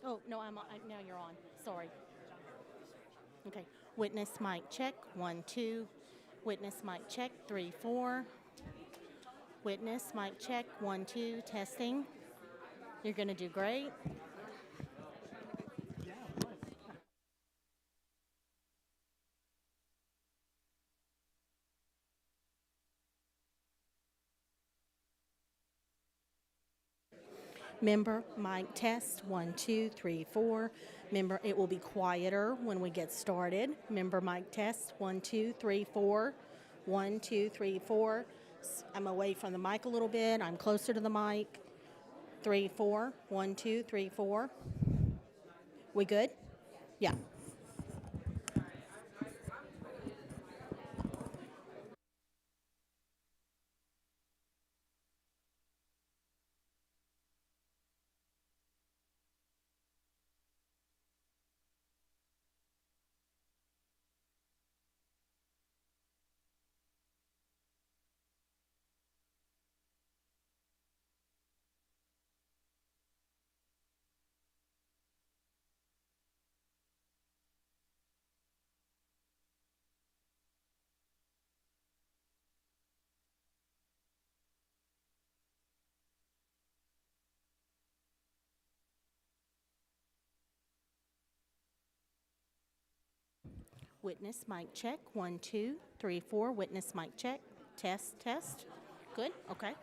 Oh, no, now you're on. Sorry. Okay. Witness mic check. 1, 2. Witness mic check. 3, 4. Witness mic check. 1, 2. Testing. You're going to do great. Member mic test. 1, 2, 3, 4. Member, it will be quieter when we get started. Member mic test. 1, 2, 3, 4. 1, 2, 3, 4. I'm away from the mic a little bit. I'm closer to the mic. 3, 4. 1, 2, 3, 4. We good? Yeah. Witness mic check. 1, 2, 3, 4. Witness mic check. Test, test. Good? Okay.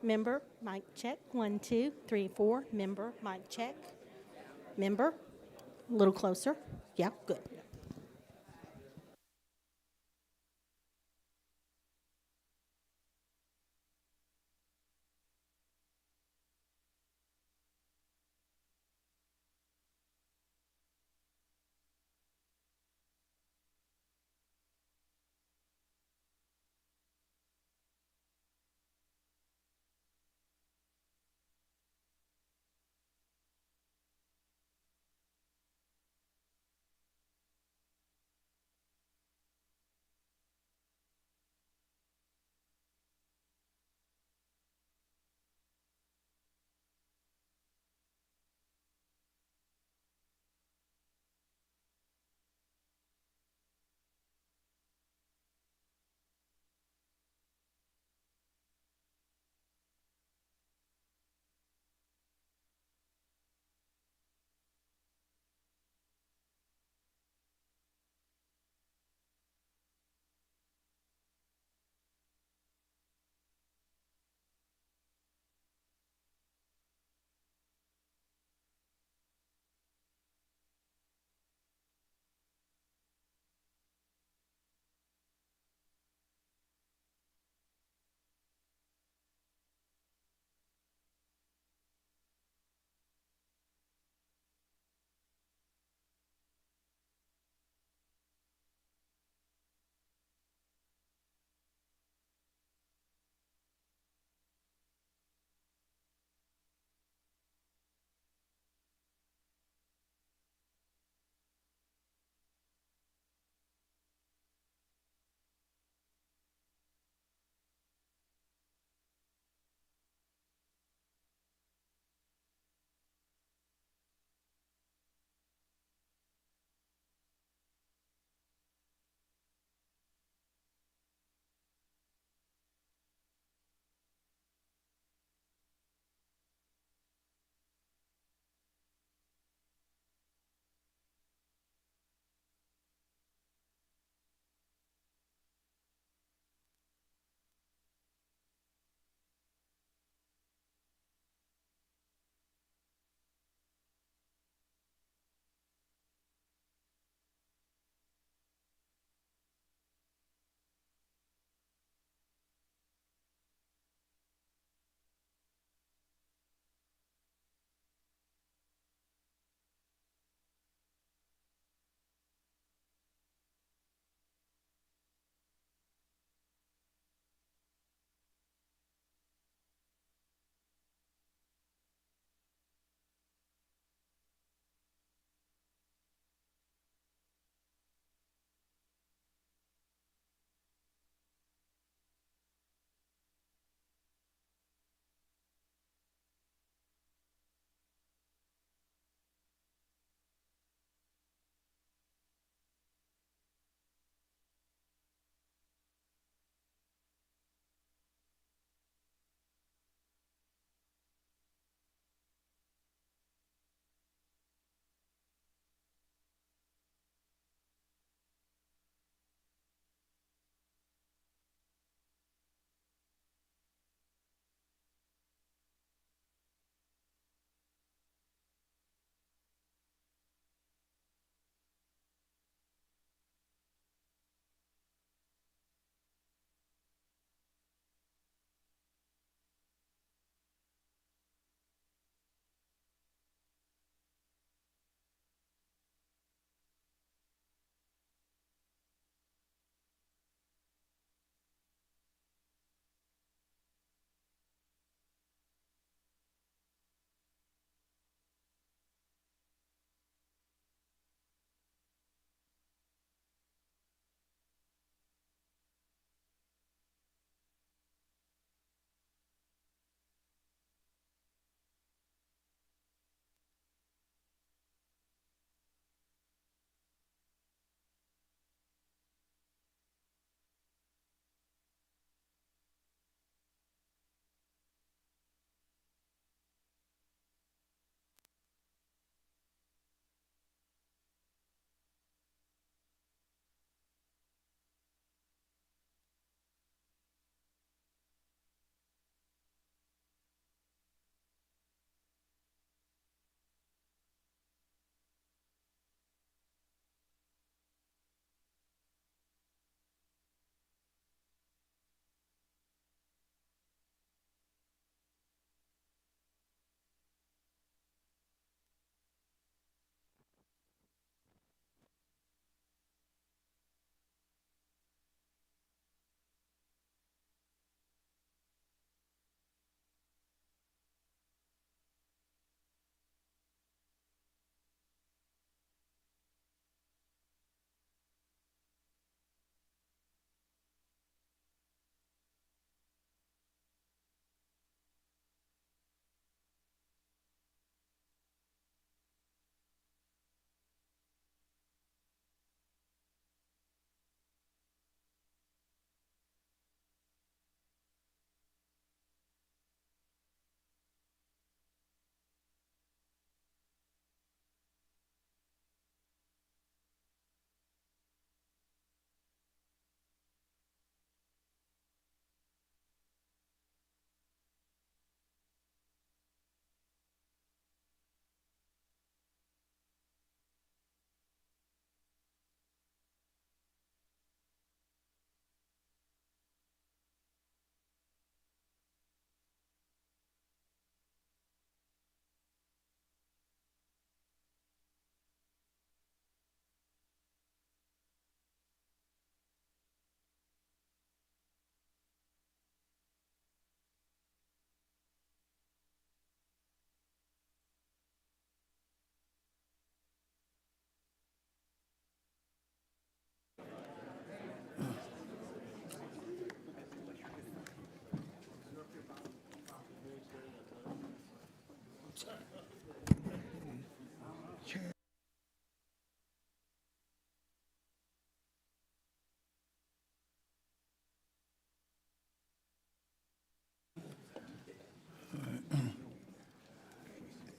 Member mic check. 1, 2, 3, 4. Member mic check. Member, a little closer. Yeah, good.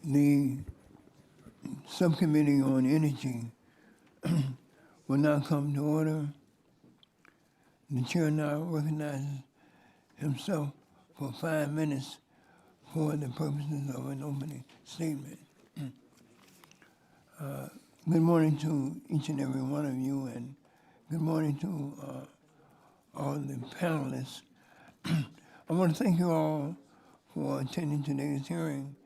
The Subcommittee on Energy will now come to order. The chair now recognizes himself for 5 minutes for the purposes of an opening statement. Good morning to each and every one of you, and good morning to all the panelists. I want to thank you all for attending today's hearing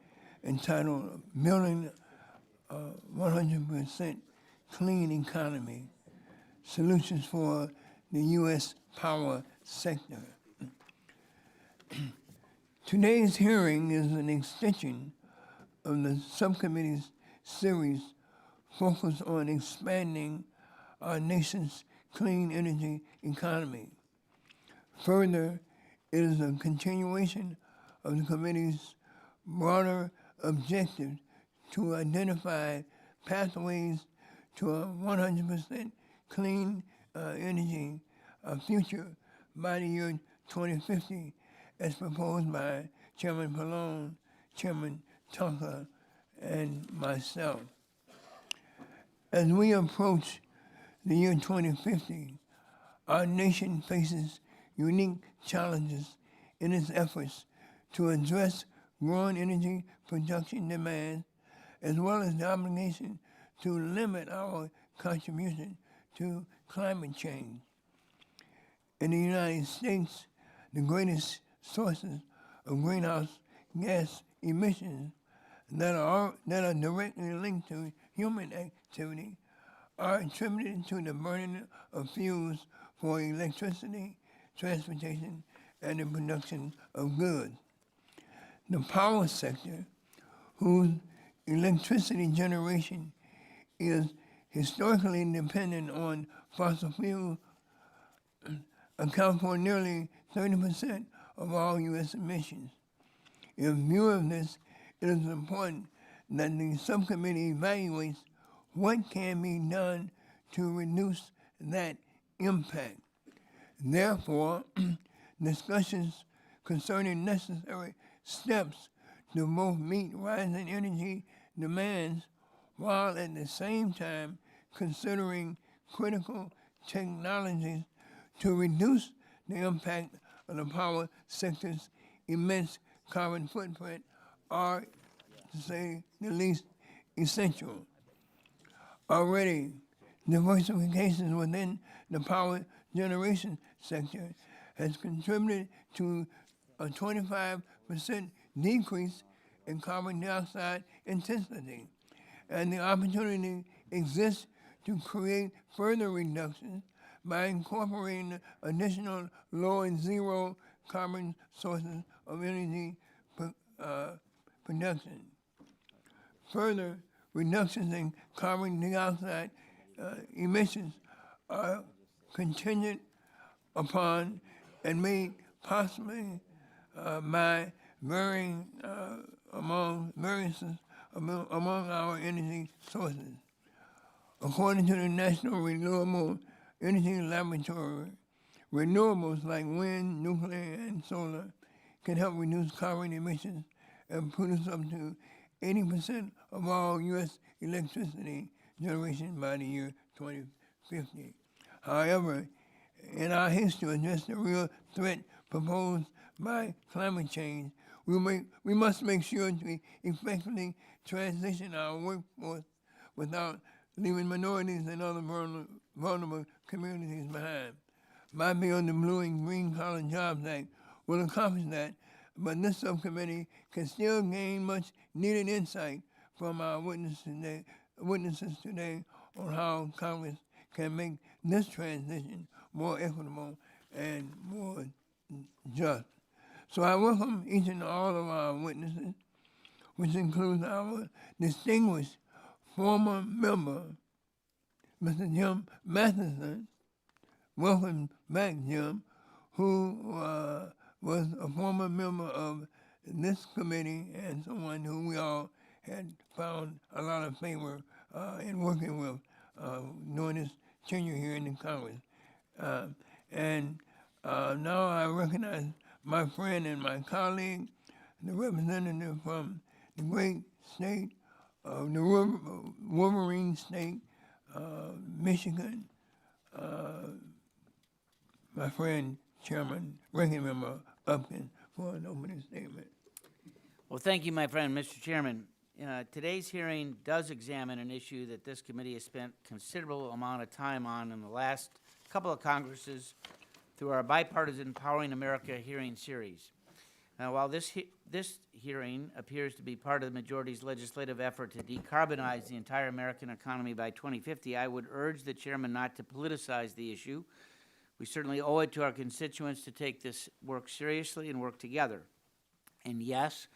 entitled Building a 100% Clean Economy, Solutions for the U.S. Power Sector. Today's hearing is an extension of the subcommittee's series focused on expanding our nation's clean energy economy. Further, it is a continuation of the committee's broader objective to identify pathways to a 100% clean energy future by the year 2050, as proposed by Chairman Pallone, Chairman Tucker, and myself. As we approach the year 2050, our nation faces unique challenges in its efforts to address growing energy production demands, as well as the obligation to limit our contribution to climate change. In the United States, the greatest sources of greenhouse gas emissions that are directly linked to human activity are attributed to the burning of fuels for electricity, transportation, and the production of goods. The power sector, whose electricity generation is historically dependent on fossil fuels, account for nearly 30% of all U.S. emissions. In view of this, it is important that the subcommittee evaluates what can be done to reduce that impact. Therefore, discussions concerning necessary steps to both meet rising energy demands while at the same time considering critical technologies to reduce the impact of the power sector's immense carbon footprint are, to say the least, essential. Already, diversification within the power generation sector has contributed to a 25% decrease in carbon dioxide intensity, and the opportunity exists to create further reductions by incorporating additional low and zero carbon sources of energy production. Further, reductions in carbon dioxide emissions are contingent upon and made possibly by varying among our energy sources. According to the National Renewable Energy Laboratory, renewables like wind, nuclear, and solar can help reduce carbon emissions and produce up to 80% of all U.S. electricity generation by the year 2050. However, in our haste to address the real threat proposed by climate change, we must make sure to effectively transition our workforce without leaving minorities and other vulnerable communities behind. My bill, the Blue and Green Collar Jobs Act, will accomplish that, but this subcommittee can still gain much needed insight from our witnesses today on how Congress can make this transition more equitable and more just. So I welcome each and all of our witnesses, which includes our distinguished former member, Mr. Jim Matheson. Welcome back, Jim, who was a former member of this committee and someone who we all had found a lot of favor in working with during his tenure here in the Congress. Now I recognize my friend and my colleague, the representative from the great state of the Wolverine state, Michigan. My friend, Chairman, Ranking Member Upton, for an opening statement. Well, thank you, my friend, Mr. Chairman. Today's hearing does examine an issue that this committee has spent considerable amount of time on in the last couple of Congresses through our bipartisan Powering America hearing series. Now, while this hearing appears to be part of the majority's legislative effort to decarbonize the entire American economy by 2050, I would urge the chairman not to politicize the issue. We certainly owe it to our constituents to take this work seriously and work together. And yes,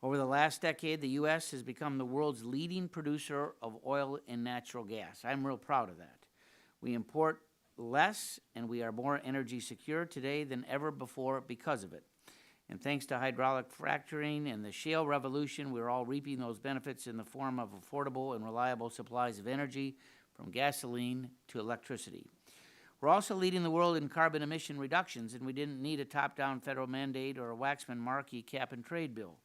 over the last decade, the U.S. has become the world's leading producer of oil and natural gas. I'm real proud of that. We import less, and we are more energy secure today than ever before because of it. And thanks to hydraulic fracturing and the shale revolution, we're all reaping those benefits in the form of affordable and reliable supplies of energy, from gasoline to electricity. We're also leading the world in carbon emission reductions, and we didn't need a top-down federal mandate or a Waxman-Markey cap-and-trade bill.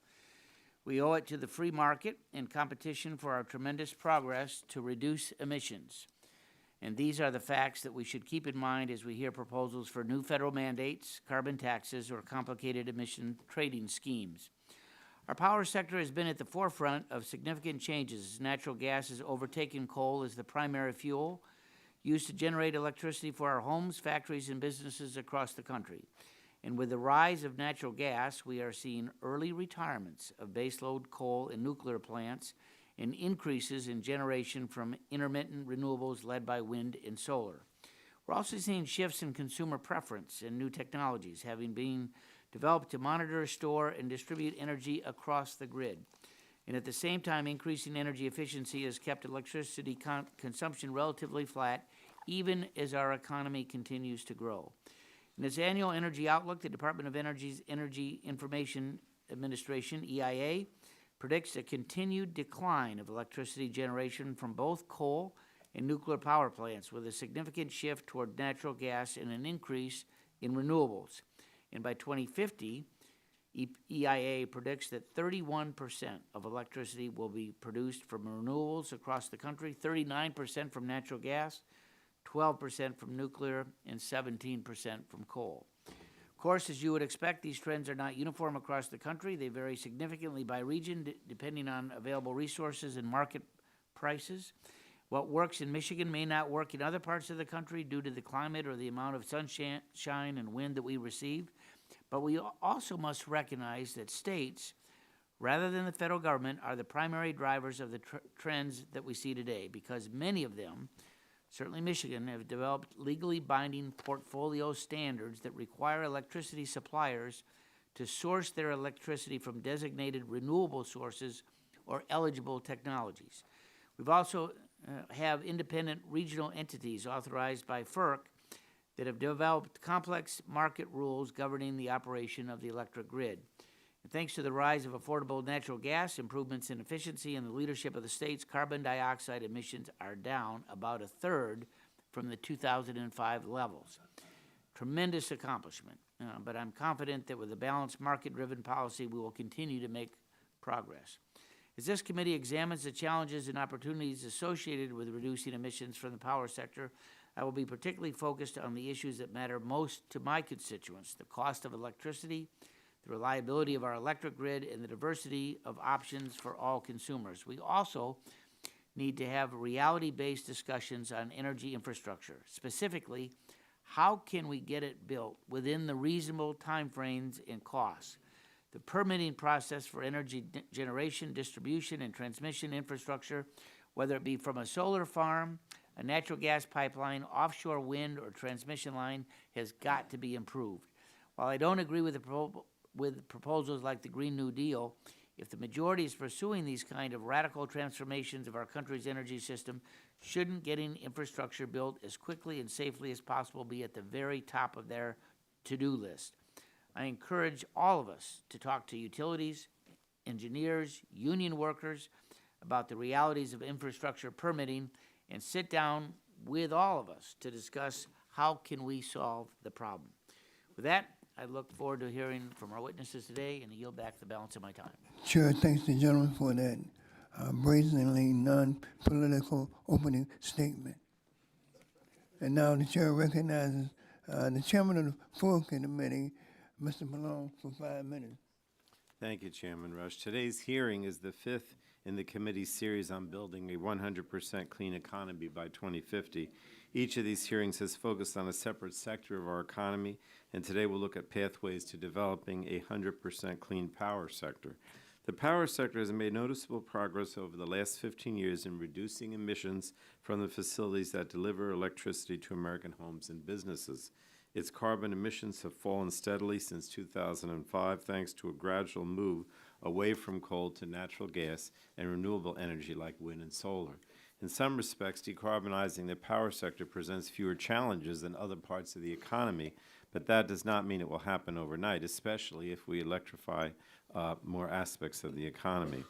We owe it to the free market and competition for our tremendous progress to reduce emissions. And these are the facts that we should keep in mind as we hear proposals for new federal mandates, carbon taxes, or complicated emission trading schemes. Our power sector has been at the forefront of significant changes as natural gas has overtaken coal as the primary fuel used to generate electricity for our homes, factories, and businesses across the country. And with the rise of natural gas, we are seeing early retirements of baseload coal and nuclear plants and increases in generation from intermittent renewables led by wind and solar. We're also seeing shifts in consumer preference and new technologies having been developed to monitor, store, and distribute energy across the grid. And at the same time, increasing energy efficiency has kept electricity consumption relatively flat, even as our economy continues to grow. In its annual energy outlook, the Department of Energy's Energy Information Administration, EIA, predicts a continued decline of electricity generation from both coal and nuclear power plants, with a significant shift toward natural gas and an increase in renewables. And by 2050, EIA predicts that 31% of electricity will be produced from renewables across the country, 39% from natural gas, 12% from nuclear, and 17% from coal. Of course, as you would expect, these trends are not uniform across the country. They vary significantly by region, depending on available resources and market prices. What works in Michigan may not work in other parts of the country due to the climate or the amount of sunshine and wind that we receive. But we also must recognize that states, rather than the federal government, are the primary drivers of the trends that we see today, because many of them, certainly Michigan, have developed legally binding portfolio standards that require electricity suppliers to source their electricity from designated renewable sources or eligible technologies. We've also have independent regional entities authorized by FERC that have developed complex market rules governing the operation of the electric grid. And thanks to the rise of affordable natural gas, improvements in efficiency, and the leadership of the states, carbon dioxide emissions are down about a third from the 2005 levels. Tremendous accomplishment, but I'm confident that with a balanced market-driven policy, we will continue to make progress. As this committee examines the challenges and opportunities associated with reducing emissions from the power sector, I will be particularly focused on the issues that matter most to my constituents: the cost of electricity, the reliability of our electric grid, and the diversity of options for all consumers. We also need to have reality-based discussions on energy infrastructure. Specifically, how can we get it built within the reasonable timeframes and costs? The permitting process for energy generation, distribution, and transmission infrastructure, whether it be from a solar farm, a natural gas pipeline, offshore wind, or transmission line, has got to be improved. While I don't agree with proposals like the Green New Deal, if the majority is pursuing these kind of radical transformations of our country's energy system, shouldn't getting infrastructure built as quickly and safely as possible be at the very top of their to-do list? I encourage all of us to talk to utilities, engineers, union workers about the realities of infrastructure permitting, and sit down with all of us to discuss how can we solve the problem. With that, I look forward to hearing from our witnesses today, and I yield back the balance of my time. Sure, thanks the gentleman for that brazenly non-political opening statement. And now the chair recognizes the chairman of the full committee, Mr. Malone, for 5 minutes. Thank you, Chairman Rush. Today's hearing is the fifth in the committee's series on building a 100% clean economy by 2050. Each of these hearings has focused on a separate sector of our economy, and today we'll look at pathways to developing a 100% clean power sector. The power sector has made noticeable progress over the last 15 years in reducing emissions from the facilities that deliver electricity to American homes and businesses. Its carbon emissions have fallen steadily since 2005 thanks to a gradual move away from coal to natural gas and renewable energy like wind and solar. In some respects, decarbonizing the power sector presents fewer challenges than other parts of the economy, but that does not mean it will happen overnight, especially if we electrify more aspects of the economy.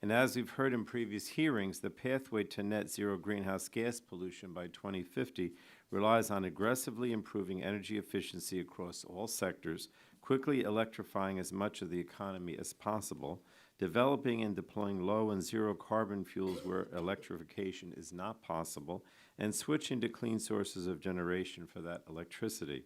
And as we've heard in previous hearings, the pathway to net zero greenhouse gas pollution by 2050 relies on aggressively improving energy efficiency across all sectors, quickly electrifying as much of the economy as possible, developing and deploying low and zero carbon fuels where electrification is not possible, and switching to clean sources of generation for that electricity.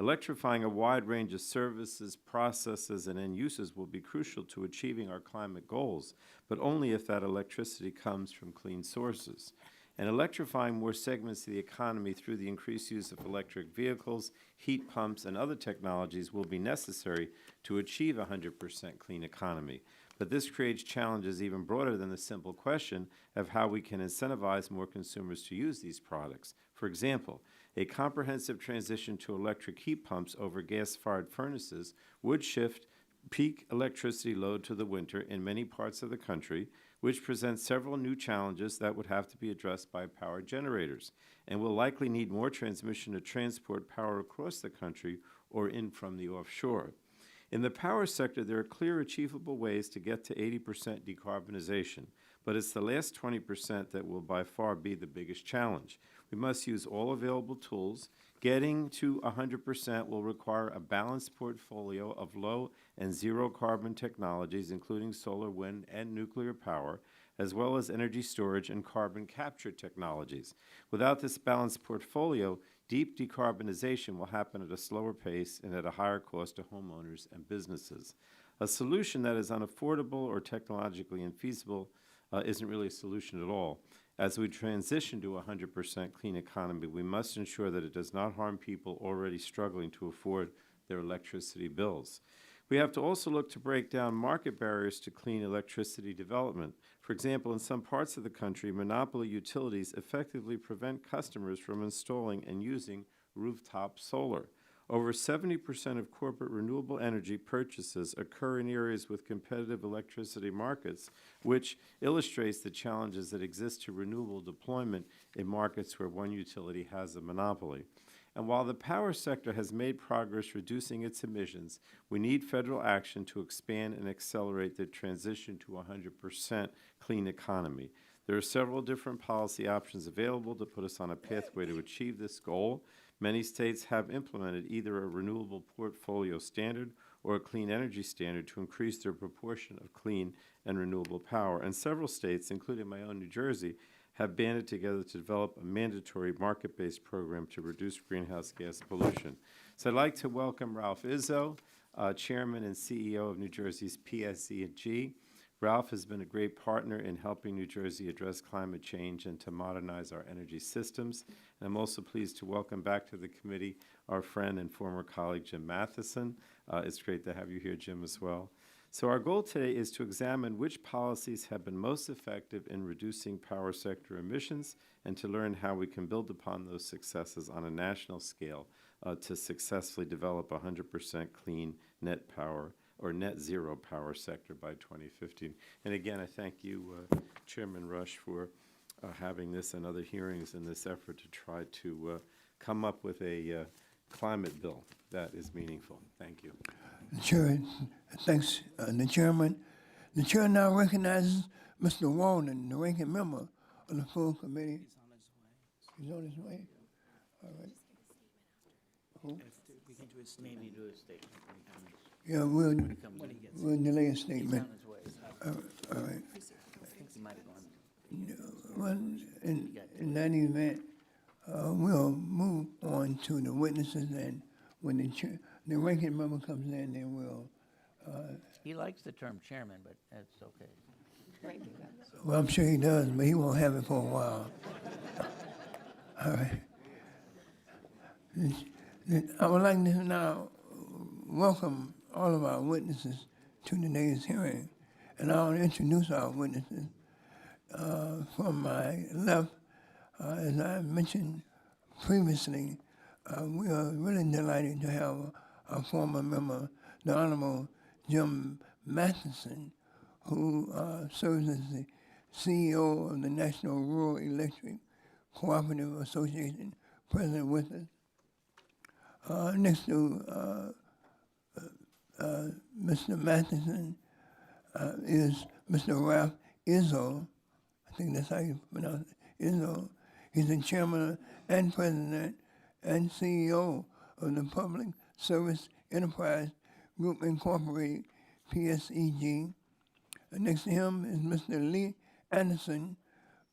Electrifying a wide range of services, processes, and end uses will be crucial to achieving our climate goals, but only if that electricity comes from clean sources. And electrifying more segments of the economy through the increased use of electric vehicles, heat pumps, and other technologies will be necessary to achieve a 100% clean economy. But this creates challenges even broader than the simple question of how we can incentivize more consumers to use these products. For example, a comprehensive transition to electric heat pumps over gas-fired furnaces would shift peak electricity load to the winter in many parts of the country, which presents several new challenges that would have to be addressed by power generators, and will likely need more transmission to transport power across the country or in from the offshore. In the power sector, there are clear achievable ways to get to 80% decarbonization, but it's the last 20% that will by far be the biggest challenge. We must use all available tools. Getting to 100% will require a balanced portfolio of low and zero carbon technologies, including solar, wind, and nuclear power, as well as energy storage and carbon capture technologies. Without this balanced portfolio, deep decarbonization will happen at a slower pace and at a higher cost to homeowners and businesses. A solution that is unaffordable or technologically infeasible isn't really a solution at all. As we transition to a 100% clean economy, we must ensure that it does not harm people already struggling to afford their electricity bills. We have to also look to break down market barriers to clean electricity development. For example, in some parts of the country, monopoly utilities effectively prevent customers from installing and using rooftop solar. Over 70% of corporate renewable energy purchases occur in areas with competitive electricity markets, which illustrates the challenges that exist to renewable deployment in markets where one utility has a monopoly. And while the power sector has made progress reducing its emissions, we need federal action to expand and accelerate the transition to a 100% clean economy. There are several different policy options available to put us on a pathway to achieve this goal. Many states have implemented either a renewable portfolio standard or a clean energy standard to increase their proportion of clean and renewable power. And several states, including my own New Jersey, have banded together to develop a mandatory market-based program to reduce greenhouse gas pollution. So I'd like to welcome Ralph Izzo, Chairman and CEO of New Jersey's PSE&G. Ralph has been a great partner in helping New Jersey address climate change and to modernize our energy systems. And I'm also pleased to welcome back to the committee our friend and former colleague, Jim Matheson. It's great to have you here, Jim, as well. So our goal today is to examine which policies have been most effective in reducing power sector emissions and to learn how we can build upon those successes on a national scale to successfully develop a 100% clean net power or net zero power sector by 2015. And again, I thank you, Chairman Rush, for having this and other hearings in this effort to try to come up with a climate bill that is meaningful. Thank you. The chair, thanks, the chairman. The chair now recognizes Mr. Walden, the ranking member of the full committee. He's on his way. All right. Who? We can do a, maybe do a statement. Yeah, we'll delay a statement. All right. I think he might Well, in that event, we'll move on to the witnesses, and when the ranking member comes in, then we'll, He likes the term chairman, but that's okay. well, I'm sure he does, but he won't have it for a while. All right. I would like to now welcome all of our witnesses to today's hearing, and I'll introduce our witnesses. From my left, as I mentioned previously, we are really delighted to have our former member, the Honorable Jim Matheson, who serves as the CEO of the National Rural Electric Cooperative Association, present with us. Next to Mr. Matheson is Mr. Ralph Izzo. I think that's how you pronounce it, Izzo. He's the chairman and president and CEO of the Public Service Enterprise Group Incorporated, PSEG. Next to him is Mr. Lee Anderson.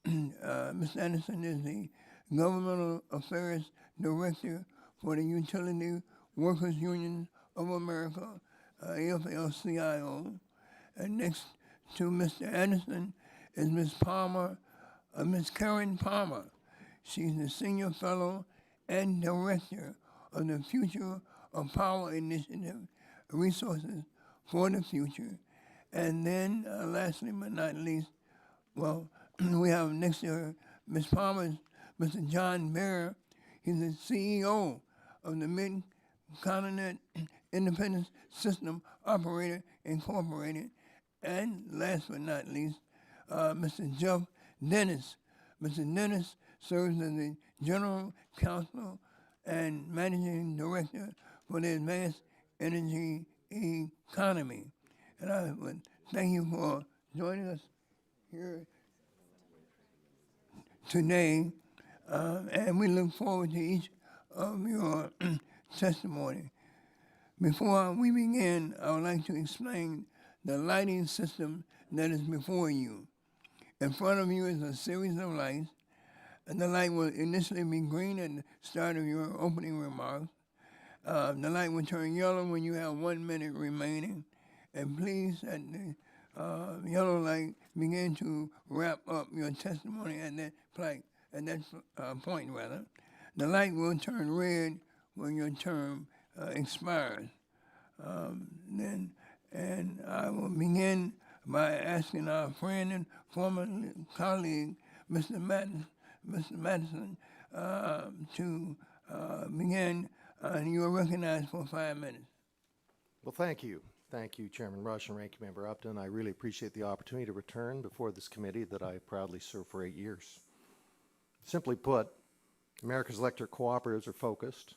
Mr. Anderson is the Governmental Affairs Director for the Utility Workers Union of America, AFL-CIO. And next to Mr. Anderson is Ms. Palmer, Ms. Karen Palmer. She's the Senior Fellow and Director of the Future of Power Initiative, Resources for the Future. And then, lastly but not least, well, we have next to her, Ms. Palmer, Mr. John Bear. He's the CEO of the Mid-Continent Independent System Operator Incorporated. And last but not least, Mr. Jeff Dennis. Mr. Dennis serves as the General Counsel and Managing Director for the Advanced Energy Economy. And I would thank you for joining us here today, and we look forward to each of your testimony. Before we begin, I would like to explain the lighting system that is before you. In front of you is a series of lights, and the light will initially be green at the start of your opening remarks. The light will turn yellow when you have 1 minute remaining, and please, at the yellow light, begin to wrap up your testimony at that point. The light will turn red when your term expires. And I will begin by asking our friend and former colleague, Mr. Madison, to begin, and you are recognized for 5 minutes. Well, thank you. Thank you, Chairman Rush and Ranking Member Upton. I really appreciate the opportunity to return before this committee that I proudly served for 8 years. Simply put, America's electric cooperatives are focused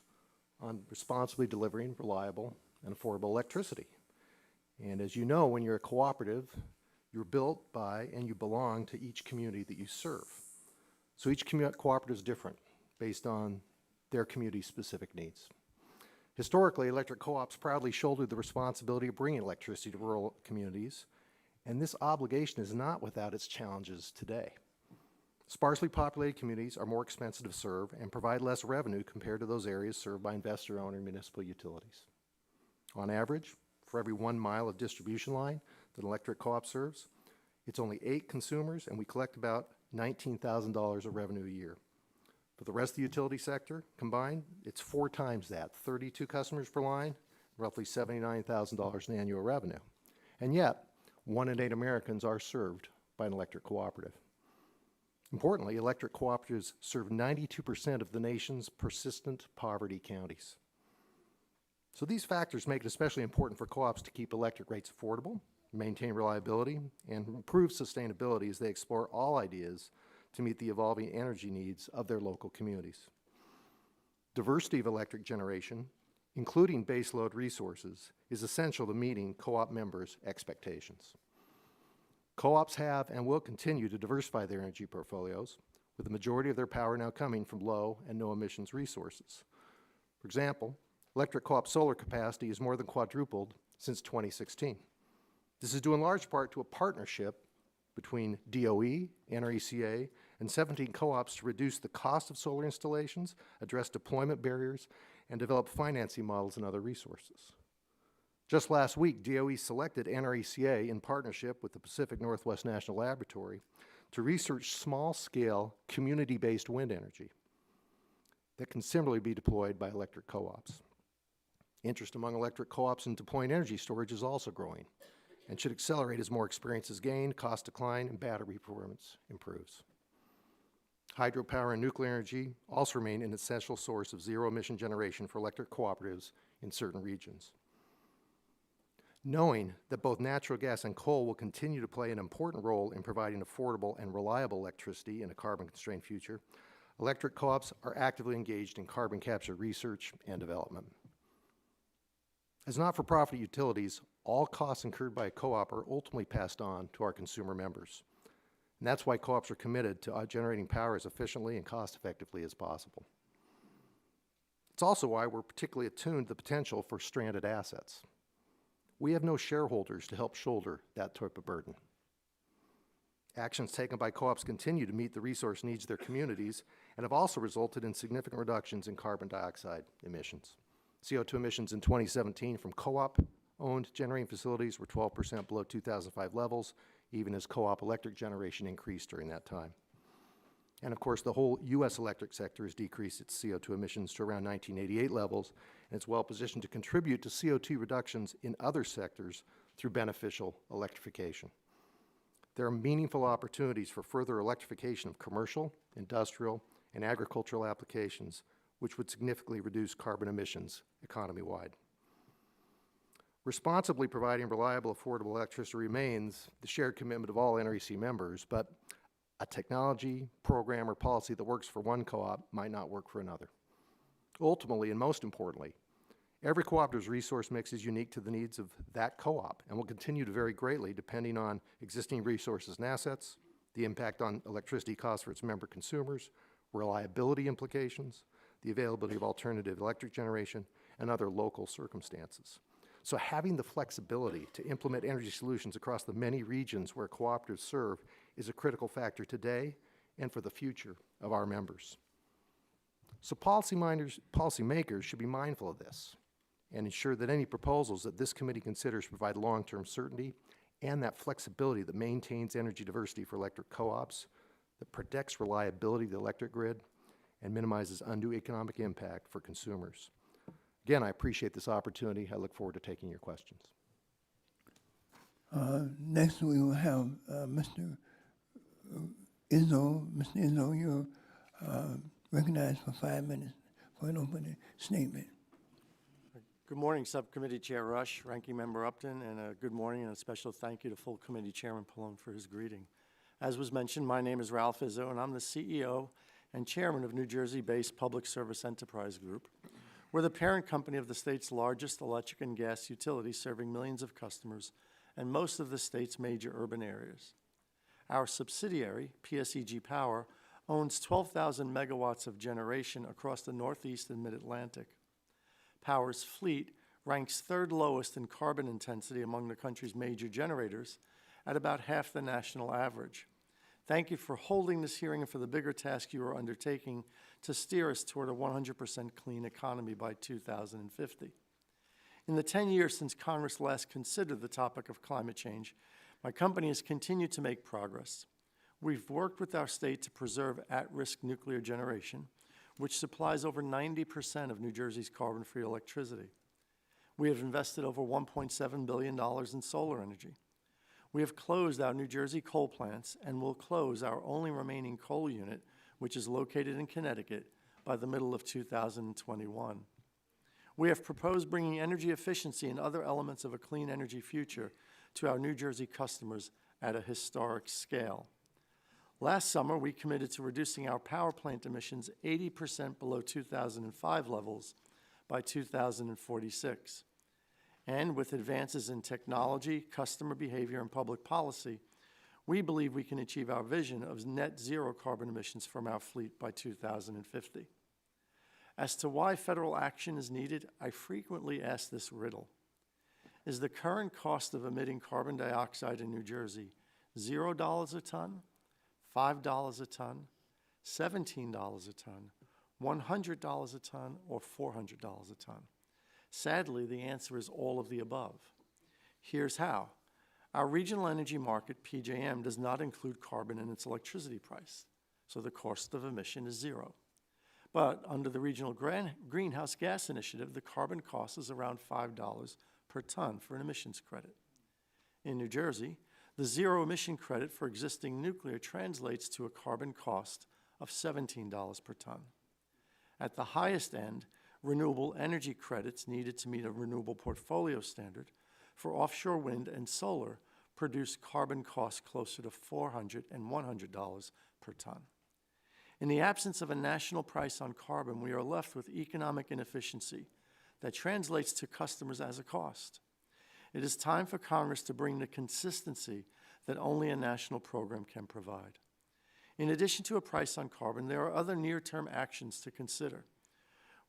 on responsibly delivering reliable and affordable electricity. And as you know, when you're a cooperative, you're built by and you belong to each community that you serve. So each cooperative is different based on their community's specific needs. Historically, electric co-ops proudly shouldered the responsibility of bringing electricity to rural communities, and this obligation is not without its challenges today. Sparsely populated communities are more expensive to serve and provide less revenue compared to those areas served by investor-owned municipal utilities. On average, for every 1 mile of distribution line that an electric co-op serves, it's only 8 consumers, and we collect about $19,000 of revenue a year. For the rest of the utility sector combined, it's 4 times that, 32 customers per line, roughly $79,000 in annual revenue. And yet, 1 in 8 Americans are served by an electric cooperative. Importantly, electric cooperatives serve 92% of the nation's persistent poverty counties. So these factors make it especially important for co-ops to keep electric rates affordable, maintain reliability, and improve sustainability as they explore all ideas to meet the evolving energy needs of their local communities. Diversity of electric generation, including baseload resources, is essential to meeting co-op members' expectations. Co-ops have and will continue to diversify their energy portfolios, with the majority of their power now coming from low and no emissions resources. For example, electric co-op solar capacity has more than quadrupled since 2016. This is due in large part to a partnership between DOE, NRECA, and 17 co-ops to reduce the cost of solar installations, address deployment barriers, and develop financing models and other resources. Just last week, DOE selected NRECA in partnership with the Pacific Northwest National Laboratory to research small-scale, community-based wind energy that can similarly be deployed by electric co-ops. Interest among electric co-ops in deploying energy storage is also growing and should accelerate as more experience is gained, costs decline, and battery performance improves. Hydropower and nuclear energy also remain an essential source of zero-emission generation for electric cooperatives in certain regions. Knowing that both natural gas and coal will continue to play an important role in providing affordable and reliable electricity in a carbon-constrained future, electric co-ops are actively engaged in carbon capture research and development. As not-for-profit utilities, all costs incurred by a co-op are ultimately passed on to our consumer members. And that's why co-ops are committed to generating power as efficiently and cost-effectively as possible. It's also why we're particularly attuned to the potential for stranded assets. We have no shareholders to help shoulder that type of burden. Actions taken by co-ops continue to meet the resource needs of their communities and have also resulted in significant reductions in carbon dioxide emissions. CO2 emissions in 2017 from co-op-owned generating facilities were 12% below 2005 levels, even as co-op electric generation increased during that time. And of course, the whole U.S. electric sector has decreased its CO2 emissions to around 1988 levels, and it's well positioned to contribute to CO2 reductions in other sectors through beneficial electrification. There are meaningful opportunities for further electrification of commercial, industrial, and agricultural applications, which would significantly reduce carbon emissions economy-wide. Responsibly providing reliable, affordable electricity remains the shared commitment of all NREC members, but a technology, program, or policy that works for one co-op might not work for another. Ultimately, and most importantly, every cooperative's resource mix is unique to the needs of that co-op and will continue to vary greatly depending on existing resources and assets, the impact on electricity costs for its member consumers, reliability implications, the availability of alternative electric generation, and other local circumstances. So having the flexibility to implement energy solutions across the many regions where cooperatives serve is a critical factor today and for the future of our members. So policymakers should be mindful of this and ensure that any proposals that this committee considers provide long-term certainty and that flexibility that maintains energy diversity for electric co-ops, that protects reliability of the electric grid, and minimizes undue economic impact for consumers. Again, I appreciate this opportunity. I look forward to taking your questions. Next, we will have Mr. Izzo. Mr. Izzo, you're recognized for 5 minutes for an opening statement. Good morning, Subcommittee Chair Rush, Ranking Member Upton, and a good morning and a special thank you to Full Committee Chairman Pallone for his greeting. As was mentioned, my name is Ralph Izzo, and I'm the CEO and Chairman of New Jersey-based Public Service Enterprise Group. We're the parent company of the state's largest electric and gas utility, serving millions of customers and most of the state's major urban areas. Our subsidiary, PSEG Power, owns 12,000 megawatts of generation across the Northeast and Mid-Atlantic. Power's fleet ranks third lowest in carbon intensity among the country's major generators at about half the national average. Thank you for holding this hearing and for the bigger task you are undertaking to steer us toward a 100% clean economy by 2050. In the 10 years since Congress last considered the topic of climate change, my company has continued to make progress. We've worked with our state to preserve at-risk nuclear generation, which supplies over 90% of New Jersey's carbon-free electricity. We have invested over $1.7 billion in solar energy. We have closed our New Jersey coal plants and will close our only remaining coal unit, which is located in Connecticut, by the middle of 2021. We have proposed bringing energy efficiency and other elements of a clean energy future to our New Jersey customers at a historic scale. Last summer, we committed to reducing our power plant emissions 80% below 2005 levels by 2046. And with advances in technology, customer behavior, and public policy, we believe we can achieve our vision of net zero carbon emissions from our fleet by 2050. As to why federal action is needed, I frequently ask this riddle. Is the current cost of emitting carbon dioxide in New Jersey $0 a ton, $5 a ton, $17 a ton, $100 a ton, or $400 a ton? Sadly, the answer is all of the above. Here's how. Our regional energy market, PJM, does not include carbon in its electricity price, so the cost of emission is zero. But under the Regional Greenhouse Gas Initiative, the carbon cost is around $5 per ton for an emissions credit. In New Jersey, the zero emission credit for existing nuclear translates to a carbon cost of $17 per ton. At the highest end, renewable energy credits needed to meet a renewable portfolio standard for offshore wind and solar produce carbon costs closer to $400 and $100 per ton. In the absence of a national price on carbon, we are left with economic inefficiency that translates to customers as a cost. It is time for Congress to bring the consistency that only a national program can provide. In addition to a price on carbon, there are other near-term actions to consider.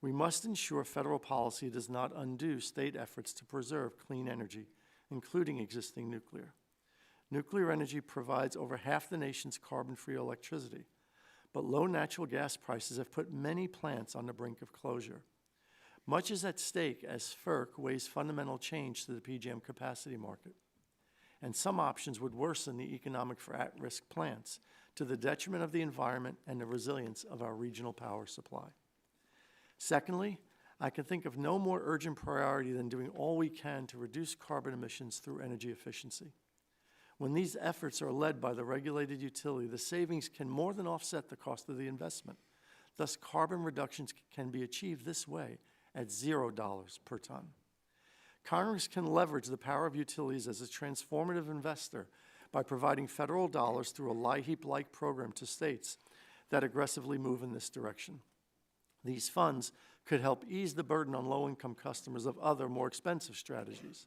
We must ensure federal policy does not undo state efforts to preserve clean energy, including existing nuclear. Nuclear energy provides over half the nation's carbon-free electricity, but low natural gas prices have put many plants on the brink of closure. Much is at stake as FERC weighs fundamental change to the PJM capacity market, and some options would worsen the economics for at-risk plants to the detriment of the environment and the resilience of our regional power supply. Secondly, I can think of no more urgent priority than doing all we can to reduce carbon emissions through energy efficiency. When these efforts are led by the regulated utility, the savings can more than offset the cost of the investment. Thus, carbon reductions can be achieved this way at $0 per ton. Congress can leverage the power of utilities as a transformative investor by providing federal dollars through a LIHEAP-like program to states that aggressively move in this direction. These funds could help ease the burden on low-income customers of other, more expensive strategies.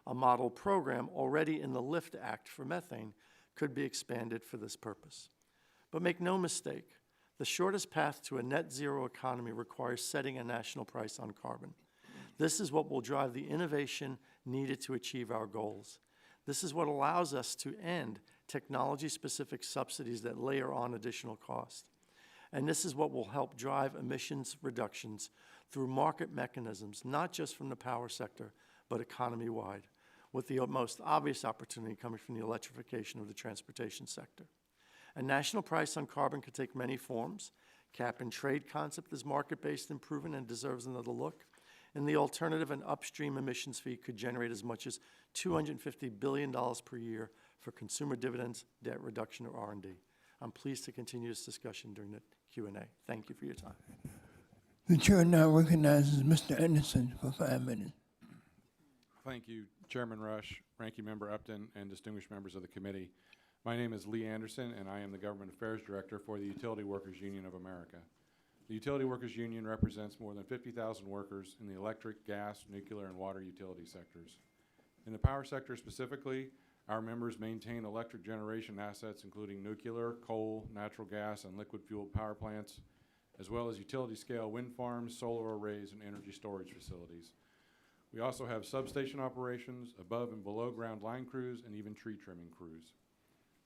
A model program already in the LIFT Act for methane could be expanded for this purpose. But make no mistake, the shortest path to a net zero economy requires setting a national price on carbon. This is what will drive the innovation needed to achieve our goals. This is what allows us to end technology-specific subsidies that layer on additional cost. And this is what will help drive emissions reductions through market mechanisms, not just from the power sector, but economy-wide, with the most obvious opportunity coming from the electrification of the transportation sector. A national price on carbon could take many forms. Cap and trade concept is market-based and proven and deserves another look. And the alternative and upstream emissions fee could generate as much as $250 billion per year for consumer dividends, debt reduction, or R&D. I'm pleased to continue this discussion during the Q&A. Thank you for your time. The chair now recognizes Mr. Anderson for 5 minutes. Thank you, Chairman Rush, Ranking Member Upton, and distinguished members of the committee. My name is Lee Anderson, and I am the Government Affairs Director for the Utility Workers Union of America. The Utility Workers Union represents more than 50,000 workers in the electric, gas, nuclear, and water utility sectors. In the power sector specifically, our members maintain electric generation assets including nuclear, coal, natural gas, and liquid-fueled power plants, as well as utility-scale wind farms, solar arrays, and energy storage facilities. We also have substation operations, above and below ground line crews, and even tree trimming crews.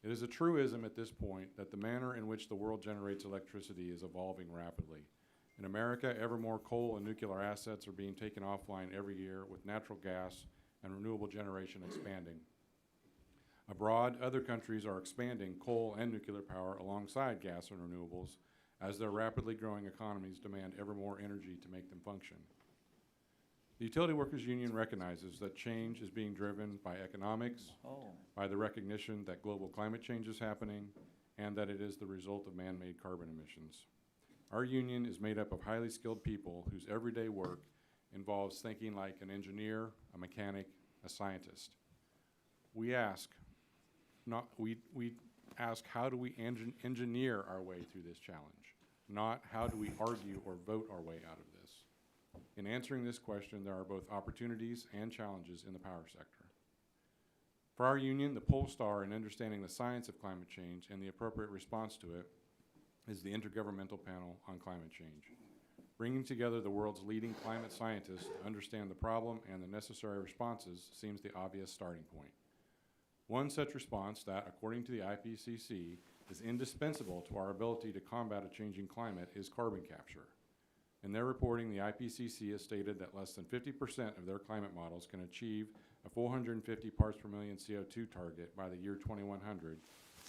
It is a truism at this point that the manner in which the world generates electricity is evolving rapidly. In America, ever more coal and nuclear assets are being taken offline every year, with natural gas and renewable generation expanding. Abroad, other countries are expanding coal and nuclear power alongside gas and renewables as their rapidly growing economies demand ever more energy to make them function. The Utility Workers Union recognizes that change is being driven by economics, by the recognition that global climate change is happening, and that it is the result of man-made carbon emissions. Our union is made up of highly skilled people whose everyday work involves thinking like an engineer, a mechanic, a scientist. We ask how do we engineer our way through this challenge, not how do we argue or vote our way out of this. In answering this question, there are both opportunities and challenges in the power sector. For our union, the pole star in understanding the science of climate change and the appropriate response to it is the Intergovernmental Panel on Climate Change. Bringing together the world's leading climate scientists to understand the problem and the necessary responses seems the obvious starting point. One such response that, according to the IPCC, is indispensable to our ability to combat a changing climate is carbon capture. In their reporting, the IPCC has stated that less than 50% of their climate models can achieve a 450 parts per million CO2 target by the year 2100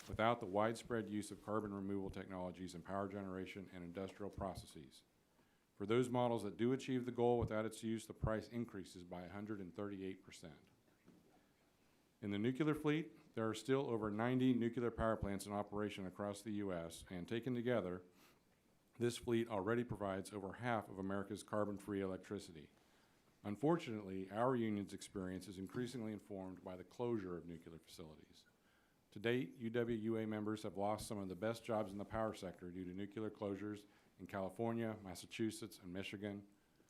without the widespread use of carbon removal technologies in power generation and industrial processes. For those models that do achieve the goal without its use, the price increases by 138%. In the nuclear fleet, there are still over 90 nuclear power plants in operation across the U.S., and taken together, this fleet already provides over half of America's carbon-free electricity. Unfortunately, our union's experience is increasingly informed by the closure of nuclear facilities. To date, UWUA members have lost some of the best jobs in the power sector due to nuclear closures in California, Massachusetts, and Michigan,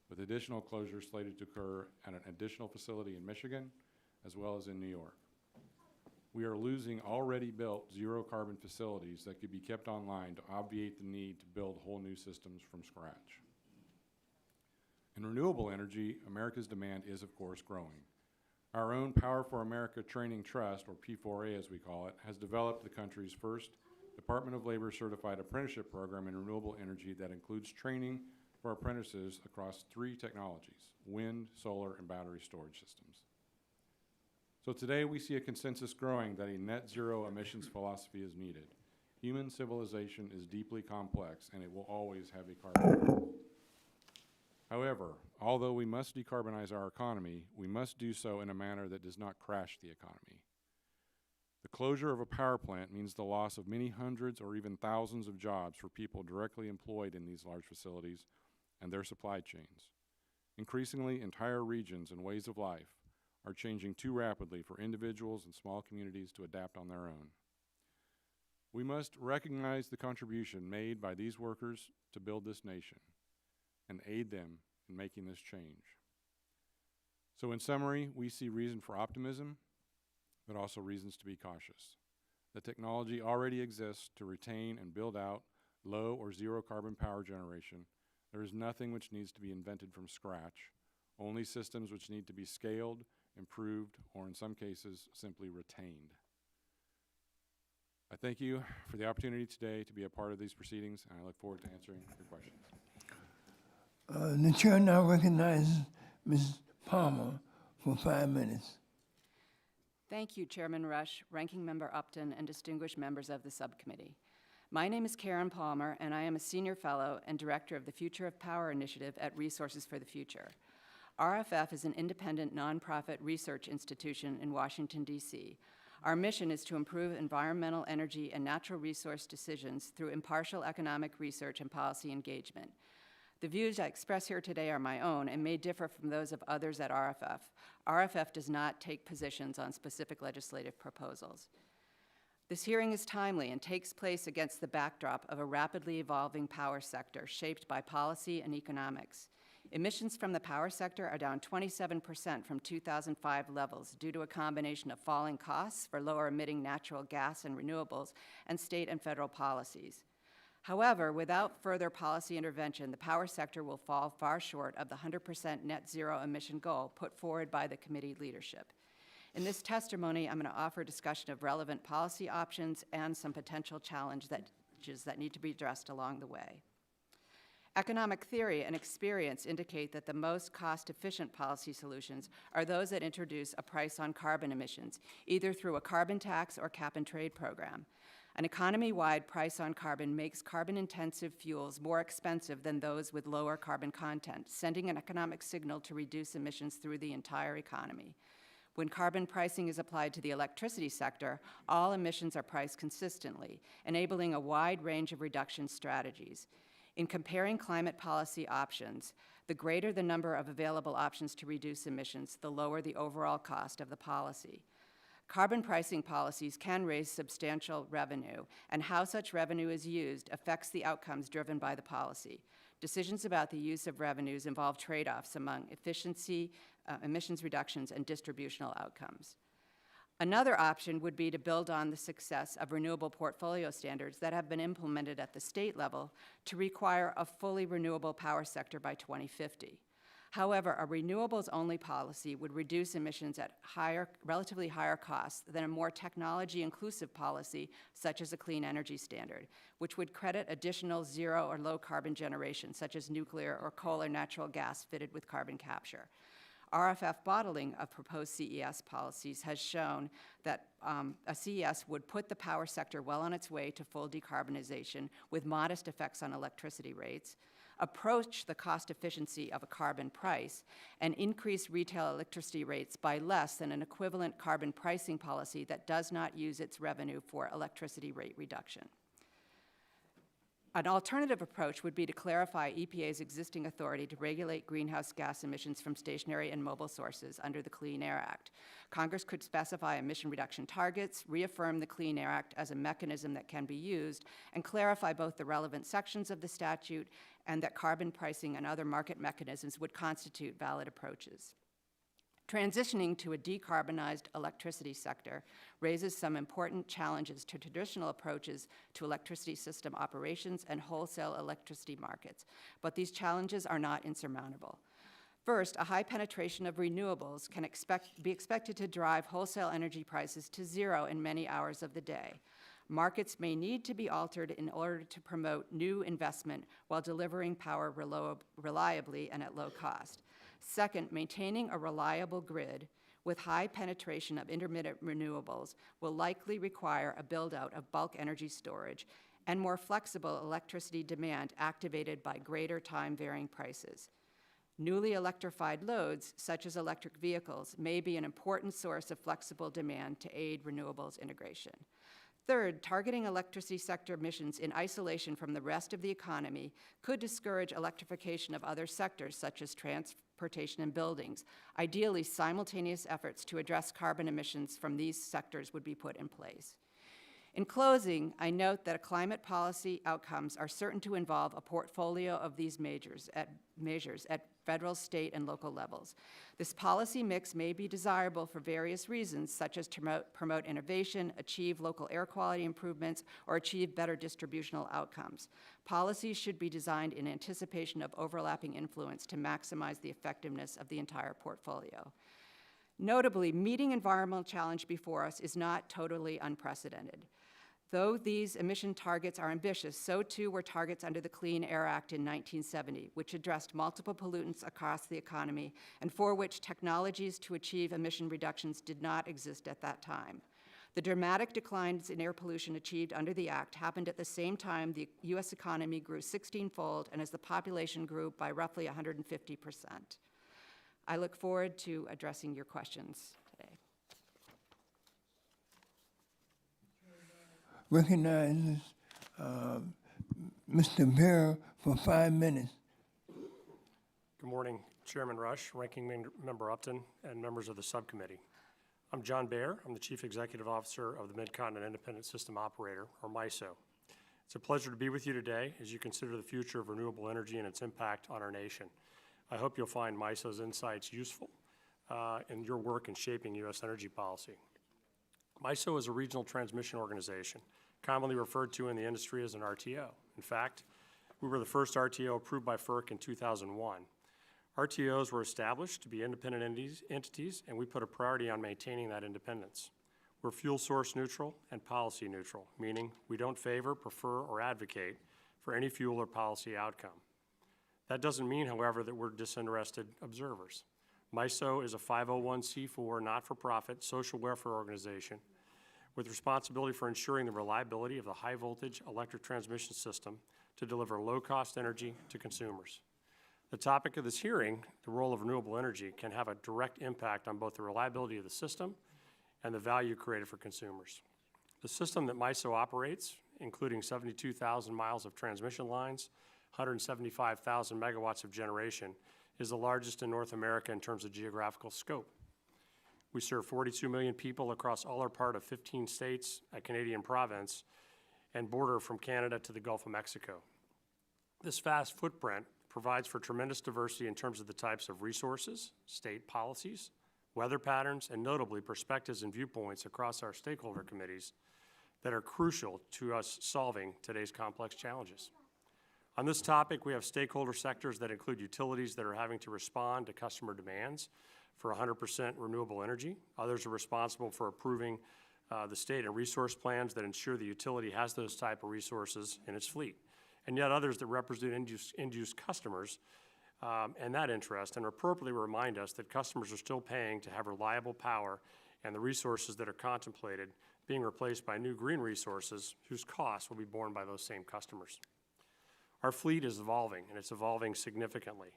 with additional closures slated to occur at an additional facility in Michigan, as well as in New York. We are losing already built zero-carbon facilities that could be kept online to obviate the need to build whole new systems from scratch. In renewable energy, America's demand is, of course, growing. Our own Power for America Training Trust, or P4A as we call it, has developed the country's first Department of Labor certified apprenticeship program in renewable energy that includes training for apprentices across 3 technologies: wind, solar, and battery storage systems. So today we see a consensus growing that a net zero emissions philosophy is needed. Human civilization is deeply complex, and it will always have a carbon. However, although we must decarbonize our economy, we must do so in a manner that does not crash the economy. The closure of a power plant means the loss of many hundreds or even thousands of jobs for people directly employed in these large facilities and their supply chains. Increasingly, entire regions and ways of life are changing too rapidly for individuals and small communities to adapt on their own. We must recognize the contribution made by these workers to build this nation and aid them in making this change. So in summary, we see reason for optimism, but also reasons to be cautious. The technology already exists to retain and build out low or zero carbon power generation. There is nothing which needs to be invented from scratch, only systems which need to be scaled, improved, or in some cases, simply retained. I thank you for the opportunity today to be a part of these proceedings, and I look forward to answering your questions. The chair now recognizes Ms. Palmer for 5 minutes. Thank you, Chairman Rush, Ranking Member Upton, and distinguished members of the subcommittee. My name is Karen Palmer, and I am a Senior Fellow and Director of the Future of Power Initiative at Resources for the Future. RFF is an independent nonprofit research institution in Washington, D.C. Our mission is to improve environmental, energy, and natural resource decisions through impartial economic research and policy engagement. The views I express here today are my own and may differ from those of others at RFF. RFF does not take positions on specific legislative proposals. This hearing is timely and takes place against the backdrop of a rapidly evolving power sector shaped by policy and economics. Emissions from the power sector are down 27% from 2005 levels due to a combination of falling costs for lower emitting natural gas and renewables and state and federal policies. However, without further policy intervention, the power sector will fall far short of the 100% net zero emission goal put forward by the committee leadership. In this testimony, I'm going to offer a discussion of relevant policy options and some potential challenges that need to be addressed along the way. Economic theory and experience indicate that the most cost-efficient policy solutions are those that introduce a price on carbon emissions, either through a carbon tax or cap-and-trade program. An economy-wide price on carbon makes carbon-intensive fuels more expensive than those with lower carbon content, sending an economic signal to reduce emissions through the entire economy. When carbon pricing is applied to the electricity sector, all emissions are priced consistently, enabling a wide range of reduction strategies. In comparing climate policy options, the greater the number of available options to reduce emissions, the lower the overall cost of the policy. Carbon pricing policies can raise substantial revenue, and how such revenue is used affects the outcomes driven by the policy. Decisions about the use of revenues involve trade-offs among efficiency, emissions reductions, and distributional outcomes. Another option would be to build on the success of renewable portfolio standards that have been implemented at the state level to require a fully renewable power sector by 2050. However, a renewables-only policy would reduce emissions at relatively higher costs than a more technology-inclusive policy, such as a clean energy standard, which would credit additional zero or low-carbon generation, such as nuclear or coal or natural gas fitted with carbon capture. RFF modeling of proposed CES policies has shown that a CES would put the power sector well on its way to full decarbonization with modest effects on electricity rates, approach the cost efficiency of a carbon price, and increase retail electricity rates by less than an equivalent carbon pricing policy that does not use its revenue for electricity rate reduction. An alternative approach would be to clarify EPA's existing authority to regulate greenhouse gas emissions from stationary and mobile sources under the Clean Air Act. Congress could specify emission reduction targets, reaffirm the Clean Air Act as a mechanism that can be used, and clarify both the relevant sections of the statute and that carbon pricing and other market mechanisms would constitute valid approaches. Transitioning to a decarbonized electricity sector raises some important challenges to traditional approaches to electricity system operations and wholesale electricity markets, but these challenges are not insurmountable. First, a high penetration of renewables can be expected to drive wholesale energy prices to zero in many hours of the day. Markets may need to be altered in order to promote new investment while delivering power reliably and at low cost. Second, maintaining a reliable grid with high penetration of intermittent renewables will likely require a build-out of bulk energy storage and more flexible electricity demand activated by greater time-varying prices. Newly electrified loads, such as electric vehicles, may be an important source of flexible demand to aid renewables integration. Third, targeting electricity sector emissions in isolation from the rest of the economy could discourage electrification of other sectors, such as transportation and buildings. Ideally, simultaneous efforts to address carbon emissions from these sectors would be put in place. In closing, I note that climate policy outcomes are certain to involve a portfolio of these measures at federal, state, and local levels. This policy mix may be desirable for various reasons, such as to promote innovation, achieve local air quality improvements, or achieve better distributional outcomes. Policies should be designed in anticipation of overlapping influence to maximize the effectiveness of the entire portfolio. Notably, meeting environmental challenge before us is not totally unprecedented. Though these emission targets are ambitious, so too were targets under the Clean Air Act in 1970, which addressed multiple pollutants across the economy and for which technologies to achieve emission reductions did not exist at that time. The dramatic declines in air pollution achieved under the Act happened at the same time the U.S. economy grew 16-fold and as the population grew by roughly 150%. I look forward to addressing your questions today. Recognizes Mr. Bear for 5 minutes. Good morning, Chairman Rush, Ranking Member Upton, and members of the subcommittee. I'm John Baer. I'm the Chief Executive Officer of the Mid-Continent Independent System Operator, or MISO. It's a pleasure to be with you today as you consider the future of renewable energy and its impact on our nation. I hope you'll find MISO's insights useful in your work in shaping U.S. energy policy. MISO is a regional transmission organization, commonly referred to in the industry as an RTO. In fact, we were the first RTO approved by FERC in 2001. RTOs were established to be independent entities, and we put a priority on maintaining that independence. We're fuel source neutral and policy neutral, meaning we don't favor, prefer, or advocate for any fuel or policy outcome. That doesn't mean, however, that we're disinterested observers. MISO is a 501c4 not-for-profit social welfare organization with responsibility for ensuring the reliability of the high-voltage electric transmission system to deliver low-cost energy to consumers. The topic of this hearing, the role of renewable energy, can have a direct impact on both the reliability of the system and the value created for consumers. The system that MISO operates, including 72,000 miles of transmission lines, 175,000 megawatts of generation, is the largest in North America in terms of geographical scope. We serve 42 million people across all or part of 15 states, a Canadian province, and border from Canada to the Gulf of Mexico. This vast footprint provides for tremendous diversity in terms of the types of resources, state policies, weather patterns, and notably perspectives and viewpoints across our stakeholder committees that are crucial to us solving today's complex challenges. On this topic, we have stakeholder sectors that include utilities that are having to respond to customer demands for 100% renewable energy. Others are responsible for approving the state and resource plans that ensure the utility has those type of resources in its fleet. And yet others that represent end-use customers and that interest, and appropriately remind us that customers are still paying to have reliable power and the resources that are contemplated being replaced by new green resources whose costs will be borne by those same customers. Our fleet is evolving, and it's evolving significantly.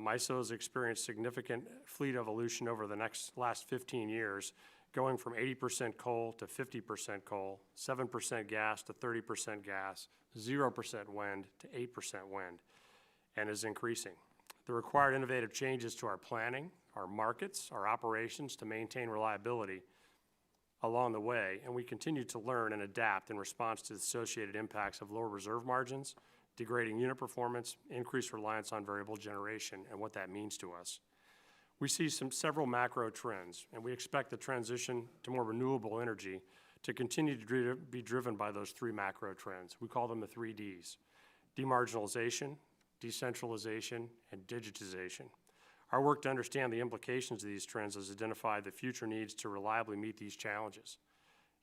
MISO has experienced significant fleet evolution over the last 15 years, going from 80% coal to 50% coal, 7% gas to 30% gas, 0% wind to 8% wind, and is increasing. The required innovative changes to our planning, our markets, our operations to maintain reliability along the way, and we continue to learn and adapt in response to the associated impacts of lower reserve margins, degrading unit performance, increased reliance on variable generation, and what that means to us. We see several macro trends, and we expect the transition to more renewable energy to continue to be driven by those three macro trends. We call them the 3 Ds: demarginalization, decentralization, and digitization. Our work to understand the implications of these trends has identified the future needs to reliably meet these challenges: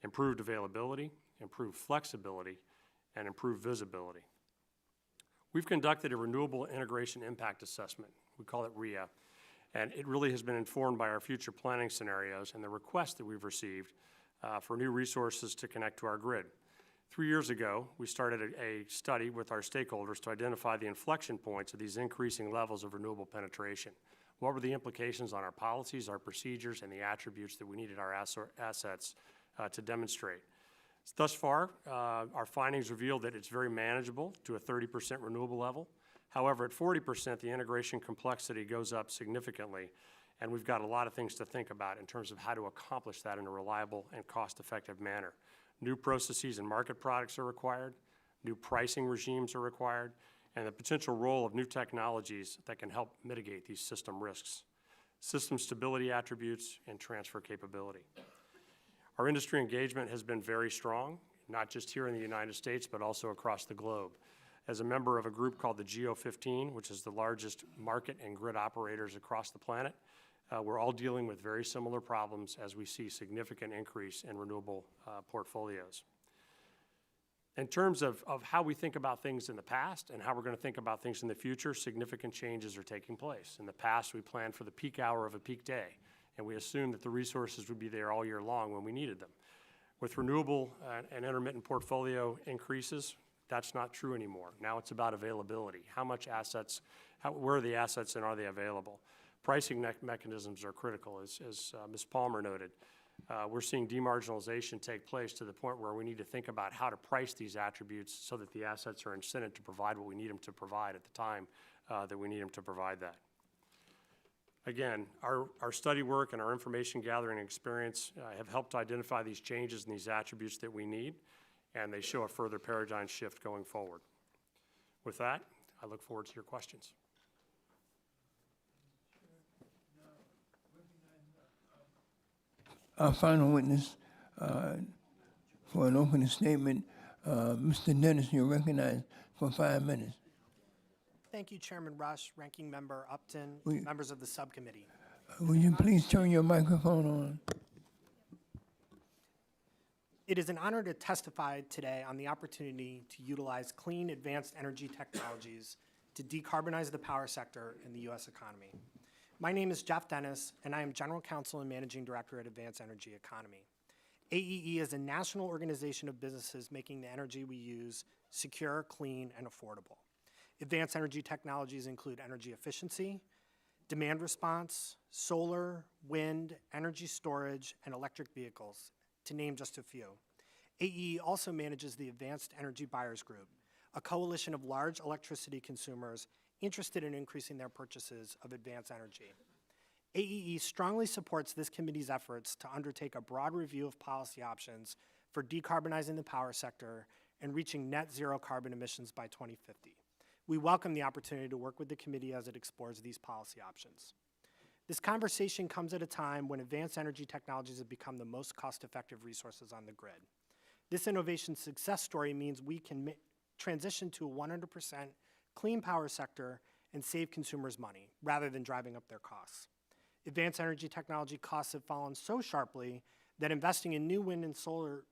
improved availability, improved flexibility, and improved visibility. We've conducted a Renewable Integration Impact Assessment. We call it RIA, and it really has been informed by our future planning scenarios and the requests that we've received for new resources to connect to our grid. 3 years ago, we started a study with our stakeholders to identify the inflection points of these increasing levels of renewable penetration. What were the implications on our policies, our procedures, and the attributes that we needed our assets to demonstrate? Thus far, our findings reveal that it's very manageable to a 30% renewable level. However, at 40%, the integration complexity goes up significantly, and we've got a lot of things to think about in terms of how to accomplish that in a reliable and cost-effective manner. New processes and market products are required, new pricing regimes are required, and the potential role of new technologies that can help mitigate these system risks, system stability attributes, and transfer capability. Our industry engagement has been very strong, not just here in the United States, but also across the globe. As a member of a group called the Geo15, which is the largest market and grid operators across the planet, we're all dealing with very similar problems as we see significant increase in renewable portfolios. In terms of how we think about things in the past and how we're going to think about things in the future, significant changes are taking place. In the past, we planned for the peak hour of a peak day, and we assumed that the resources would be there all year long when we needed them. With renewable and intermittent portfolio increases, that's not true anymore. Now it's about availability. How much assets, where are the assets and are they available? Pricing mechanisms are critical, as Ms. Palmer noted. We're seeing demarginalization take place to the point where we need to think about how to price these attributes so that the assets are incented to provide what we need them to provide at the time that we need them to provide that. Again, our study work and our information gathering experience have helped identify these changes and these attributes that we need, and they show a further paradigm shift going forward. With that, I look forward to your questions. Our final witness for an opening statement, Mr. Dennis, you're recognized for 5 minutes. Thank you, Chairman Rush, Ranking Member Upton, members of the subcommittee. Will you please turn your microphone on? It is an honor to testify today on the opportunity to utilize clean, advanced energy technologies to decarbonize the power sector in the U.S. economy. My name is Jeff Dennis, and I am General Counsel and Managing Director at Advanced Energy Economy. AEE is a national organization of businesses making the energy we use secure, clean, and affordable. Advanced energy technologies include energy efficiency, demand response, solar, wind, energy storage, and electric vehicles, to name just a few. AEE also manages the Advanced Energy Buyers Group, a coalition of large electricity consumers interested in increasing their purchases of advanced energy. AEE strongly supports this committee's efforts to undertake a broad review of policy options for decarbonizing the power sector and reaching net zero carbon emissions by 2050. We welcome the opportunity to work with the committee as it explores these policy options. This conversation comes at a time when advanced energy technologies have become the most cost-effective resources on the grid. This innovation success story means we can transition to a 100% clean power sector and save consumers money rather than driving up their costs. Advanced energy technology costs have fallen so sharply that investing in new wind and solar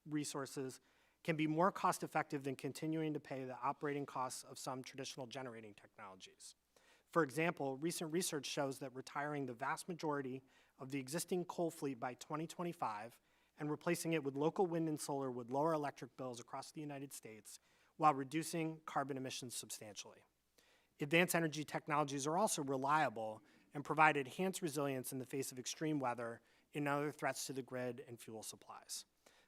resources can be more cost-effective than continuing to pay the operating costs of some traditional generating technologies. For example, recent research shows that retiring the vast majority of the existing coal fleet by 2025 and replacing it with local wind and solar would lower electric bills across the United States while reducing carbon emissions substantially. Advanced energy technologies are also reliable and provide enhanced resilience in the face of extreme weather and other threats to the grid and fuel supplies.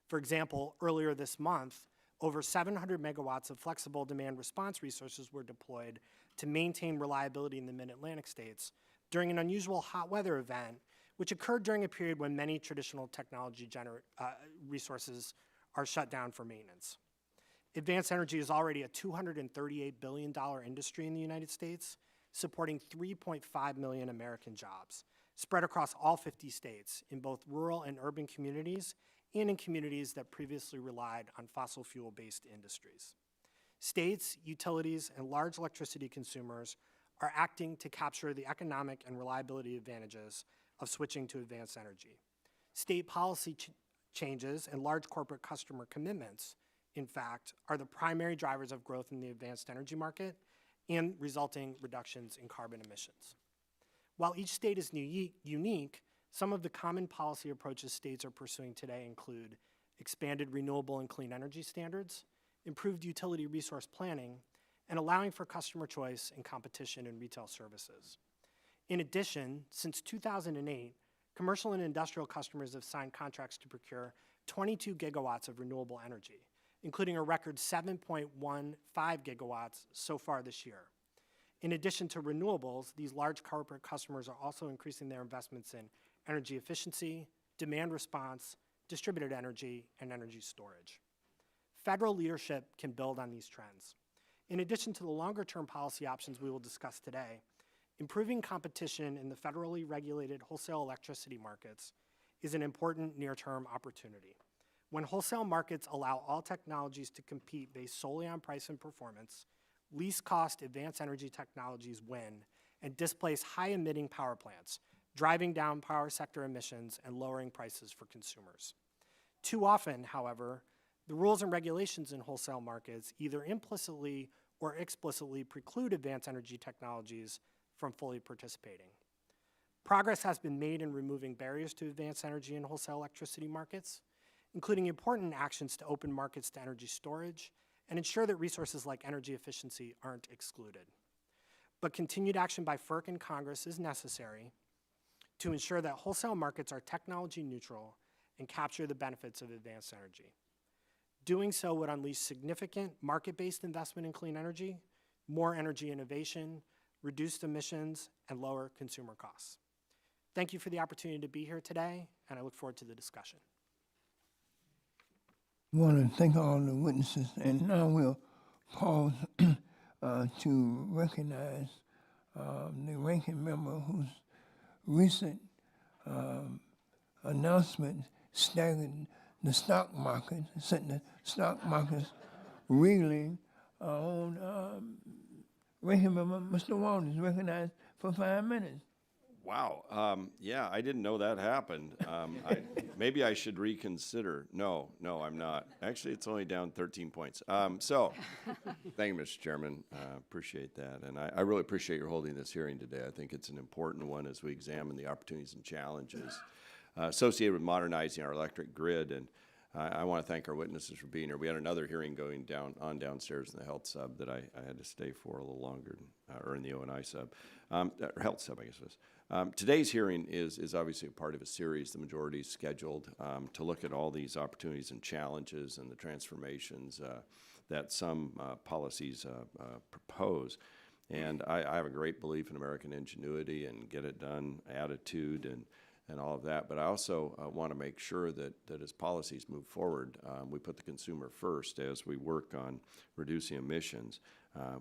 For example, earlier this month, over 700 megawatts of flexible demand response resources were deployed to maintain reliability in the mid-Atlantic states during an unusual hot weather event, which occurred during a period when many traditional technology resources are shut down for maintenance. Advanced energy is already a $238 billion industry in the United States, supporting 3.5 million American jobs, spread across all 50 states in both rural and urban communities and in communities that previously relied on fossil fuel-based industries. States, utilities, and large electricity consumers are acting to capture the economic and reliability advantages of switching to advanced energy. State policy changes and large corporate customer commitments, in fact, are the primary drivers of growth in the advanced energy market and resulting reductions in carbon emissions. While each state is unique, some of the common policy approaches states are pursuing today include expanded renewable and clean energy standards, improved utility resource planning, and allowing for customer choice and competition in retail services. In addition, since 2008, commercial and industrial customers have signed contracts to procure 22 gigawatts of renewable energy, including a record 7.15 gigawatts so far this year. In addition to renewables, these large corporate customers are also increasing their investments in energy efficiency, demand response, distributed energy, and energy storage. Federal leadership can build on these trends. In addition to the longer-term policy options we will discuss today, improving competition in the federally regulated wholesale electricity markets is an important near-term opportunity. When wholesale markets allow all technologies to compete based solely on price and performance, least-cost advanced energy technologies win and displace high-emitting power plants, driving down power sector emissions and lowering prices for consumers. Too often, however, the rules and regulations in wholesale markets either implicitly or explicitly preclude advanced energy technologies from fully participating. Progress has been made in removing barriers to advanced energy in wholesale electricity markets, including important actions to open markets to energy storage and ensure that resources like energy efficiency aren't excluded. But continued action by FERC and Congress is necessary to ensure that wholesale markets are technology neutral and capture the benefits of advanced energy. Doing so would unleash significant market-based investment in clean energy, more energy innovation, reduced emissions, and lower consumer costs. Thank you for the opportunity to be here today, and I look forward to the discussion. I want to thank all the witnesses, and now we'll pause to recognize the ranking member whose recent announcement staggered the stock market, sent the stock markets reeling. Ranking member Mr. Walton is recognized for 5 minutes. Wow. Yeah, I didn't know that happened. Maybe I should reconsider. No, I'm not. Actually, it's only down 13 points. Thank you, Mr. Chairman. Appreciate that. And I really appreciate your holding this hearing today. I think it's an important one as we examine the opportunities and challenges associated with modernizing our electric grid. And I want to thank our witnesses for being here. We had another hearing going downstairs in the health sub that I had to stay for a little longer, or in the O&I sub, or health sub, I guess it was. Today's hearing is obviously a part of a series the majority is scheduled to look at all these opportunities and challenges and the transformations that some policies propose. And I have a great belief in American ingenuity and get it done attitude and all of that. But I also want to make sure that as policies move forward, we put the consumer first as we work on reducing emissions.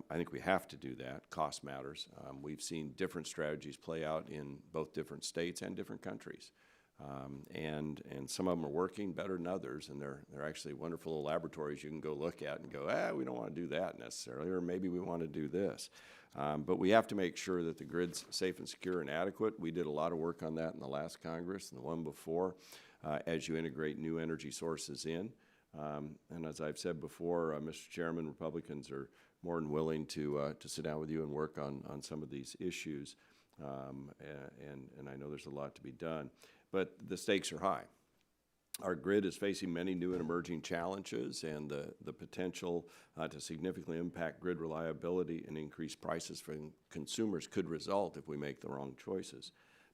I think we have to do that. Cost matters. We've seen different strategies play out in both different states and different countries. And some of them are working better than others, and they're actually wonderful little laboratories you can go look at and go, we don't want to do that necessarily, or maybe we want to do this. But we have to make sure that the grid's safe and secure and adequate. We did a lot of work on that in the last Congress and the one before, as you integrate new energy sources in. And as I've said before, Mr. Chairman, Republicans are more than willing to sit down with you and work on some of these issues. And I know there's a lot to be done. But the stakes are high. Our grid is facing many new and emerging challenges, and the potential to significantly impact grid reliability and increase prices for consumers could result if we make the wrong choices.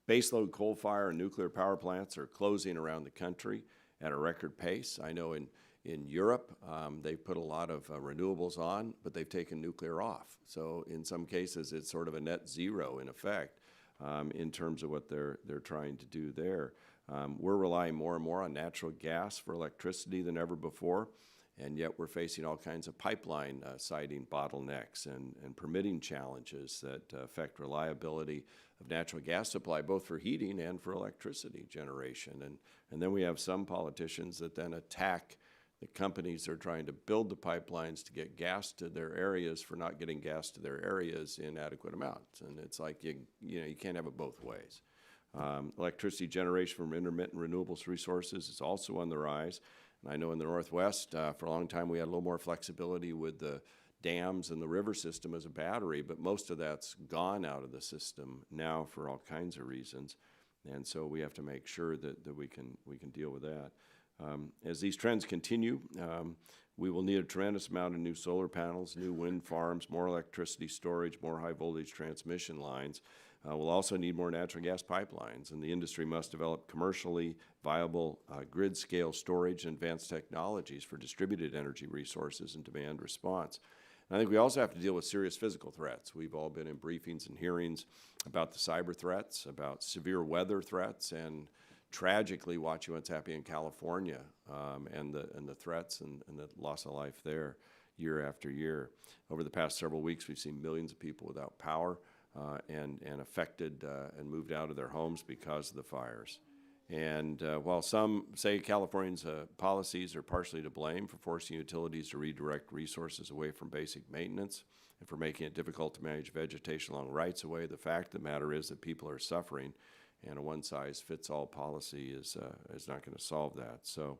Baseload coal fire and nuclear power plants are closing around the country at a record pace. I know in Europe, they've put a lot of renewables on, but they've taken nuclear off. So in some cases, it's sort of a net zero in effect in terms of what they're trying to do there. We're relying more and more on natural gas for electricity than ever before, and yet we're facing all kinds of pipeline siting bottlenecks and permitting challenges that affect reliability of natural gas supply, both for heating and for electricity generation. And then we have some politicians that then attack the companies that are trying to build the pipelines to get gas to their areas for not getting gas to their areas in adequate amounts. And it's like, you can't have it both ways. Electricity generation from intermittent renewables resources is also on the rise. And I know in the Northwest, for a long time, we had a little more flexibility with the dams and the river system as a battery, but most of that's gone out of the system now for all kinds of reasons. And so we have to make sure that we can deal with that. As these trends continue, we will need a tremendous amount of new solar panels, new wind farms, more electricity storage, more high voltage transmission lines. We'll also need more natural gas pipelines, and the industry must develop commercially viable grid scale storage and advanced technologies for distributed energy resources and demand response. And I think we also have to deal with serious physical threats. We've all been in briefings and hearings about the cyber threats, about severe weather threats, and tragically watching what's happening in California and the threats and the loss of life there year after year. Over the past several weeks, we've seen millions of people without power and affected and moved out of their homes because of the fires. And while some say California's policies are partially to blame for forcing utilities to redirect resources away from basic maintenance and for making it difficult to manage vegetation along rights-of-way, the fact of the matter is that people are suffering, and a one-size-fits-all policy is not going to solve that. So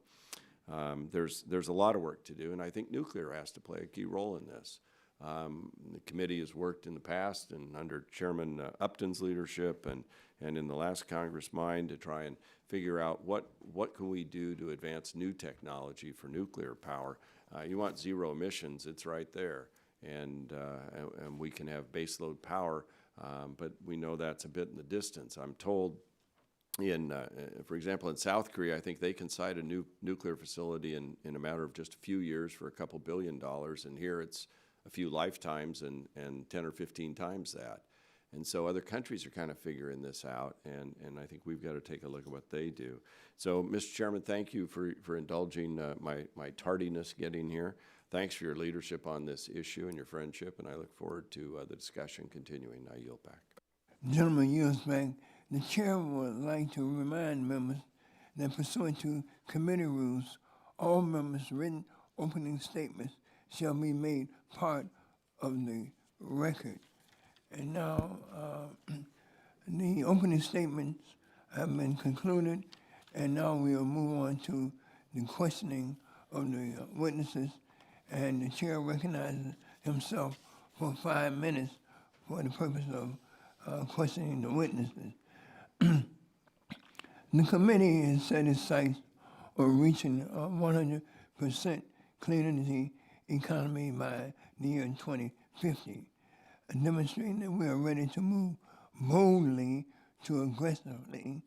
there's a lot of work to do, and I think nuclear has to play a key role in this. The committee has worked in the past and under Chairman Upton's leadership and in the last Congress mine to try and figure out what can we do to advance new technology for nuclear power. You want zero emissions, it's right there. And we can have baseload power, but we know that's a bit in the distance. I'm told for example, in South Korea, I think they can site a new nuclear facility in a matter of just a few years for a couple $2 billion, and here it's a few lifetimes and 10 or 15 times that. And so other countries are kind of figuring this out, and I think we've got to take a look at what they do. So, Mr. Chairman, thank you for indulging my tardiness getting here. Thanks for your leadership on this issue and your friendship, and I look forward to the discussion continuing. I yield back. Gentlemen, yields back. The chair would like to remind members that pursuant to committee rules, all members' written opening statements shall be made part of the record. And now the opening statements have been concluded, and now we'll move on to the questioning of the witnesses, and the chair recognizes himself for 5 minutes for the purpose of questioning the witnesses. The committee has set its sights on reaching a 100% clean energy economy by the year 2050, demonstrating that we are ready to move boldly to aggressively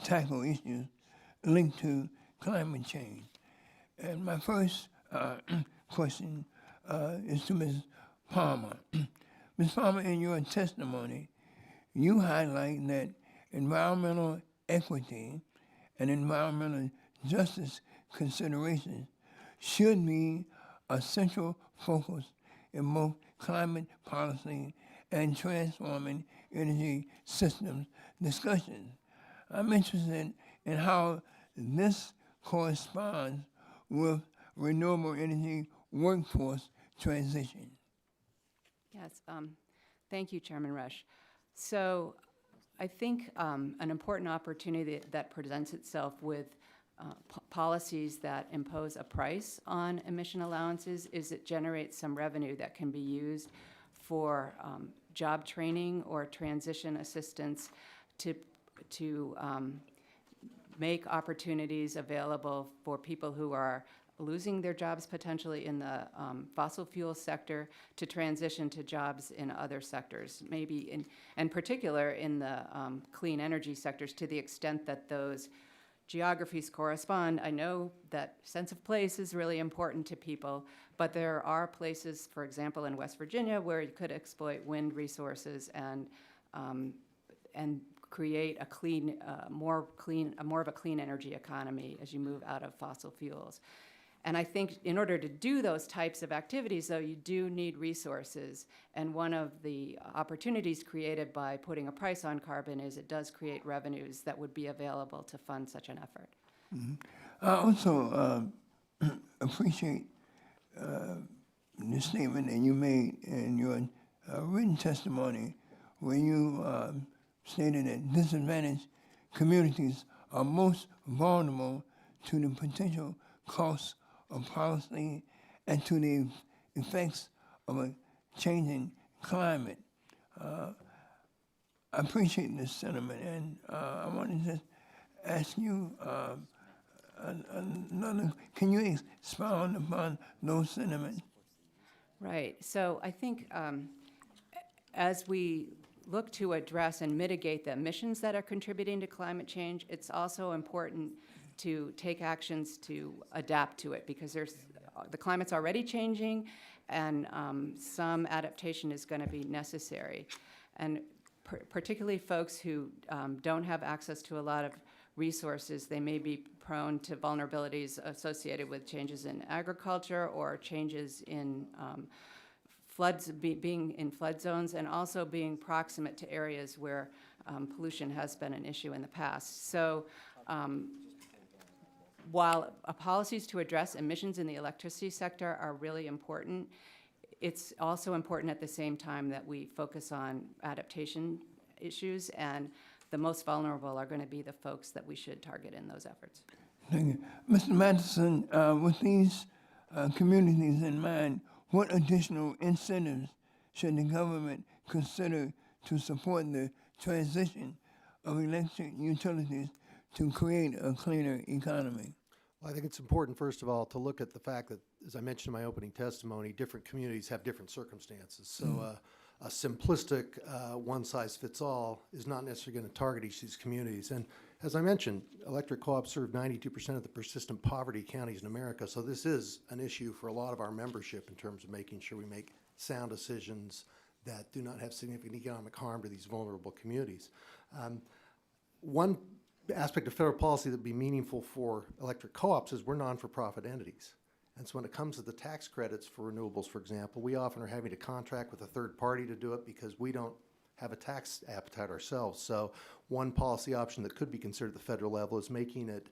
tackle issues linked to climate change. And my first question is to Ms. Palmer. Ms. Palmer, in your testimony, you highlight that environmental equity and environmental justice considerations should be a central focus in both climate policy and transforming energy systems discussions. I'm interested and how this corresponds with renewable energy workforce transition. Yes, thank you, Chairman Rush. So I think an important opportunity that presents itself with policies that impose a price on emission allowances is it generates some revenue that can be used for job training or transition assistance to make opportunities available for people who are losing their jobs potentially in the fossil fuel sector to transition to jobs in other sectors, maybe in particular in the clean energy sectors, to the extent that those geographies correspond. I know that sense of place is really important to people, but there are places, for example, in West Virginia, where you could exploit wind resources and create a clean, more of a clean energy economy as you move out of fossil fuels. And I think in order to do those types of activities, though, you do need resources. And one of the opportunities created by putting a price on carbon is it does create revenues that would be available to fund such an effort. Mm-hmm. I also appreciate the statement that you made in your written testimony where you stated that disadvantaged communities are most vulnerable to the potential costs of policy and to the effects of a changing climate. I appreciate this sentiment, and I want to just ask you another, can you expound upon those sentiments? Right. So I think as we look to address and mitigate the emissions that are contributing to climate change, it's also important to take actions to adapt to it, because the climate's already changing, and some adaptation is going to be necessary. And particularly folks who don't have access to a lot of resources, they may be prone to vulnerabilities associated with changes in agriculture or changes in being in flood zones, and also being proximate to areas where pollution has been an issue in the past. So while policies to address emissions in the electricity sector are really important, it's also important at the same time that we focus on adaptation issues, and the most vulnerable are going to be the folks that we should target in those efforts. Thank you. Mr. Matheson, with these communities in mind, what additional incentives should the government consider to support the transition of electric utilities to create a cleaner economy? Well, I think it's important, first of all, to look at the fact that, as I mentioned in my opening testimony, different communities have different circumstances. So a simplistic one-size-fits-all is not necessarily going to target each of these communities. And as I mentioned, electric co-ops serve 92% of the persistent poverty counties in America. So this is an issue for a lot of our membership in terms of making sure we make sound decisions that do not have significant economic harm to these vulnerable communities. One aspect of federal policy that would be meaningful for electric co-ops is we're non-for-profit entities. And so when it comes to the tax credits for renewables, for example, we often are having to contract with a third party to do it because we don't have a tax appetite ourselves. So one policy option that could be considered at the federal level is making it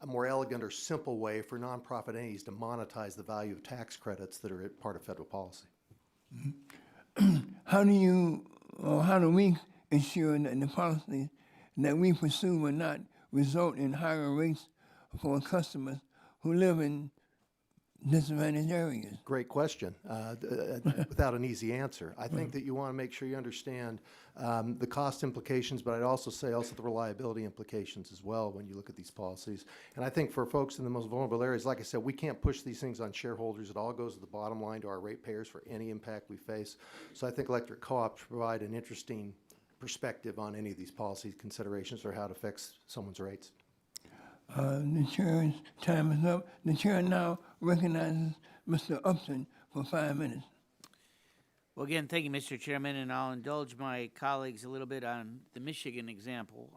a more elegant or simple way for nonprofit entities to monetize the value of tax credits that are part of federal policy. Mm-hmm. How do we ensure that the policies that we pursue will not result in higher rates for customers who live in disadvantaged areas? Great question, without an easy answer. I think that you want to make sure you understand the cost implications, but I'd also say the reliability implications as well when you look at these policies. And I think for folks in the most vulnerable areas, like I said, we can't push these things on shareholders. It all goes to the bottom line to our ratepayers for any impact we face. So I think electric co-ops provide an interesting perspective on any of these policy considerations or how it affects someone's rates. The chair's time is up. The chair now recognizes Mr. Upton for 5 minutes. Well, again, thank you, Mr. Chairman, and I'll indulge my colleagues a little bit on the Michigan example.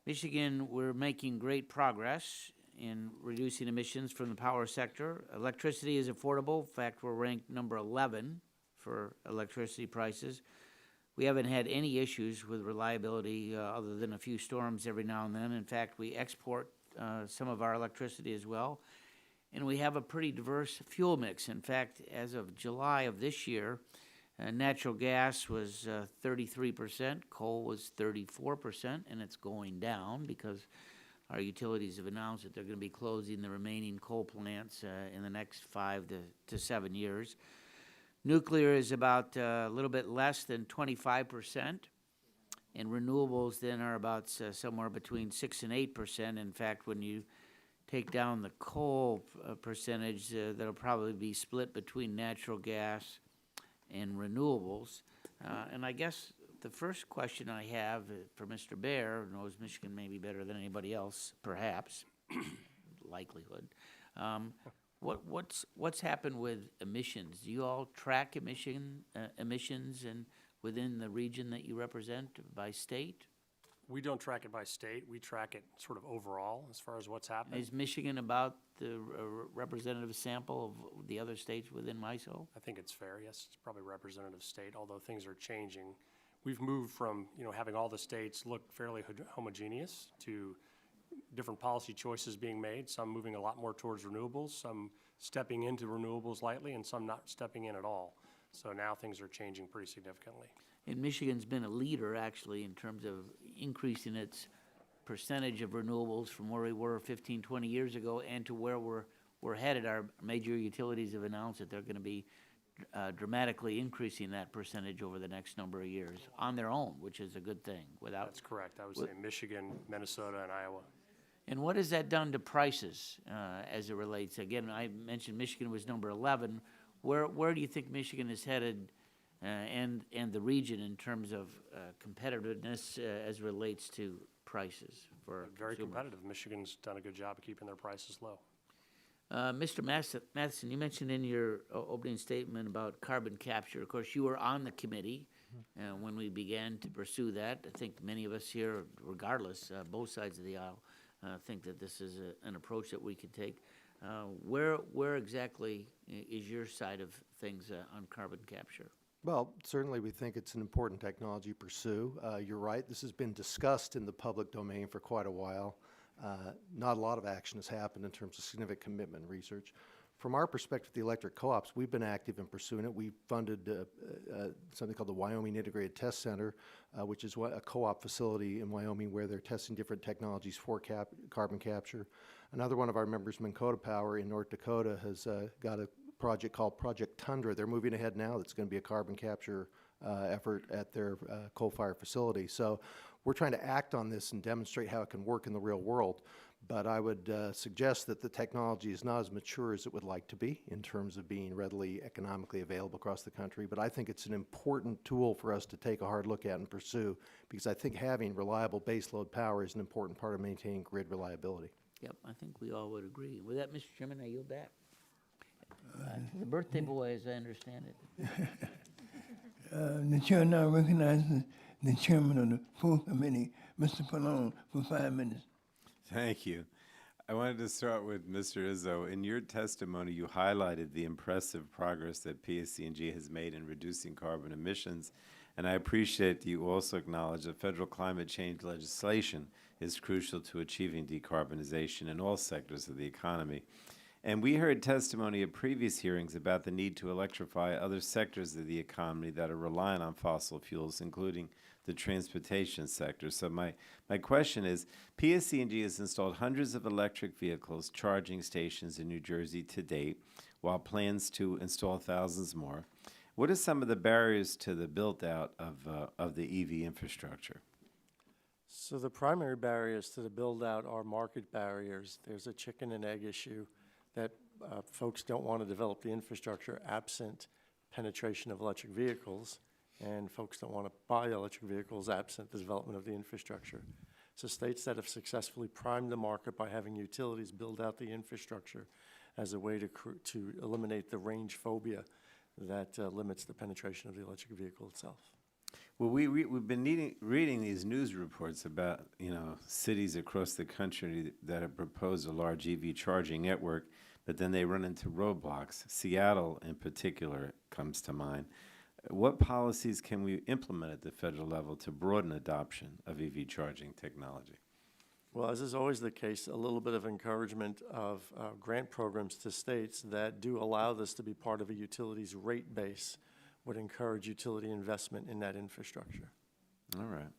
Michigan, we're making great progress in reducing emissions from the power sector. Electricity is affordable. In fact, we're ranked number 11 for electricity prices. We haven't had any issues with reliability other than a few storms every now and then. In fact, we export some of our electricity as well. And we have a pretty diverse fuel mix. In fact, as of July of this year, natural gas was 33%, coal was 34%, and it's going down because our utilities have announced that they're going to be closing the remaining coal plants in the next 5 to 7 years. Nuclear is about a little bit less than 25%, and renewables then are about somewhere between 6 and 8%. In fact, when you take down the coal percentage, that'll probably be split between natural gas and renewables. And I guess the first question I have for Mr. Bear, who knows Michigan maybe better than anybody else, perhaps, likelihood. What's happened with emissions? Do you all track emissions and within the region that you represent by state? We don't track it by state. We track it sort of overall as far as what's happening. Is Michigan about the representative sample of the other states within MISO? I think it's fair, yes. It's probably representative state, although things are changing. We've moved from, having all the states look fairly homogeneous to different policy choices being made, some moving a lot more towards renewables, some stepping into renewables lightly, and some not stepping in at all. So now things are changing pretty significantly. And Michigan's been a leader, actually, in terms of increasing its percentage of renewables from where we were 15, 20 years ago and to where we're headed. Our major utilities have announced that they're going to be dramatically increasing that percentage over the next number of years on their own, which is a good thing. That's correct. I would say Michigan, Minnesota, and Iowa. And what has that done to prices as it relates? Again, I mentioned Michigan was number 11. Where do you think Michigan is headed and the region in terms of competitiveness as it relates to prices for Very consumers? competitive. Michigan's done a good job of keeping their prices low. Mr. Matheson, you mentioned in your opening statement about carbon capture. Of course, you were on the committee when we began to pursue that. I think many of us here, regardless, both sides of the aisle, think that this is an approach that we could take. Where exactly is your side of things on carbon capture? Well, certainly we think it's an important technology to pursue. You're right, this has been discussed in the public domain for quite a while. Not a lot of action has happened in terms of significant commitment and research. From our perspective, the electric co-ops, we've been active in pursuing it. We funded something called the Wyoming Integrated Test Center, which is a co-op facility in Wyoming where they're testing different technologies for carbon capture. Another one of our members, Minn-Kota Power in North Dakota, has got a project called Project Tundra. They're moving ahead now. That's going to be a carbon capture effort at their coal-fired facility. So we're trying to act on this and demonstrate how it can work in the real world. But I would suggest that the technology is not as mature as it would like to be in terms of being readily economically available across the country. But I think it's an important tool for us to take a hard look at and pursue, because I think having reliable baseload power is an important part of maintaining grid reliability. Yep, I think we all would agree. With that, Mr. Chairman, I yield back. The birthday boy, as I understand it. The chair now recognizes the chairman of the full committee, Mr. Pallone, for 5 minutes. Thank you. I wanted to start with Mr. Izzo. In your testimony, you highlighted the impressive progress that PSC&G has made in reducing carbon emissions, and I appreciate that you also acknowledge that federal climate change legislation is crucial to achieving decarbonization in all sectors of the economy. And we heard testimony at previous hearings about the need to electrify other sectors of the economy that are reliant on fossil fuels, including the transportation sector. So my question is, PSC&G has installed hundreds of electric vehicles charging stations in New Jersey to date, while plans to install thousands more. What are some of the barriers to the build-out of the EV infrastructure? So the primary barriers to the build-out are market barriers. There's a chicken and egg issue that folks don't want to develop the infrastructure absent penetration of electric vehicles, and folks don't want to buy electric vehicles absent the development of the infrastructure. So states that have successfully primed the market by having utilities build out the infrastructure as a way to eliminate the range phobia that limits the penetration of the electric vehicle itself. Well, we've been reading these news reports about, cities across the country that have proposed a large EV charging network, but then they run into roadblocks. Seattle, in particular, comes to mind. What policies can we implement at the federal level to broaden adoption of EV charging technology? Well, as is always the case, a little bit of encouragement of grant programs to states that do allow this to be part of a utility's rate base would encourage utility investment in that infrastructure. All right.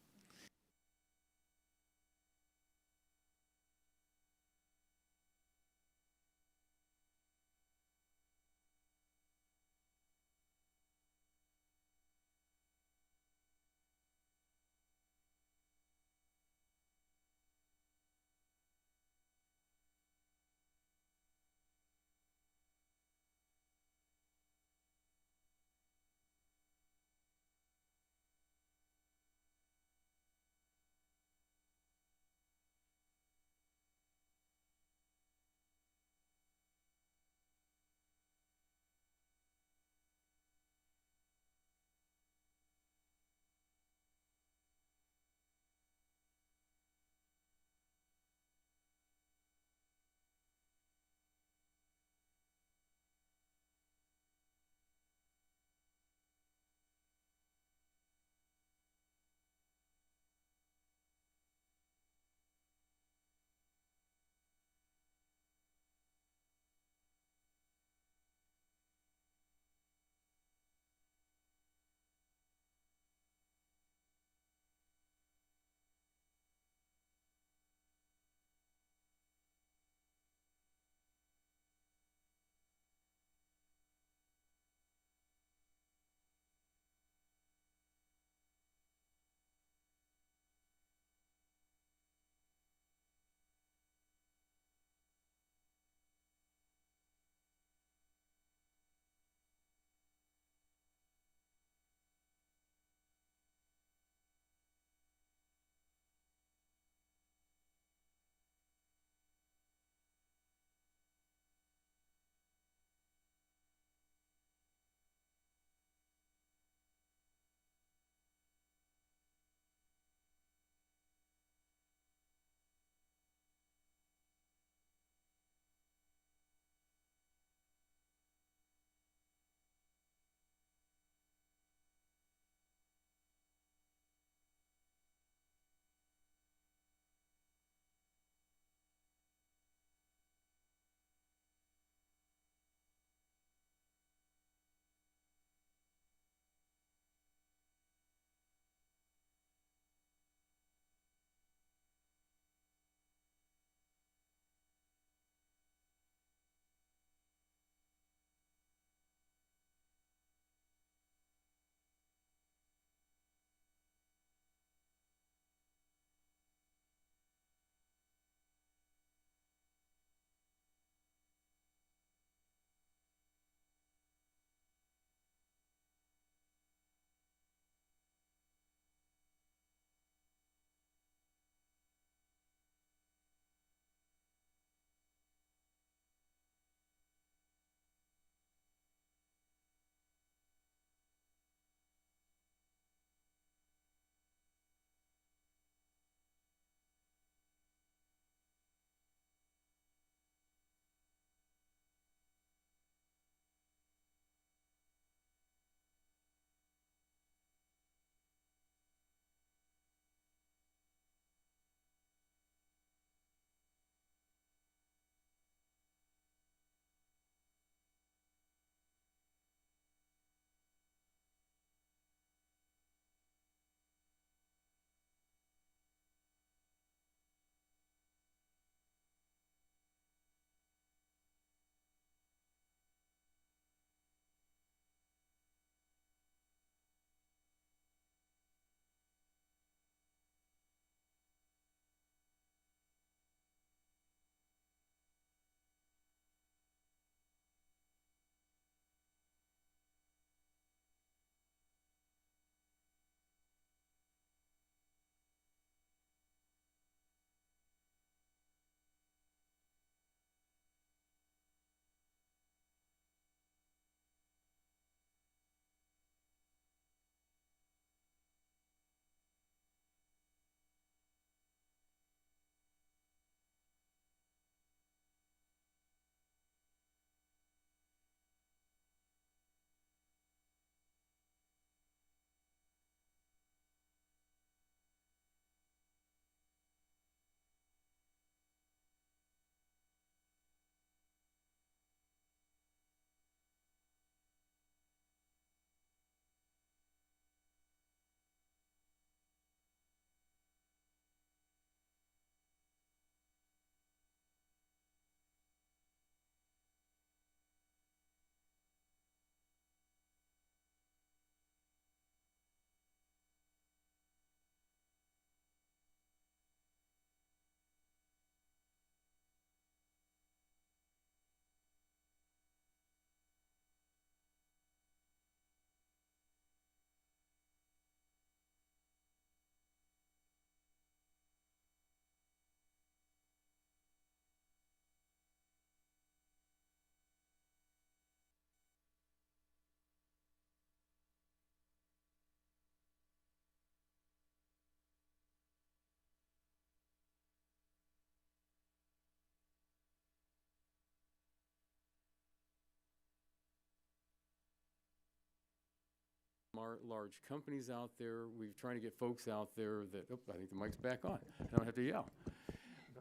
large companies out there. We're trying to get folks out there that, oh, I think the mic's back on. I don't have to yell.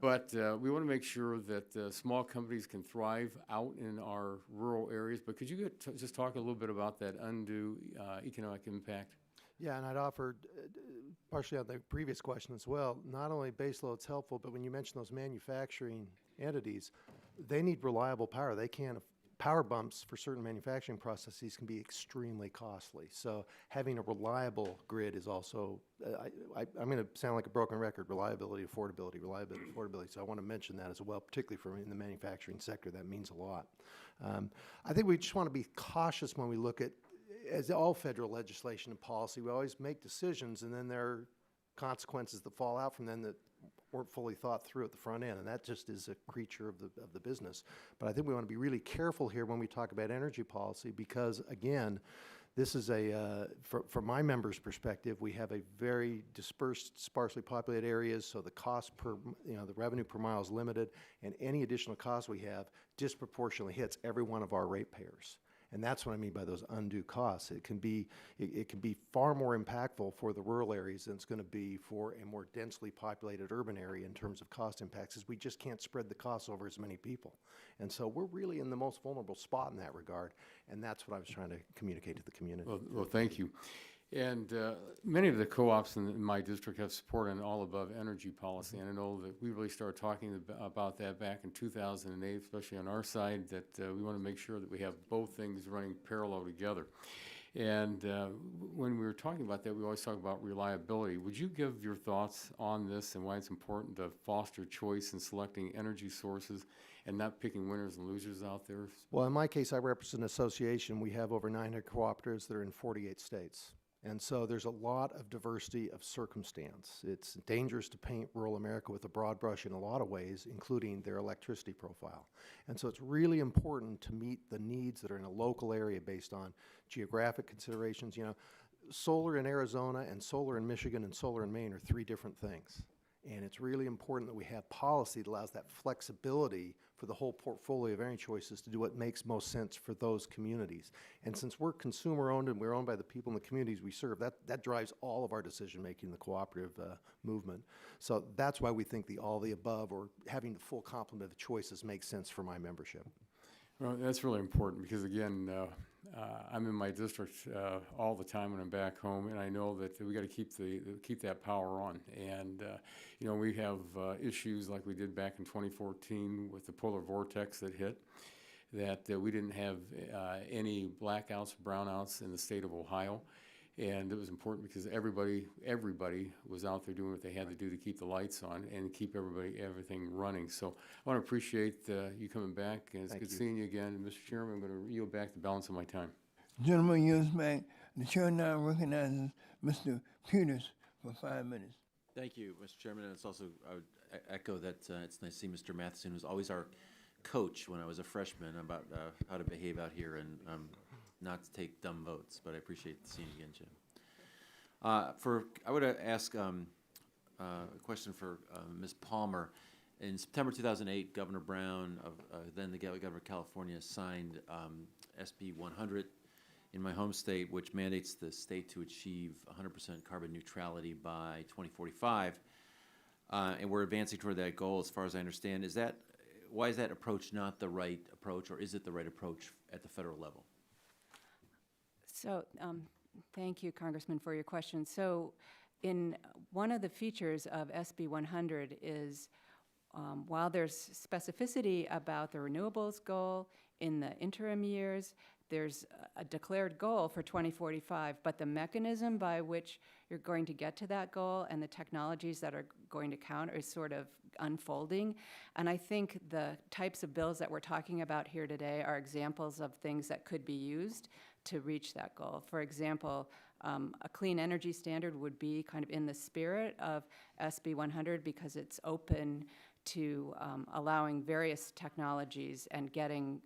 But we want to make sure that small companies can thrive out in our rural areas. But could you just talk a little bit about that undue economic impact? Yeah, and I'd offer, partially on the previous question as well, not only baseload's helpful, but when you mention those manufacturing entities, they need reliable power. They can't, power bumps for certain manufacturing processes can be extremely costly. So having a reliable grid is also, I'm going to sound like a broken record, reliability, affordability. So I want to mention that as well, particularly for in the manufacturing sector. That means a lot. I think we just want to be cautious when we look at, as all federal legislation and policy, we always make decisions and then there are consequences that fall out from them that weren't fully thought through at the front end, and that just is a creature of the business. But I think we want to be really careful here when we talk about energy policy because, again, this is from my members' perspective, we have a very dispersed, sparsely populated areas, so the cost per, the revenue per mile is limited, and any additional cost we have disproportionately hits every one of our ratepayers. And that's what I mean by those undue costs. It can be far more impactful for the rural areas than it's going to be for a more densely populated urban area in terms of cost impacts, because we just can't spread the costs over as many people. And so we're really in the most vulnerable spot in that regard, and that's what I was trying to communicate to the community. Well, thank you. And many of the co-ops in my district have support on all above energy policy, and I know that we really started talking about that back in 2008, especially on our side, that we want to make sure that we have both things running parallel together. And when we were talking about that, we always talk about reliability. Would you give your thoughts on this and why it's important to foster choice in selecting energy sources and not picking winners and losers out there? Well, in my case, I represent an association. We have over 900 cooperatives that are in 48 states. And so there's a lot of diversity of circumstance. It's dangerous to paint rural America with a broad brush in a lot of ways, including their electricity profile. And so it's really important to meet the needs that are in a local area based on geographic considerations. Solar in Arizona and solar in Michigan and solar in Maine are three different things. And it's really important that we have policy that allows that flexibility for the whole portfolio of energy choices to do what makes most sense for those communities. And since we're consumer-owned and we're owned by the people in the communities we serve, that drives all of our decision-making in the cooperative movement. So that's why we think the all the above or having the full complement of choices makes sense for my membership. Well, that's really important because, again, I'm in my district all the time when I'm back home, and I know that we got to keep that power on. And we have issues like we did back in 2014 with the polar vortex that hit. That we didn't have any blackouts, brownouts in the state of Ohio. And it was important because everybody was out there doing what they had to do to keep the lights on and keep everything running. So I want to appreciate you coming back, and it's good seeing you again. And Mr. Chairman, I'm going to yield back the balance of my time. Gentleman yields back. The chair now recognizes Mr. Peters for 5 minutes. Thank you, Mr. Chairman. And it's also, I would echo that it's nice to see Mr. Matheson, who's always our coach when I was a freshman about how to behave out here and not to take dumb votes, but I appreciate seeing you again, Jim. I would ask a question for Ms. Palmer. In September 2008, Governor Brown, then the Governor of California, signed SB 100 in my home state, which mandates the state to achieve 100% carbon neutrality by 2045. And we're advancing toward that goal, as far as I understand. Why is that approach not the right approach, or is it the right approach at the federal level? So, thank you, Congressman, for your question. So, in one of the features of SB 100 is, while there's specificity about the renewables goal in the interim years, there's a declared goal for 2045, but the mechanism by which you're going to get to that goal and the technologies that are going to count is sort of unfolding. And I think the types of bills that we're talking about here today are examples of things that could be used to reach that goal. For example, a clean energy standard would be kind of in the spirit of SB 100 because it's open to allowing various technologies and getting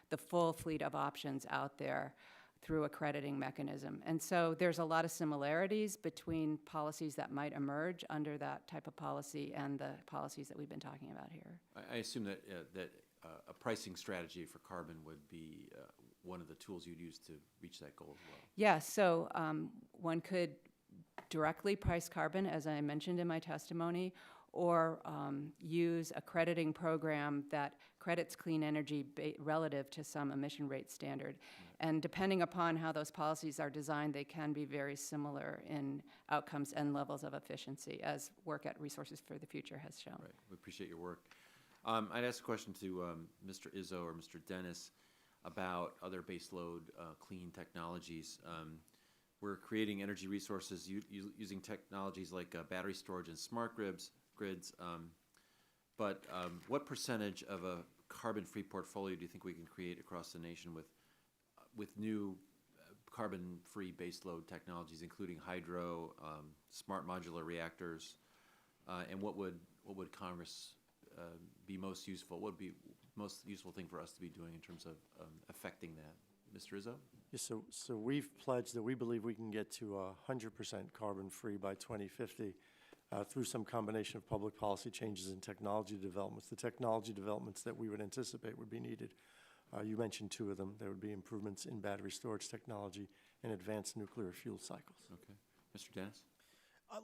the full fleet of options out there through a crediting mechanism. And so there's a lot of similarities between policies that might emerge under that type of policy and the policies that we've been talking about here. I assume that a pricing strategy for carbon would be one of the tools you'd use to reach that goal as well. Yeah, so one could directly price carbon, as I mentioned in my testimony, or use a crediting program that credits clean energy relative to some emission rate standard. And depending upon how those policies are designed, they can be very similar in outcomes and levels of efficiency, as work at Resources for the Future has shown. Right, we appreciate your work. I'd ask a question to Mr. Izzo or Mr. Dennis about other baseload clean technologies. We're creating energy resources using technologies like battery storage and smart grids. But what percentage of a carbon-free portfolio do you think we can create across the nation with new carbon-free baseload technologies, including hydro, smart modular reactors, and what would Congress be most useful? What would be most useful thing for us to be doing in terms of affecting that? Mr. Izzo? Yes, so we've pledged that we believe we can get to 100% carbon-free by 2050 through some combination of public policy changes and technology developments. The technology developments that we would anticipate would be needed, you mentioned two of them. There would be improvements in battery storage technology and advanced nuclear fuel cycles. Okay. Mr. Dennis?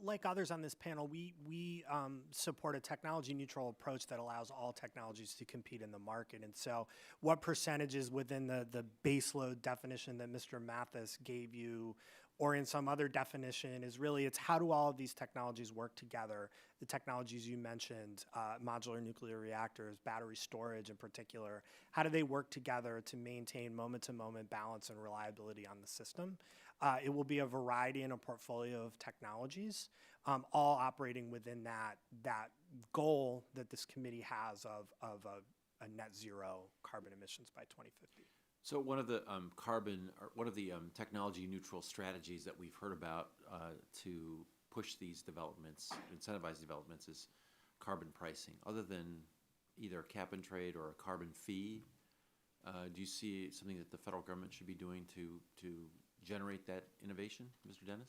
Like others on this panel, we support a technology-neutral approach that allows all technologies to compete in the market. And so what percentages within the baseload definition that Mr. Mathis gave you, or in some other definition, is really, it's how do all of these technologies work together? The technologies you mentioned, modular nuclear reactors, battery storage in particular, how do they work together to maintain moment-to-moment balance and reliability on the system? It will be a variety and a portfolio of technologies, all operating within that goal that this committee has of a net zero carbon emissions by 2050. So one of the technology neutral strategies that we've heard about to push these developments, incentivize developments, is carbon pricing. Other than either a cap and trade or a carbon fee, do you see something that the federal government should be doing to generate that innovation, Mr. Dennis?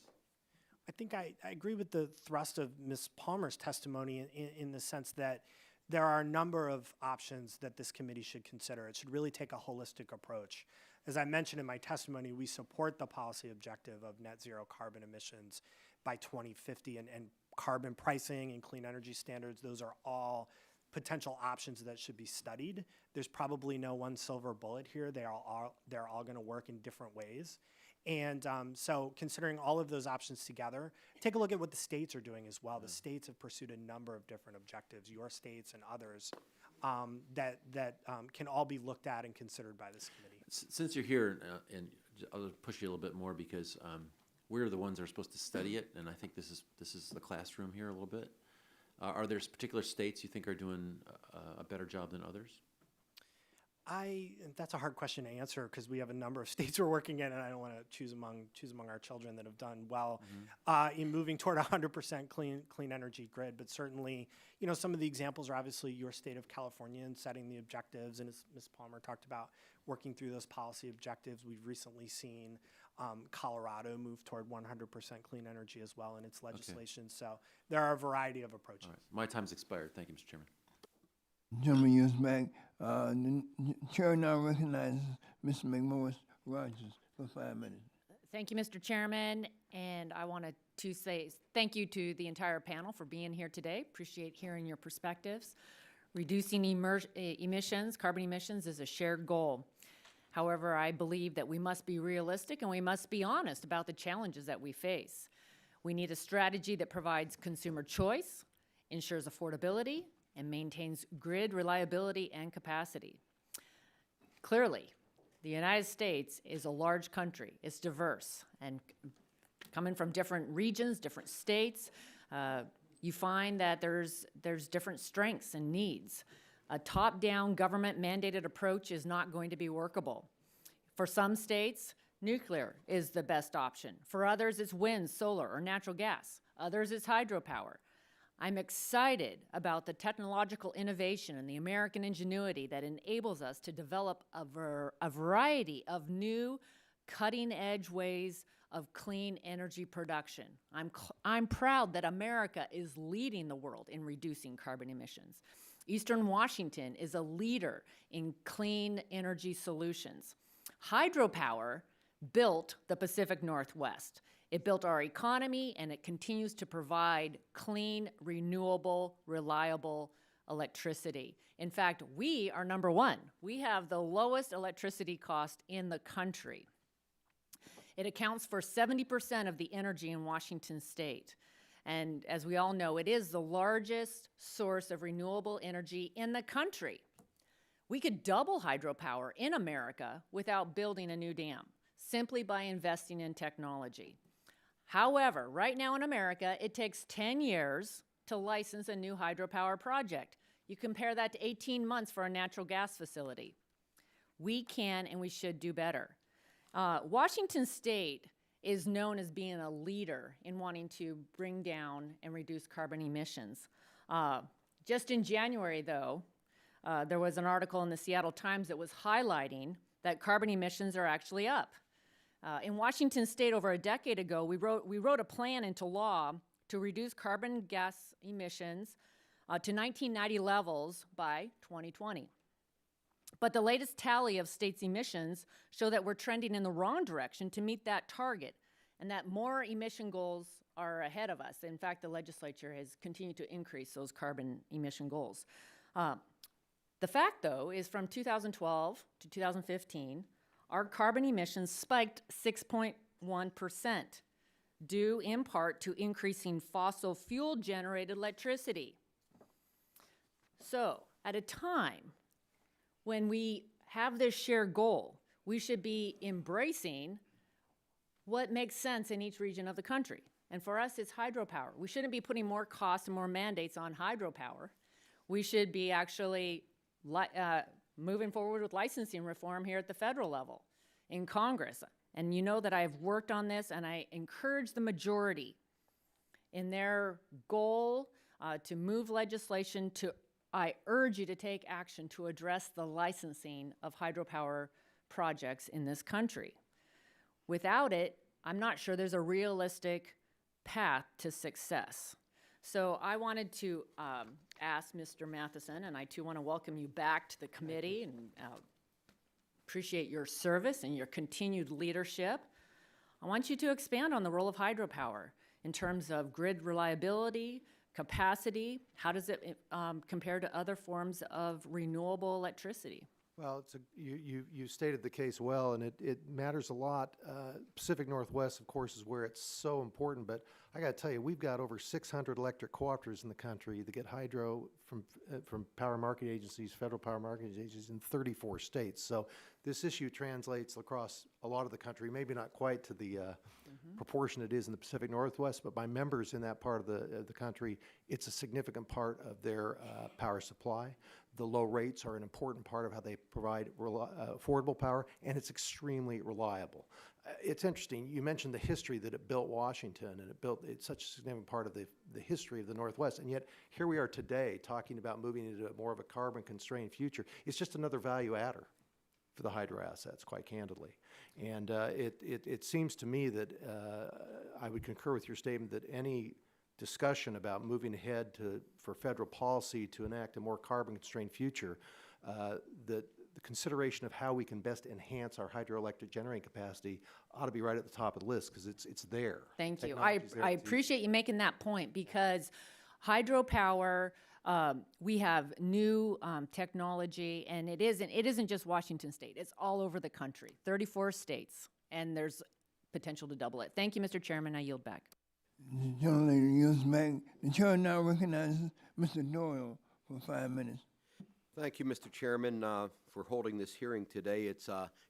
I think I agree with the thrust of Ms. Palmer's testimony in the sense that there are a number of options that this committee should consider. It should really take a holistic approach. As I mentioned in my testimony, we support the policy objective of net zero carbon emissions by 2050, and carbon pricing and clean energy standards, those are all potential options that should be studied. There's probably no one silver bullet here. They're all going to work in different ways. And so considering all of those options together, take a look at what the states are doing as well. The states have pursued a number of different objectives, your states and others, that can all be looked at and considered by this committee. Since you're here, and I'll push you a little bit more because we're the ones that are supposed to study it, and I think this is the classroom here a little bit. Are there particular states you think are doing a better job than others? That's a hard question to answer because we have a number of states we're working in, and I don't want to choose among our children that have done well in moving toward 100% clean energy grid. But certainly, some of the examples are obviously your state of California and setting the objectives, and as Ms. Palmer talked about, working through those policy objectives. We've recently seen Colorado move toward 100% clean energy as well in its legislation. Okay. So there are a variety of approaches. All right. My time's expired. Thank you, Mr. Chairman. Gentleman yields back. The chair now recognizes Mr. McMorris Rogers for 5 minutes. Thank you, Mr. Chairman, and I wanted to say thank you to the entire panel for being here today. Appreciate hearing your perspectives. Reducing emissions, carbon emissions, is a shared goal. However, I believe that we must be realistic and we must be honest about the challenges that we face. We need a strategy that provides consumer choice, ensures affordability, and maintains grid reliability and capacity. Clearly, the United States is a large country. It's diverse, and coming from different regions, different states, you find that there's different strengths and needs. A top-down government-mandated approach is not going to be workable. For some states, nuclear is the best option. For others, it's wind, solar, or natural gas. Others, it's hydropower. I'm excited about the technological innovation and the American ingenuity that enables us to develop a variety of new cutting-edge ways of clean energy production. I'm proud that America is leading the world in reducing carbon emissions. Eastern Washington is a leader in clean energy solutions. Hydropower built the Pacific Northwest. It built our economy, and it continues to provide clean, renewable, reliable electricity. In fact, we are number one. We have the lowest electricity cost in the country. It accounts for 70% of the energy in Washington state. And as we all know, it is the largest source of renewable energy in the country. We could double hydropower in America without building a new dam, simply by investing in technology. However, right now in America, it takes 10 years to license a new hydropower project. You compare that to 18 months for a natural gas facility. We can and we should do better. Washington state is known as being a leader in wanting to bring down and reduce carbon emissions. Just in January, though, there was an article in the Seattle Times that was highlighting that carbon emissions are actually up. In Washington state over a decade ago, we wrote a plan into law to reduce carbon gas emissions to 1990 levels by 2020. But the latest tally of states' emissions show that we're trending in the wrong direction to meet that target, and that more emission goals are ahead of us. In fact, the legislature has continued to increase those carbon emission goals. The fact, though, is from 2012 to 2015, our carbon emissions spiked 6.1%, due in part to increasing fossil fuel-generated electricity. So, at a time when we have this shared goal, we should be embracing what makes sense in each region of the country. And for us, it's hydropower. We shouldn't be putting more costs and more mandates on hydropower. We should be actually moving forward with licensing reform here at the federal level in Congress. And you know that I have worked on this, and I encourage the majority in their goal to move legislation to, I urge you to take action to address the licensing of hydropower projects in this country. Without it, I'm not sure there's a realistic path to success. So I wanted to ask Mr. Matheson, and I too want to welcome you back to the committee and appreciate your service and your continued leadership. I want you to expand on the role of hydropower in terms of grid reliability, capacity. How does it compare to other forms of renewable electricity? Well, you stated the case well, and it matters a lot. Pacific Northwest, of course, is where it's so important, but I got to tell you, we've got over 600 electric cooperatives in the country that get hydro from power market agencies, federal power market agencies in 34 states. So this issue translates across a lot of the country, maybe not quite to the proportion it is in the Pacific Northwest, but by members in that part of the country, it's a significant part of their power supply. The low rates are an important part of how they provide affordable power, and it's extremely reliable. It's interesting, you mentioned the history that it built Washington, and it's such a significant part of the history of the Northwest, and yet here we are today talking about moving into more of a carbon-constrained future. It's just another value adder for the hydro assets, quite candidly. And it seems to me that I would concur with your statement that any discussion about moving ahead for federal policy to enact a more carbon-constrained future, that the consideration of how we can best enhance our hydroelectric generating capacity ought to be right at the top of the list, because it's there. Thank you. I appreciate you making that point, because hydropower, we have new technology, and it isn't just Washington state. It's all over the country, 34 states, and there's potential to double it. Thank you, Mr. Chairman. I yield back. The gentlelady yields back. The chair now recognizes Mr. Doyle for 5 minutes. Thank you, Mr. Chairman, for holding this hearing today.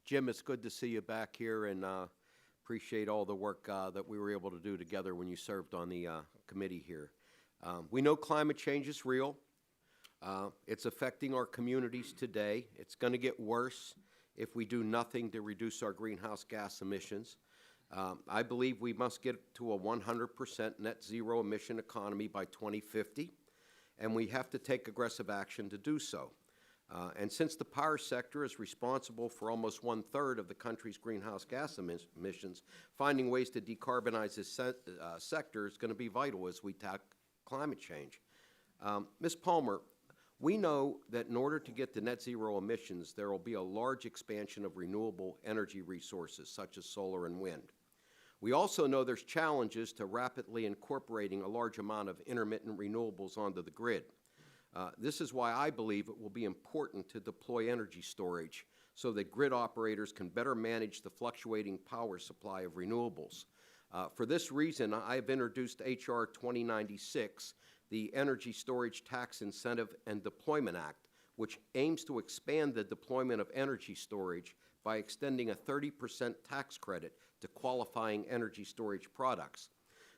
Jim, it's good to see you back here, and appreciate all the work that we were able to do together when you served on the committee here. We know climate change is real. It's affecting our communities today. It's going to get worse if we do nothing to reduce our greenhouse gas emissions. I believe we must get to a 100% net zero emission economy by 2050, and we have to take aggressive action to do so. And since the power sector is responsible for almost 1/3 of the country's greenhouse gas emissions, finding ways to decarbonize this sector is going to be vital as we tackle climate change. Ms. Palmer, We know that in order to get to net zero emissions, there will be a large expansion of renewable energy resources, such as solar and wind. We also know there's challenges to rapidly incorporating a large amount of intermittent renewables onto the grid. This is why I believe it will be important to deploy energy storage so that grid operators can better manage the fluctuating power supply of renewables. For this reason, I have introduced H.R. 2096, the Energy Storage Tax Incentive and Deployment Act, which aims to expand the deployment of energy storage by extending a 30% tax credit to qualifying energy storage products.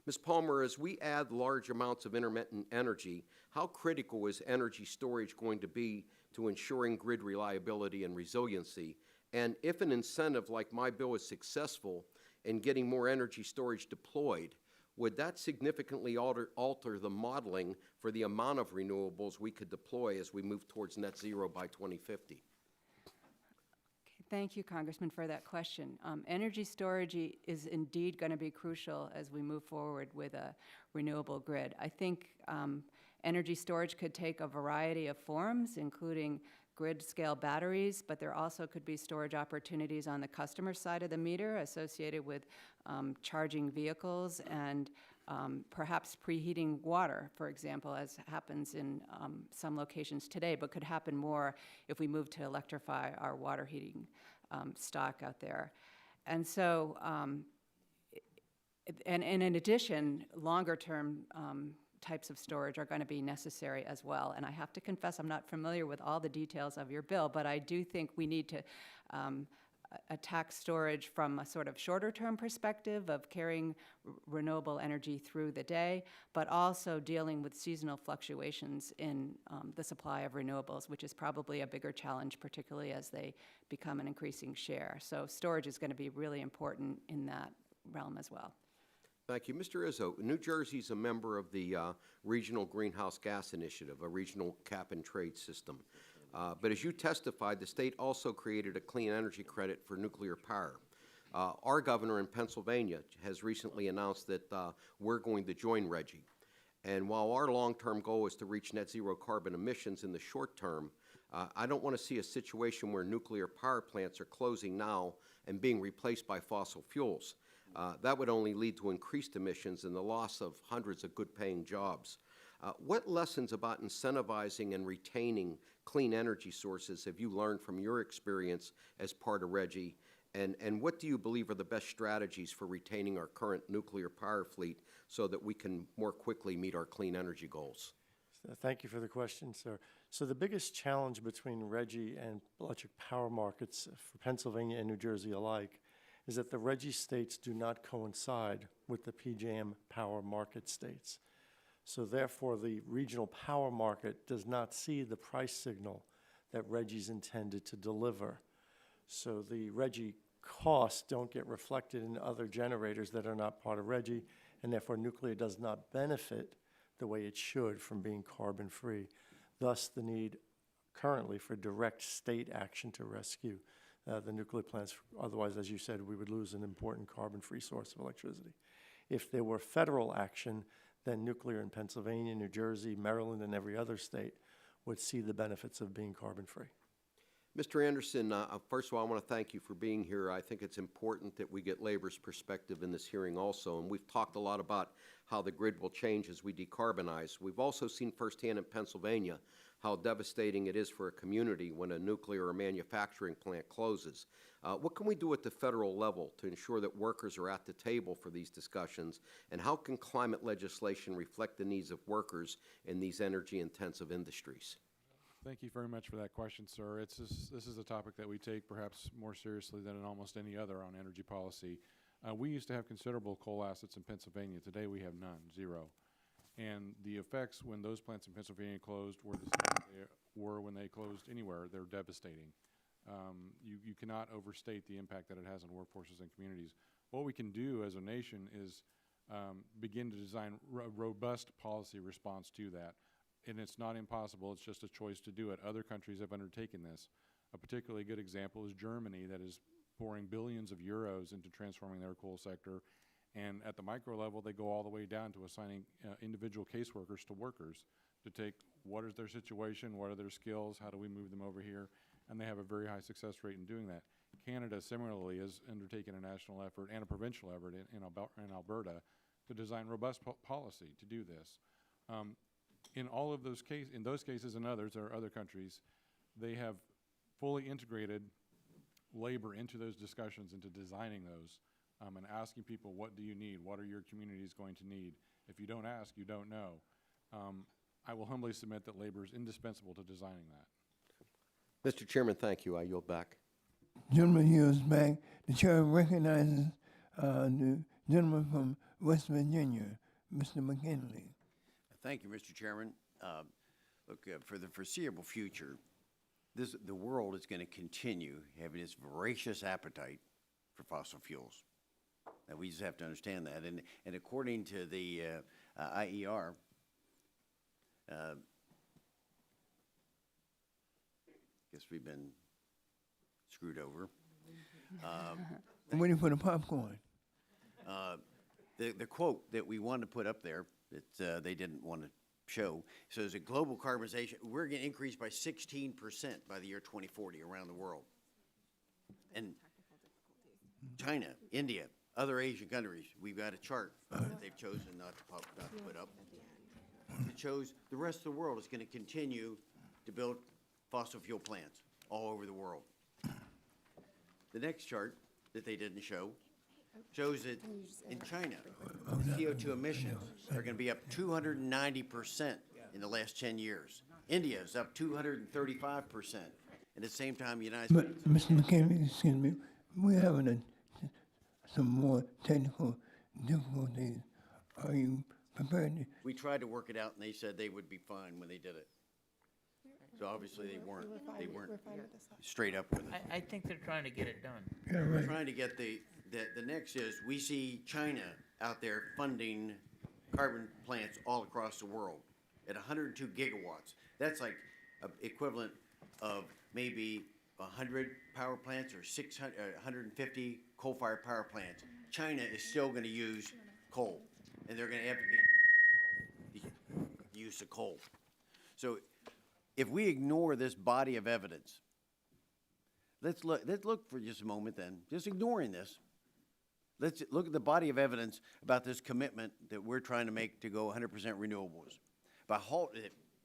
Ms. Palmer, as we add large amounts of intermittent energy, how critical is energy storage going to be to ensuring grid reliability and resiliency? And if an incentive like my bill is successful in getting more energy storage deployed, would that significantly alter the modeling for the amount of renewables we could deploy as we move towards net zero by 2050? Thank you, Congressman, for that question. Energy storage is indeed going to be crucial as we move forward with a renewable grid. I think energy storage could take a variety of forms, including grid-scale batteries, but there also could be storage opportunities on the customer side of the meter associated with charging vehicles and perhaps preheating water, for example, as happens in some locations today, but could happen more if we move to electrify our water heating stock out there. And so, and in addition, longer-term types of storage are going to be necessary as well. And I have to confess, I'm not familiar with all the details of your bill, but I do think we need to attack storage from a sort of shorter-term perspective of carrying renewable energy through the day, but also dealing with seasonal fluctuations in the supply of renewables, which is probably a bigger challenge, particularly as they become an increasing share. So storage is going to be really important in that realm as well. Thank you. Mr. Izzo, New Jersey is a member of the Regional Greenhouse Gas Initiative, a regional cap-and-trade system. But as you testified, the state also created a clean energy credit for nuclear power. Our governor in Pennsylvania has recently announced that we're going to join RGGI. And while our long-term goal is to reach net zero carbon emissions in the short term, I don't want to see a situation where nuclear power plants are closing now and being replaced by fossil fuels. That would only lead to increased emissions and the loss of hundreds of good-paying jobs. What lessons about incentivizing and retaining clean energy sources have you learned from your experience as part of RGGI, and what do you believe are the best strategies for retaining our current nuclear power fleet so that we can more quickly meet our clean energy goals? Thank you for the question, sir. So the biggest challenge between RGGI and electric power markets for Pennsylvania and New Jersey alike is that the RGGI states do not coincide with the PJM power market states. So therefore, the regional power market does not see the price signal that RGGI is intended to deliver. So the RGGI costs don't get reflected in other generators that are not part of RGGI, and therefore nuclear does not benefit the way it should from being carbon-free. Thus, the need currently for direct state action to rescue the nuclear plants. Otherwise, as you said, we would lose an important carbon-free source of electricity. If there were federal action, then nuclear in Pennsylvania, New Jersey, Maryland, and every other state would see the benefits of being carbon-free. Mr. Anderson, first of all, I want to thank you for being here. I think it's important that we get labor's perspective in this hearing also, and we've talked a lot about how the grid will change as we decarbonize. We've also seen firsthand in Pennsylvania how devastating it is for a community when a nuclear or manufacturing plant closes. What can we do at the federal level to ensure that workers are at the table for these discussions, and how can climate legislation reflect the needs of workers in these energy-intensive industries? Thank you very much for that question, sir. This is a topic that we take perhaps more seriously than in almost any other on energy policy. We used to have considerable coal assets in Pennsylvania. Today we have none, zero. And the effects when those plants in Pennsylvania closed were the same they were when they closed anywhere. They're devastating. You cannot overstate the impact that it has on workforces and communities. What we can do as a nation is begin to design a robust policy response to that. And it's not impossible, it's just a choice to do it. Other countries have undertaken this. A particularly good example is Germany, that is pouring billions of euros into transforming their coal sector. And at the micro level, they go all the way down to assigning individual caseworkers to workers to take what is their situation, what are their skills, how do we move them over here, and they have a very high success rate in doing that. Canada similarly has undertaken a national effort and a provincial effort in Alberta to design robust policy to do this. In all of those cases and others, there are other countries, they have fully integrated labor into those discussions, into designing those, and asking people, what do you need? What are your communities going to need? If you don't ask, you don't know. I will humbly submit that labor is indispensable to designing that. Mr. Chairman, thank you. I yield back. Gentleman yields back. The chair recognizes the gentleman from West Virginia, Mr. McKinley. Thank you, Mr. Chairman. Look, for the foreseeable future, the world is going to continue having this voracious appetite for fossil fuels. Now, we just have to understand that. And according to the IER, guess we've been screwed over. I'm waiting for the popcorn. The quote that we wanted to put up there that they didn't want to show says that global carbonization, we're going to increase by 16% by the year 2040 around the world. And China, India, other Asian countries, we've got a chart that they've chosen not to put up. It shows the rest of the world is going to continue to build fossil fuel plants all over the world. The next chart that they didn't show shows that in China, CO2 emissions are going to be up 290% in the last 10 years. India is up 235%. At the same time, the United States. But, Mr. McKinley, excuse me, we're having some more technical difficulties. Are you prepared to? We tried to work it out, and they said they would be fine when they did it. So obviously they weren't straight up with it. I think they're trying to get it done. Yeah, We're right. trying to get the next is, we see China out there funding carbon plants all across the world at 102 gigawatts. That's like equivalent of maybe 100 power plants or 150 coal-fired power plants. China is still going to use coal, and they're going to advocate the use of coal. So if we ignore this body of evidence, let's look for just a moment then, just ignoring this. Let's look at the body of evidence about this commitment that we're trying to make to go 100% renewables.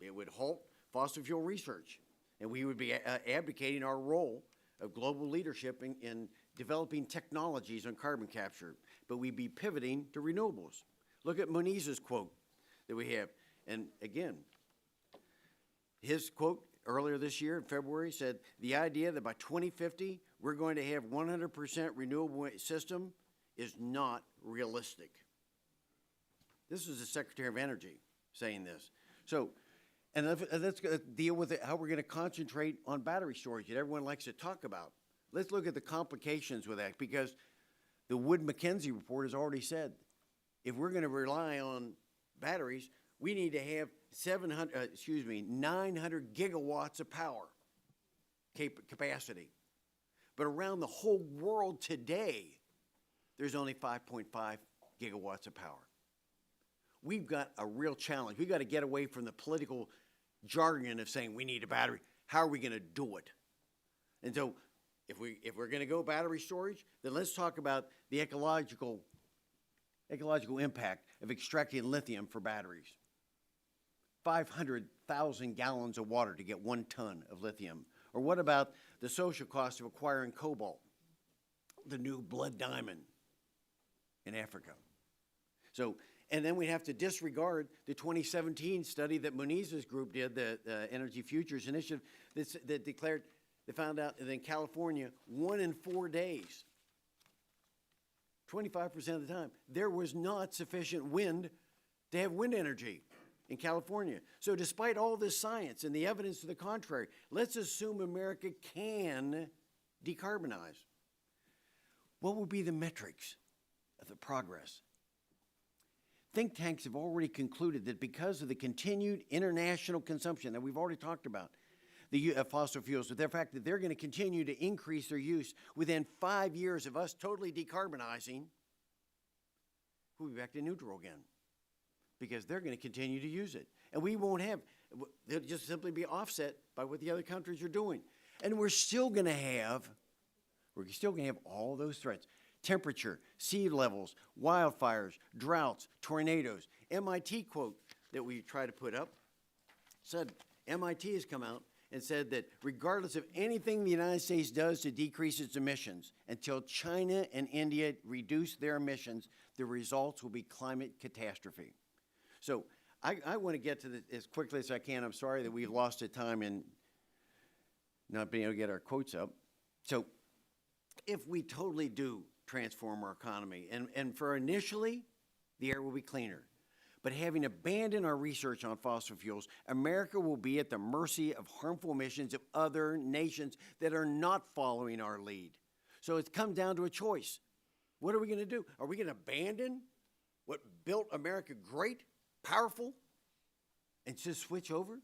It would halt fossil fuel research, and we would be abdicating our role of global leadership in developing technologies on carbon capture, but we'd be pivoting to renewables. Look at Moniz's quote that we have, and again, his quote earlier this year in February said, the idea that by 2050 we're going to have 100% renewable system is not realistic. This is the Secretary of Energy saying this. So, and let's deal with how we're going to concentrate on battery storage that everyone likes to talk about. Let's look at the complications with that, because the Wood-Mackenzie report has already said, if we're going to rely on batteries, we need to have 900 gigawatts of power capacity. But around the whole world today, there's only 5.5 gigawatts of power. We've got a real challenge. We've got to get away from the political jargon of saying we need a battery. How are we going to do it? And so if we're going to go battery storage, then let's talk about the ecological impact of extracting lithium for batteries. 500,000 gallons of water to get 1 ton of lithium. Or what about the social cost of acquiring cobalt, the new blood diamond in Africa? So, and then we have to disregard the 2017 study that Moniz's group did, the Energy Futures Initiative, that declared, they found out that in California, 1 in 4 days, 25% of the time, there was not sufficient wind to have wind energy in California. So despite all this science and the evidence to the contrary, let's assume America can decarbonize. What will be the metrics of the progress? Think tanks have already concluded that because of the continued international consumption that we've already talked about, the fossil fuels, with the fact that they're going to continue to increase their use within 5 years of us totally decarbonizing, we'll be back to neutral again, because they're going to continue to use it. And we won't have They'll just simply be offset by what the other countries are doing. And we're still going to have all those threats. Temperature, sea levels, wildfires, droughts, tornadoes. MIT quote that we try to put up said, MIT has come out and said that regardless of anything the United States does to decrease its emissions, until China and India reduce their emissions, the results will be climate catastrophe. So I want to get to this as quickly as I can. I'm sorry that we've lost the time in not being able to get our quotes up. So if we totally do transform our economy, and for initially, the air will be cleaner. But having abandoned our research on fossil fuels, America will be at the mercy of harmful emissions of other nations that are not following our lead. So it's come down to a choice. What are we going to do? Are we going to abandon what built America great, powerful, and just switch over?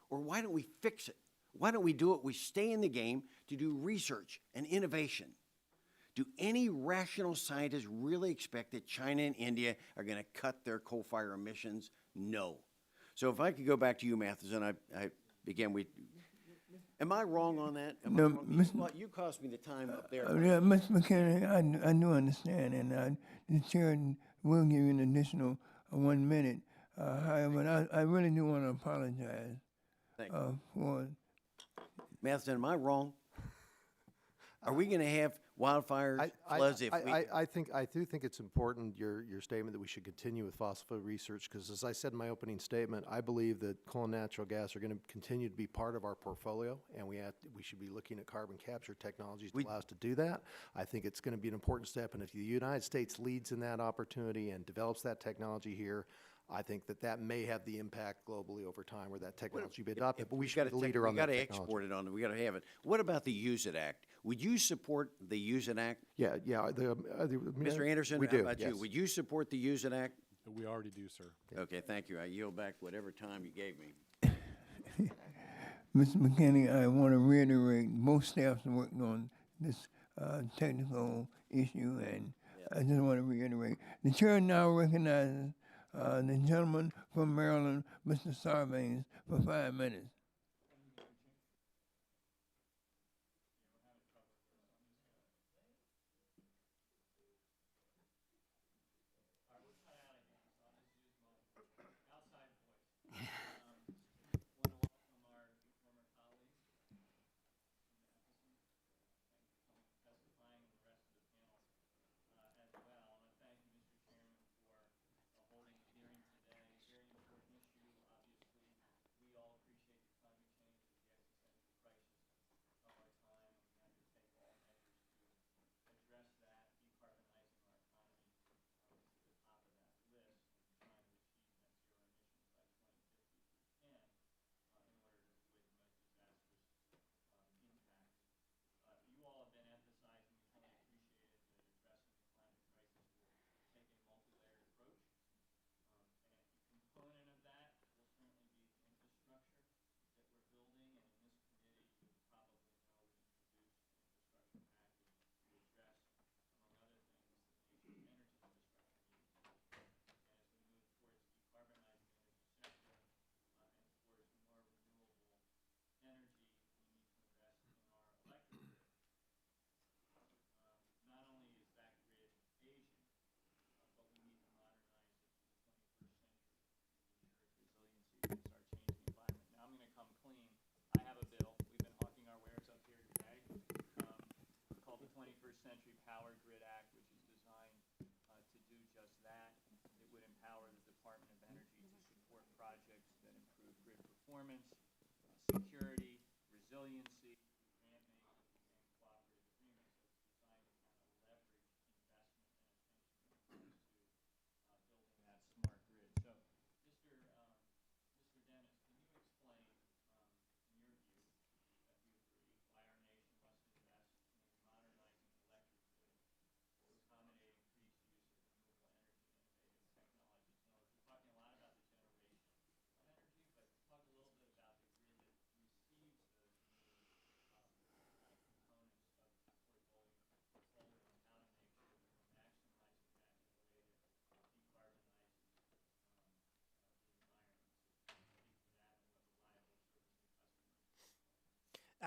Or why don't we fix it? Why don't we do it? We stay in the game to do research and innovation. Do any rational scientists really expect that China and India are going to cut their coal-fired emissions? No. So if I could go back to you, Matheson, am I wrong on that? No, You cost me the time up there. Yeah, Mr. McKinney, I do understand, and the chair will give you an additional 1 minute. However, I really do want to apologize Thank you. for. Matheson, am I wrong? Are we going to have wildfires, floods? I do think it's important, your statement, that we should continue with fossil fuel research, because as I said in my opening statement, I believe that coal and natural gas are going to continue to be part of our portfolio, and we should be looking at carbon capture technologies to allow us to do that. I think it's going to be an important step, and if the United States leads in that opportunity and develops that technology here, I think that may have the impact globally over time where that technology will be adopted, but we should be the leader on that technology. We got to export it on it. We got to have it. What about the Use It Act? Would you support the Use It Act? Yeah. Mr. Anderson, we how do, about yes. you? Would you support the Use It Act? We already do, sir. Okay, thank you. I yield back whatever time you gave me. Mr. McKinney, I want to reiterate, both staffs are working on this technical issue, and I just want to reiterate. The chair now recognizes the gentleman from Maryland, Mr. Sarbanes, for 5 minutes. Century Power Grid Act, which is designed to do just that. It would empower the Department of Energy to support projects that improve grid performance, security, resiliency, grant making, and cooperative agreements. So it's designed to kind of leverage investment and attention when it comes to building that smart grid. So, Mr. Dennis, can you explain, in your view, that we agree, why our nation must invest in modernizing electric grid to accommodate increased use of renewable energy and innovative technologies? Now, we're talking a lot about the generation of energy, but talk a little bit about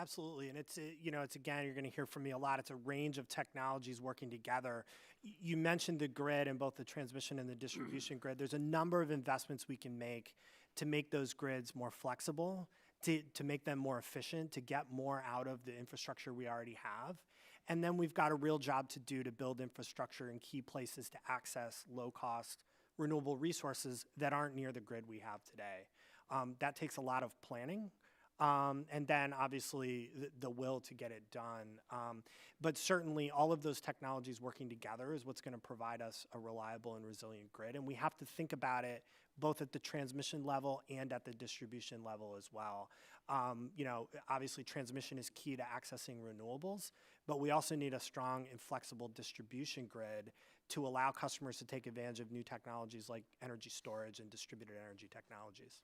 Absolutely, and it's it's again, you're going to hear from me a lot. It's a range of technologies working together. You mentioned the grid and both the transmission and the distribution grid. There's a number of investments we can make to make those grids more flexible, to make them more efficient, to get more out of the infrastructure we already have. And then we've got a real job to do to build infrastructure in key places to access low-cost renewable resources that aren't near the grid we have today. That takes a lot of planning. And then obviously the will to get it done. But certainly all of those technologies working together is what's going to provide us a reliable and resilient grid. And we have to think about it both at the transmission level and at the distribution level as well. Obviously transmission is key to accessing renewables, but we also need a strong and flexible distribution grid to allow customers to take advantage of new technologies like energy storage and distributed energy technologies.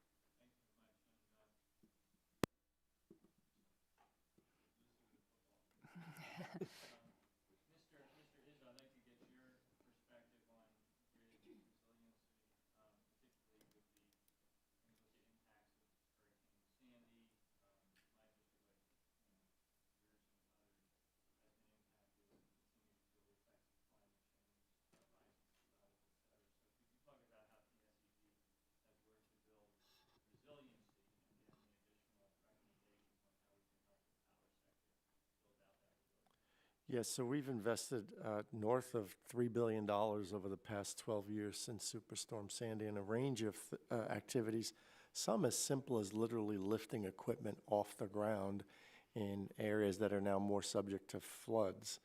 Yes, so we've invested north of $3 billion over the past 12 years since Superstorm Sandy in a range of activities, some as simple as literally lifting equipment off the ground in areas that are now more subject to floods.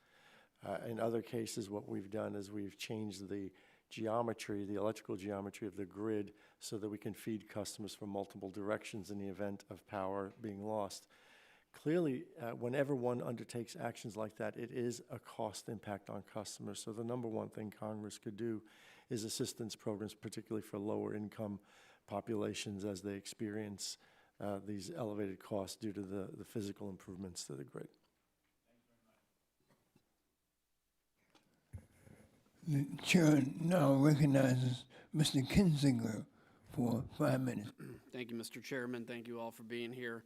In other cases, what we've done is we've changed the geometry, the electrical geometry of the grid so that we can feed customers from multiple directions in the event of power being lost. Clearly, whenever one undertakes actions like that, it is a cost impact on customers. So the number one thing Congress could do is assistance programs, particularly for lower income populations as they experience these elevated costs due to the physical improvements to the grid. The chair now recognizes Mr. Kinzinger for 5 minutes. Thank you, Mr. Chairman. Thank you all for being here.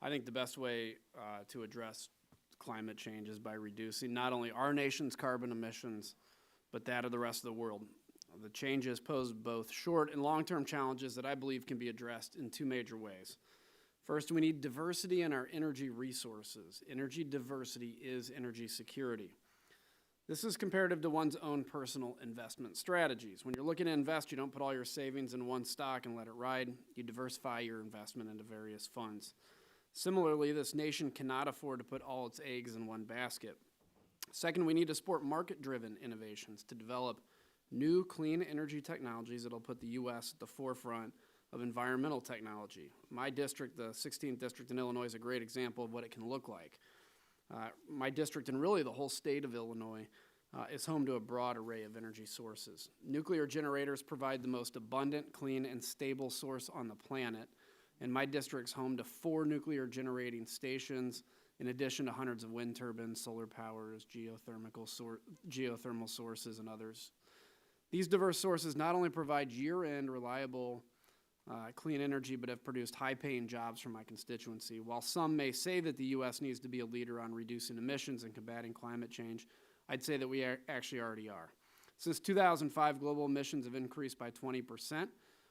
I think the best way to address climate change is by reducing not only our nation's carbon emissions, but that of the rest of the world. The changes pose both short and long-term challenges that I believe can be addressed in two major ways. First, we need diversity in our energy resources. Energy diversity is energy security. This is comparative to one's own personal investment strategies. When you're looking to invest, you don't put all your savings in one stock and let it ride. You diversify your investment into various funds. Similarly, this nation cannot afford to put all its eggs in one basket. Second, we need to support market-driven innovations to develop new clean energy technologies that will put the U.S. at the forefront of environmental technology. My district, the 16th district in Illinois, is a great example of what it can look like. My district, and really the whole state of Illinois, is home to a broad array of energy sources. Nuclear generators provide the most abundant, clean, and stable source on the planet, and my district's home to 4 nuclear generating stations, in addition to hundreds of wind turbines, solar powers, geothermal sources, and others. These diverse sources not only provide year-end reliable clean energy, but have produced high-paying jobs for my constituency. While some may say that the U.S. needs to be a leader on reducing emissions and combating climate change, I'd say that we actually already are. Since 2005, global emissions have increased by 20%,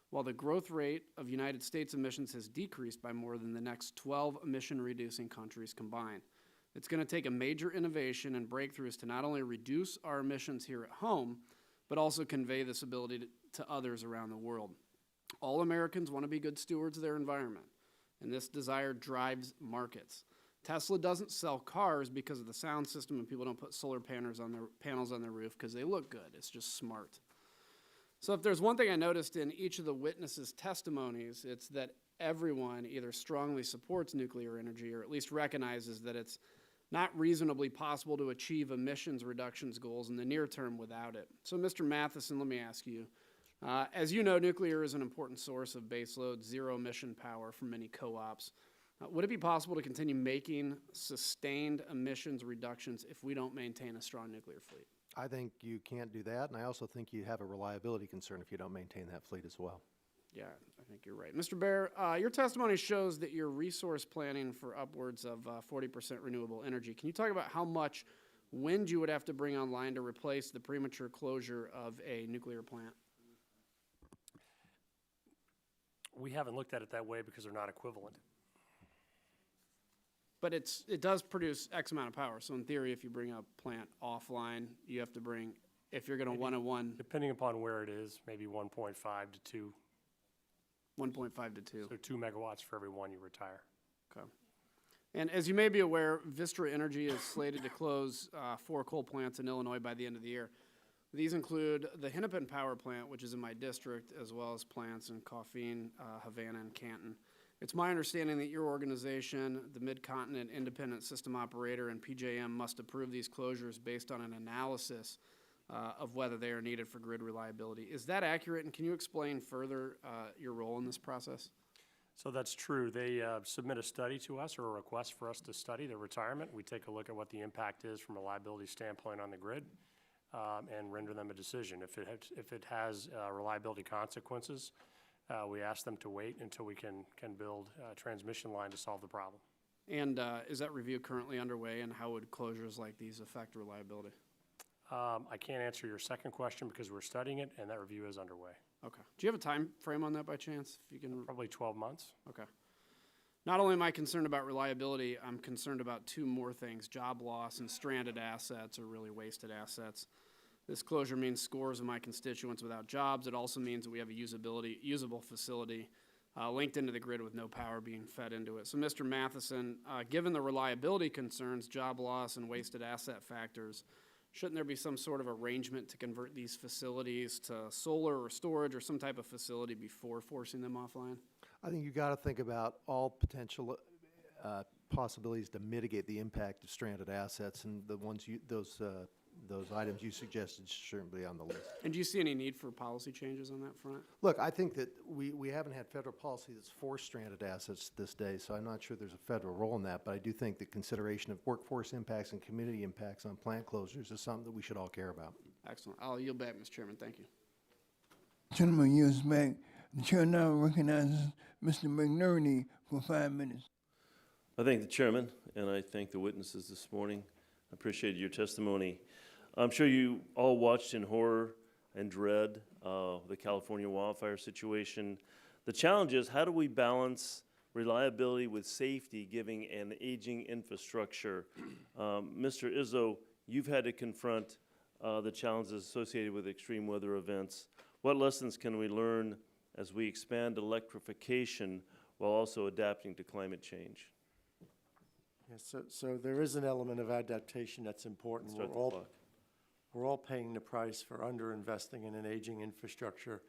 while the growth rate of United States emissions has decreased by more than the next 12 emission-reducing countries combined. It's going to take a major innovation and breakthroughs to not only reduce our emissions here at home, but also convey this ability to others around the world. All Americans want to be good stewards of their environment, and this desire drives markets. Tesla doesn't sell cars because of the sound system, and people don't put solar panels on their roof because they look good. It's just smart. So if there's one thing I noticed in each of the witnesses' testimonies, it's that everyone either strongly supports nuclear energy or at least recognizes that it's not reasonably possible to achieve emissions reductions goals in the near term without it. So Mr. Matheson, let me ask you, as you know, nuclear is an important source of baseload, zero-emission power for many co-ops. Would it be possible to continue making sustained emissions reductions if we don't maintain a strong nuclear fleet? I think you can't do that, and I also think you have a reliability concern if you don't maintain that fleet as well. Yeah, think you're right. Mr. Bear, your testimony shows that you're resource planning for upwards of 40% renewable energy. Can you talk about how much wind you would have to bring online to replace the premature closure of a nuclear plant? We haven't looked at it that way because they're not equivalent. But it does produce X amount of power. So in theory, if you bring a plant offline, you have to bring, if you're going to one-to-one. Depending upon where it is, maybe 1.5 to 2. 1.5 to 2. So 2 megawatts for every one you retire. Okay. And as you may be aware, Vistra Energy is slated to close 4 coal plants in Illinois by the end of the year. These include the Hennepin Power Plant, which is in my district, as well as plants in Coffeen, Havana, and Canton. It's my understanding that your organization, the Mid-Continent Independent System Operator, and PJM must approve these closures based on an analysis of whether they are needed for grid reliability. Is that accurate, and can you explain further your role in this process? So that's true. They submit a study to us or a request for us to study their retirement. We take a look at what the impact is from a liability standpoint on the grid and render them a decision. If it has reliability consequences, we ask them to wait until we can build a transmission line to solve the problem. And is that review currently underway, and how would closures like these affect reliability? I can't answer your second question because we're studying it, and that review is underway. Okay. Do you have a time frame on that by chance? If you can. Probably 12 months. Okay. Not only am I concerned about reliability, I'm concerned about 2 more things: job loss and stranded assets, or really wasted assets. This closure means scores of my constituents without jobs. It also means that we have a usable facility linked into the grid with no power being fed into it. So, Mr. Matheson, given the reliability concerns, job loss, and wasted asset factors, shouldn't there be some sort of arrangement to convert these facilities to solar or storage or some type of facility before forcing them offline? I think you've got to think about all potential possibilities to mitigate the impact of stranded assets, and the ones those items you suggested shouldn't be on the list. And do you see any need for policy changes on that front? Look, I think that we haven't had federal policy that's forced stranded assets this day, so I'm not sure there's a federal role in that, but I do think the consideration of workforce impacts and community impacts on plant closures is something that we should all care about. Excellent. I'll yield back, Mr. Chairman. Thank you. Gentleman yields back. The chair now recognizes Mr. McNerney for 5 minutes. I thank the chairman, and I thank the witnesses this morning. I appreciate your testimony. I'm sure you all watched in horror and dread the California wildfire situation. The challenge is, how do we balance reliability with safety, given an aging infrastructure? Mr. Izzo, you've had to confront the challenges associated with extreme weather events. What lessons can we learn as we expand electrification while also adapting to climate change? Yes, so there is an element of adaptation that's important. We're all paying the price for underinvesting in an aging infrastructure.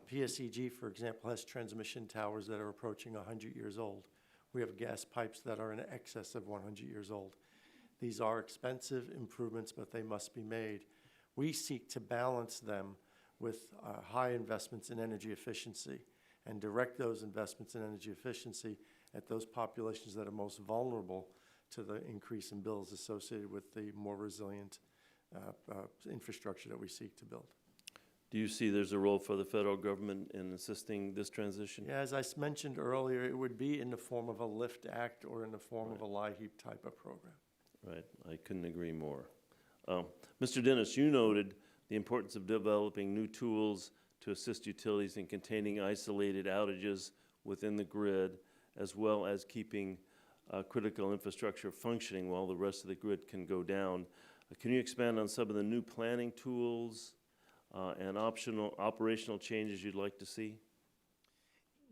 PSEG, for example, has transmission towers that are approaching 100 years old. We have gas pipes that are in excess of 100 years old. These are expensive improvements, but they must be made. We seek to balance them with high investments in energy efficiency and direct those investments in energy efficiency at those populations that are most vulnerable to the increase in bills associated with the more resilient infrastructure that we seek to build. Do you see there's a role for the federal government in assisting this transition? Yeah, as I mentioned earlier, it would be in the form of a LIFT Act or in the form of a LIHEAP type of program. Right, I couldn't agree more. Mr. Dennis, you noted the importance of developing new tools to assist utilities in containing isolated outages within the grid, as well as keeping critical infrastructure functioning while the rest of the grid can go down. Can you expand on some of the new planning tools and operational changes you'd like to see?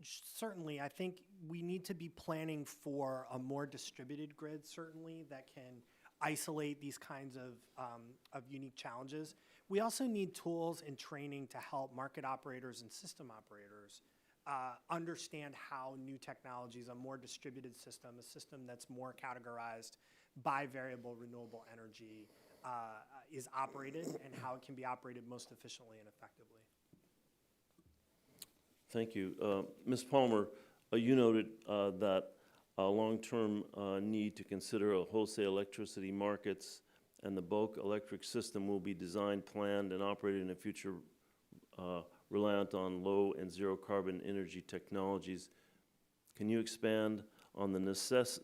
Certainly. I think we need to be planning for a more distributed grid, certainly, that can isolate these kinds of unique challenges. We also need tools and training to help market operators and system operators understand how new technologies, a more distributed system, a system that's more categorized by variable renewable energy, is operated and how it can be operated most efficiently and effectively. Thank you. Ms. Palmer, you noted that a long-term need to consider wholesale electricity markets and the bulk electric system will be designed, planned, and operated in a future reliant on low and zero carbon energy technologies. Can you expand on the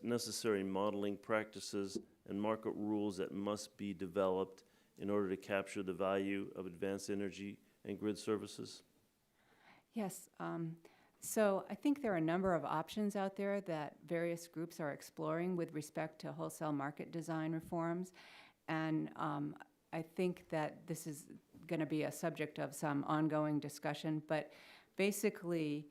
necessary modeling practices and market rules that must be developed in order to capture the value of advanced energy and grid services? Yes. So I think there are a number of options out there that various groups are exploring with respect to wholesale market design reforms. And I think that this is going to be a subject of some ongoing discussion. But basically,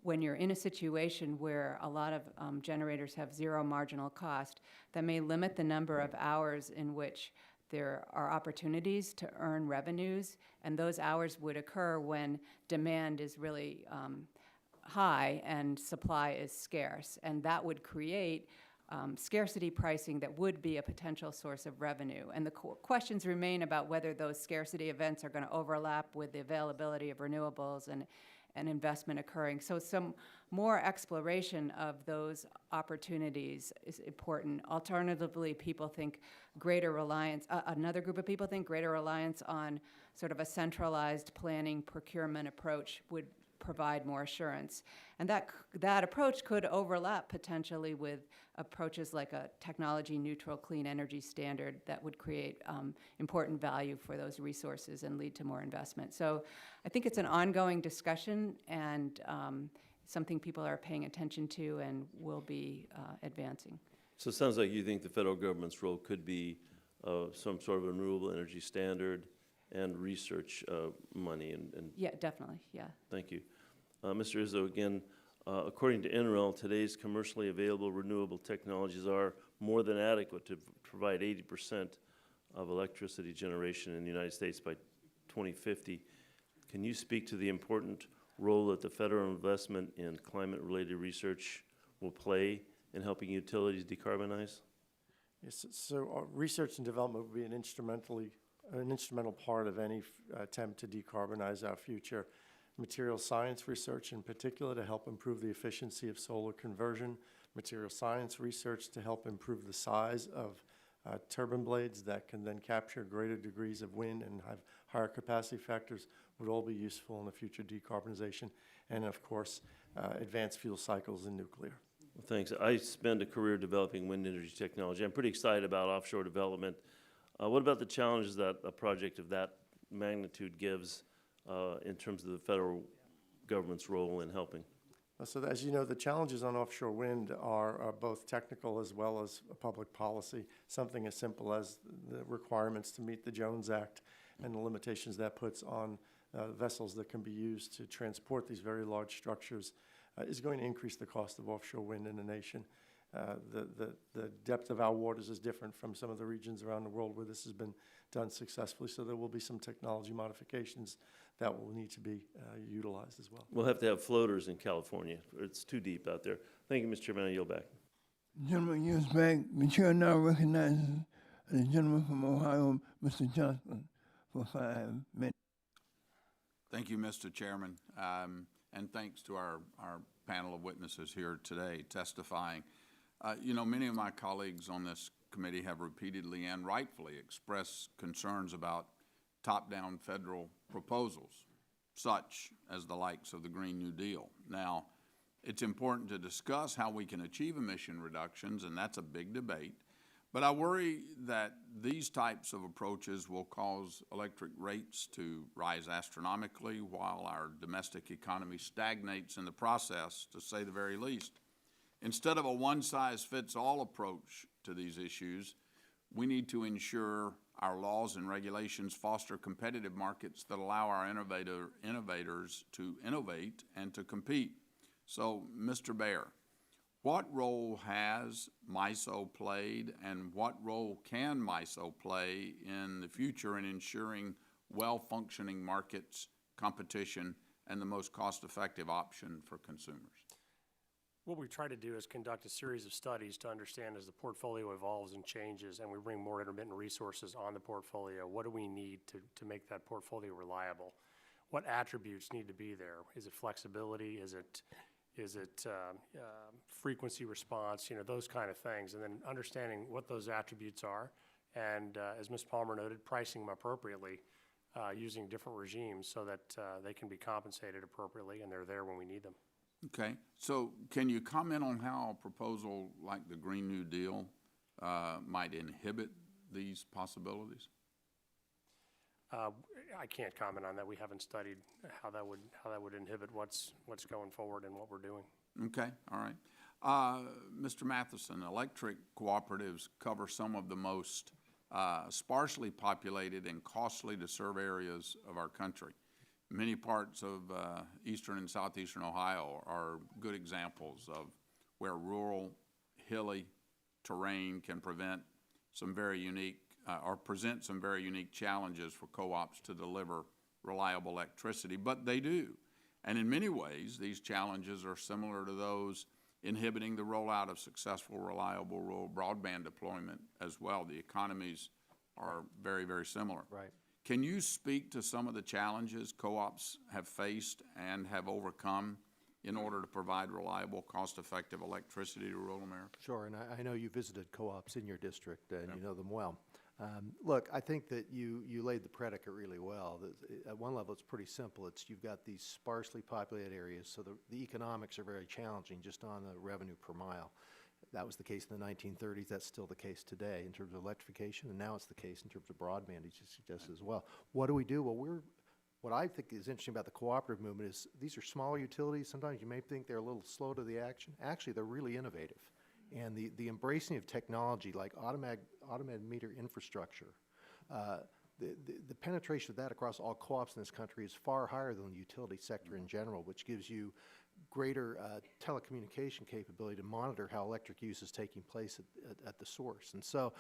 when you're in a situation where a lot of generators have zero marginal cost, that may limit the number of hours in which there are opportunities to earn revenues, and those hours would occur when demand is really high and supply is scarce, and that would create scarcity pricing that would be a potential source of revenue. And the questions remain about whether those scarcity events are going to overlap with the availability of renewables and investment occurring. So some more exploration of those opportunities is important. Alternatively, people think greater reliance, another group of people think greater reliance on sort of a centralized planning procurement approach would provide more assurance. And that approach could overlap potentially with approaches like a technology-neutral clean energy standard that would create important value for those resources and lead to more investment. So I think it's an ongoing discussion and something people are paying attention to and will be advancing. So it sounds like you think the federal government's role could be some sort of a renewable energy standard and research money. And Yeah, definitely, yeah. Thank you. Mr. Izzo, again, according to NREL, today's commercially available renewable technologies are more than adequate to provide 80% of electricity generation in the United States by 2050. Can you speak to the important role that the federal investment in climate-related research will play in helping utilities decarbonize? Yes, so research and development will be an instrumental part of any attempt to decarbonize our future. Material science research in particular to help improve the efficiency of solar conversion, material science research to help improve the size of turbine blades that can then capture greater degrees of wind and have higher capacity factors would all be useful in the future decarbonization, and of course, advanced fuel cycles in nuclear. Well, thanks. I spent a career developing wind energy technology. I'm pretty excited about offshore development. What about the challenges that a project of that magnitude gives in terms of the federal government's role in helping? So as you know, the challenges on offshore wind are both technical as well as public policy. Something as simple as the requirements to meet the Jones Act and the limitations that puts on vessels that can be used to transport these very large structures is going to increase the cost of offshore wind in the nation. The depth of our waters is different from some of the regions around the world where this has been done successfully, so there will be some technology modifications that will need to be utilized as well. We'll have to have floaters in California. It's too deep out there. Thank you, Mr. Chairman. I yield back. Gentleman yields back. The chair now recognizes the gentleman from Ohio, Mr. Johnson, for 5 minutes. Thank you, Mr. Chairman, and thanks to our panel of witnesses here today testifying. You know, many of my colleagues on this committee have repeatedly and rightfully expressed concerns about top-down federal proposals, such as the likes of the Green New Deal. Now, it's important to discuss how we can achieve emission reductions, and that's a big debate. But I worry that these types of approaches will cause electric rates to rise astronomically while our domestic economy stagnates in the process, to say the very least. Instead of a one-size-fits-all approach to these issues, we need to ensure our laws and regulations foster competitive markets that allow our innovators to innovate and to compete. So, Mr. Baer, what role has MISO played, and what role can MISO play in the future in ensuring well-functioning markets, competition, and the most cost-effective option for consumers? What we try to do is conduct a series of studies to understand as the portfolio evolves and changes and we bring more intermittent resources on the portfolio, what do we need to make that portfolio reliable? What attributes need to be there? Is it flexibility? Is it frequency response? You know, those kind of things. And then understanding what those attributes are and, as Ms. Palmer noted, pricing them appropriately using different regimes so that they can be compensated appropriately and they're there when we need them. Okay, so can you comment on how a proposal like the Green New Deal might inhibit these possibilities? I can't comment on that. We haven't studied how that would inhibit what's going forward and what we're doing. Okay, all right. Mr. Matheson, electric cooperatives cover some of the most sparsely populated and costly to serve areas of our country. Many parts of eastern and southeastern Ohio are good examples of where rural, hilly terrain can present some very unique challenges for co-ops to deliver reliable electricity, but they do. And in many ways, these challenges are similar to those inhibiting the rollout of successful, reliable rural broadband deployment as well. The economies are very, very similar. Right. Can you speak to some of the challenges co-ops have faced and have overcome in order to provide reliable, cost-effective electricity to rural America? Sure, and I know you visited co-ops in your district, and you know them well. Look, I think that you laid the predicate really well. At one level, it's pretty simple. You've got these sparsely populated areas, so the economics are very challenging just on the revenue per mile. That was the case in the 1930s. That's still the case today in terms of electrification, and now it's the case in terms of broadband, as you suggested as well. What do we do? Well, what I think is interesting about the cooperative movement is these are smaller utilities. Sometimes you may think they're a little slow to the action. Actually, they're really innovative. And the embracing of technology like automated meter infrastructure, the penetration of that across all co-ops in this country is far higher than the utility sector in general, which gives you greater telecommunication capability to monitor how electric use is taking place at the source. And so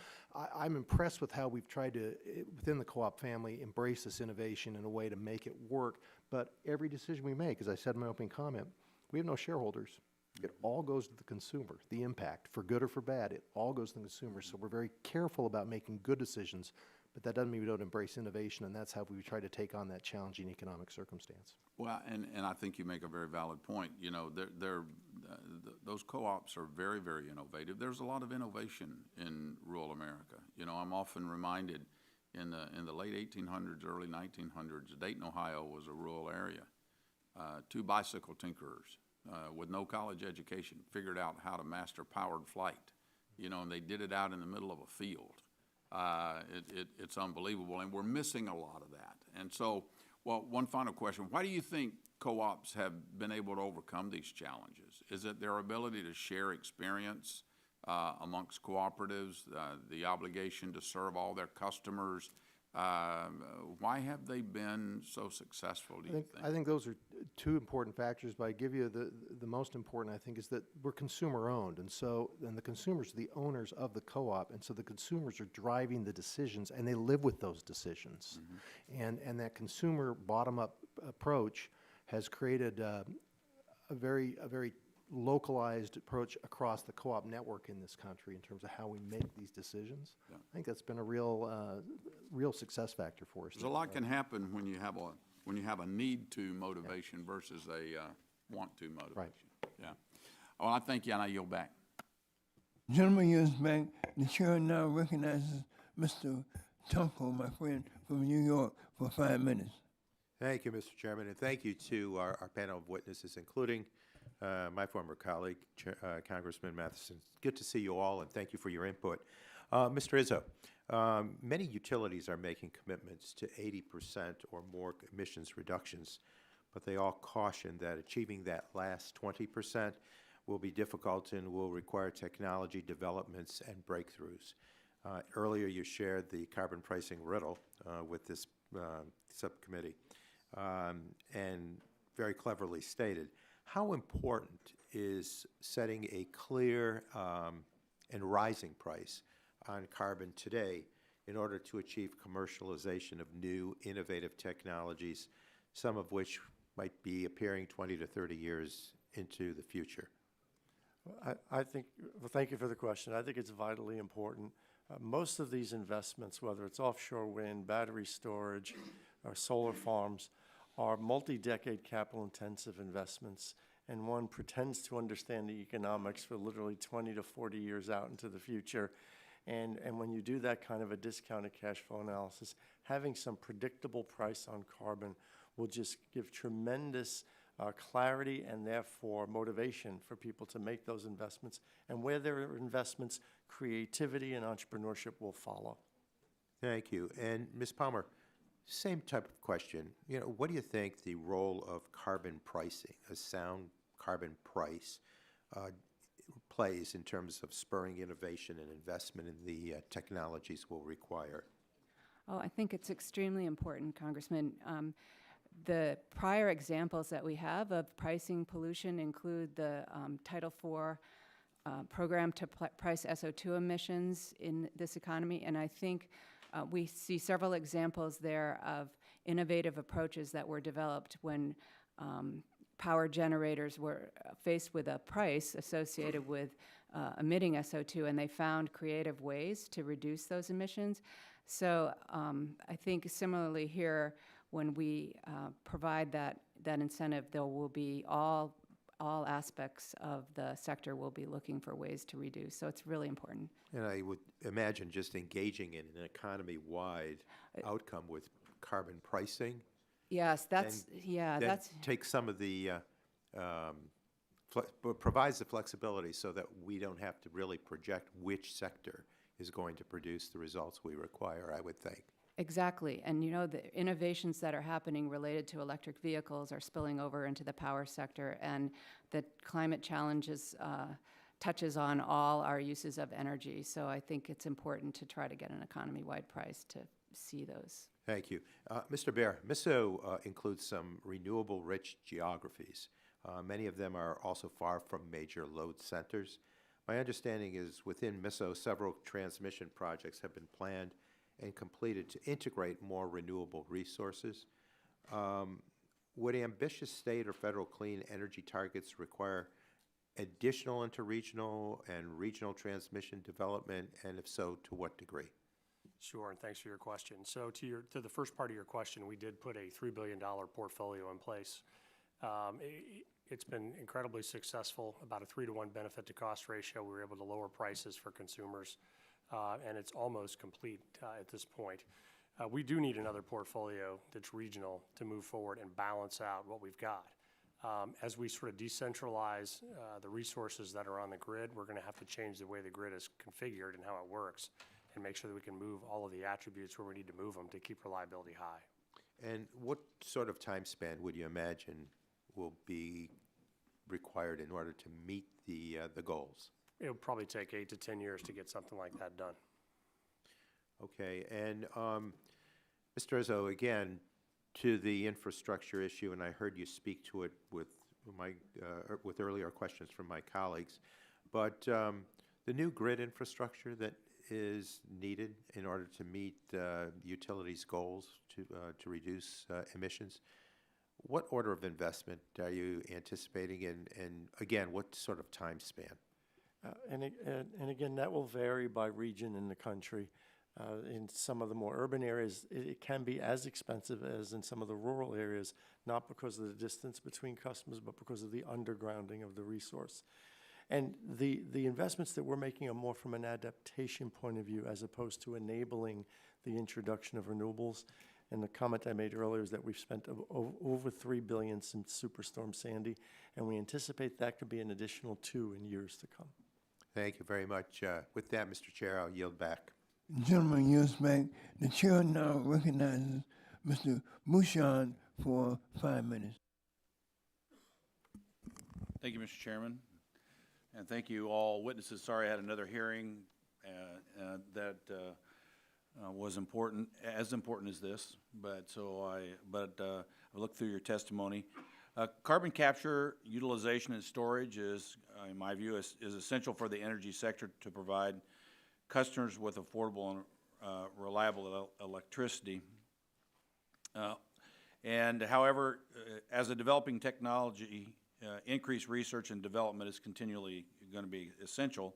I'm impressed with how we've tried to, within the co-op family, embrace this innovation in a way to make it work. But every decision we make, as I said in my opening comment, we have no shareholders. It all goes to the consumer, the impact, for good or for bad, it all goes to the consumer. So we're very careful about making good decisions, but that doesn't mean we don't embrace innovation, and that's how we try to take on that challenging economic circumstance. Well, and I think you make a very valid point. You know, those co-ops are very, very innovative. There's a lot of innovation in rural America. You know, I'm often reminded in the late 1800s, early 1900s, Dayton, Ohio was a rural area. Two bicycle tinkerers with no college education figured out how to master powered flight, you know, and they did it out in the middle of a field. It's unbelievable, and we're missing a lot of that. And so, well, one final question. Why do you think co-ops have been able to overcome these challenges? Is it their ability to share experience amongst cooperatives, the obligation to serve all their customers? Why have they been so successful, do you think? I think those are two important factors, but I give you the most important, I think, is that we're consumer-owned, and the consumers are the owners of the co-op, and so the consumers are driving the decisions, and they live with those decisions. Mm-hmm. And that consumer bottom-up approach has created a very localized approach across the co-op network in this country in terms of how we make these decisions. Yeah. I think that's been a real success factor for us. There's a lot can happen when you have a need-to motivation versus a want-to motivation. Right. Yeah. Well, I thank you, and I yield back. Gentleman yields back. The chair now recognizes Mr. Tunkel, my friend from New York, for 5 minutes. Thank you, Mr. Chairman, and thank you to our panel of witnesses, including my former colleague, Congressman Matheson. Good to see you all, and thank you for your input. Mr. Izzo, many utilities are making commitments to 80% or more emissions reductions, but they all caution that achieving that last 20% will be difficult and will require technology developments and breakthroughs. Earlier, you shared the carbon pricing riddle with this subcommittee, and very cleverly stated. How important is setting a clear and rising price on carbon today in order to achieve commercialization of new, innovative technologies, some of which might be appearing 20 to 30 years into the future? I think, well, thank you for the question. I think it's vitally important. Most of these investments, whether it's offshore wind, battery storage, or solar farms, are multi-decade capital-intensive investments, and one pretends to understand the economics for literally 20 to 40 years out into the future. And when you do that kind of a discounted cash flow analysis, having some predictable price on carbon will just give tremendous clarity and therefore motivation for people to make those investments. And where there are investments, creativity and entrepreneurship will follow. Thank you. And Ms. Palmer, same type of question. You know, what do you think the role of carbon pricing, a sound carbon price, plays in terms of spurring innovation and investment in the technologies we'll require? Oh, I think it's extremely important, Congressman. The prior examples that we have of pricing pollution include the Title IV program to price SO2 emissions in this economy, and I think we see several examples there of innovative approaches that were developed when power generators were faced with a price associated with emitting SO2, and they found creative ways to reduce those emissions. So I think similarly here, when we provide that incentive, there will be all aspects of the sector will be looking for ways to reduce. So it's really important. And I would imagine just engaging in an economy-wide outcome with carbon pricing. Yes, that's, take some of the, provides the flexibility so that we don't have to really project which sector is going to produce the results we require, I would think. Exactly. And you know, the innovations that are happening related to electric vehicles are spilling over into the power sector, and the climate challenges touches on all our uses of energy. So I think it's important to try to get an economy-wide price to see those. Thank you. Mr. Baer, MISO includes some renewable-rich geographies. Many of them are also far from major load centers. My understanding is within MISO, several transmission projects have been planned and completed to integrate more renewable resources. Would ambitious state or federal clean energy targets require additional interregional and regional transmission development, and if so, to what degree? Sure, and thanks for your question. So to the first part of your question, we did put a $3 billion portfolio in place. It's been incredibly successful, about a 3-to-1 benefit to cost ratio. We were able to lower prices for consumers, and it's almost complete at this point. We do need another portfolio that's regional to move forward and balance out what we've got. As we sort of decentralize the resources that are on the grid, we're going to have to change the way the grid is configured and how it works, and make sure that we can move all of the attributes where we need to move them to keep reliability high. And what sort of time span would you imagine will be required in order to meet the goals? It'll probably take 8 to 10 years to get something like that done. Okay, and Mr. Rizzo, again, to the infrastructure issue, and I heard you speak to it with with earlier questions from my colleagues, but the new grid infrastructure that is needed in order to meet utilities' goals to reduce emissions, what order of investment are you anticipating, and again, what sort of time span? And again, that will vary by region in the country. In some of the more urban areas, it can be as expensive as in some of the rural areas, not because of the distance between customers, but because of the undergrounding of the resource. And the investments that we're making are more from an adaptation point of view as opposed to enabling the introduction of renewables. And the comment I made earlier is that we've spent over $3 billion since Superstorm Sandy, and we anticipate that could be an additional $2 billion in years to come. Thank you very much. With that, Mr. Chair, I'll yield back. Gentleman yields back. The chair now recognizes Mr. Bouchard for 5 minutes. Thank you, Mr. Chairman. And thank you all witnesses. Sorry I had another hearing that was important, as important as this, but I looked through your testimony. Carbon capture, utilization, and storage is, in my view, is essential for the energy sector to provide customers with affordable and reliable electricity. And however, as a developing technology, increased research and development is continually going to be essential,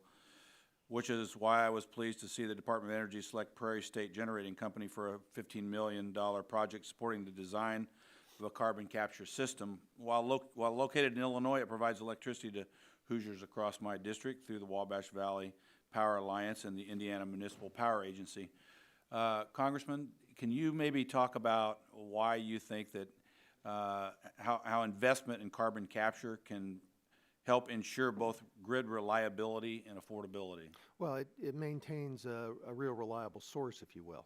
which is why I was pleased to see the Department of Energy select Prairie State Generating Company for a $15 million project supporting the design of a carbon capture system. While located in Illinois, it provides electricity to Hoosiers across my district through the Wabash Valley Power Alliance and the Indiana Municipal Power Agency. Congressman, can you maybe talk about why you think that how investment in carbon capture can help ensure both grid reliability and affordability? Well, it maintains a real reliable source, if you will.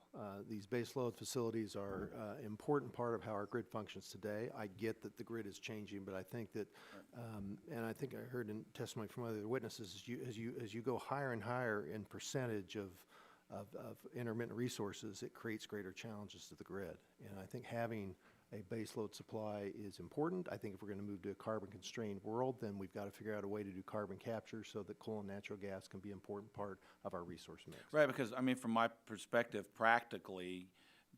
These baseload facilities are an important part of how our grid functions today. I get that the grid is changing, but I think that, and I think I heard in testimony from other witnesses, as you go higher and higher in percentage of intermittent resources, it creates greater challenges to the grid. And I think having a baseload supply is important. I think if we're going to move to a carbon-constrained world, then we've got to figure out a way to do carbon capture so that coal and natural gas can be an important part of our resource mix. Right, because, I mean, from my perspective, practically,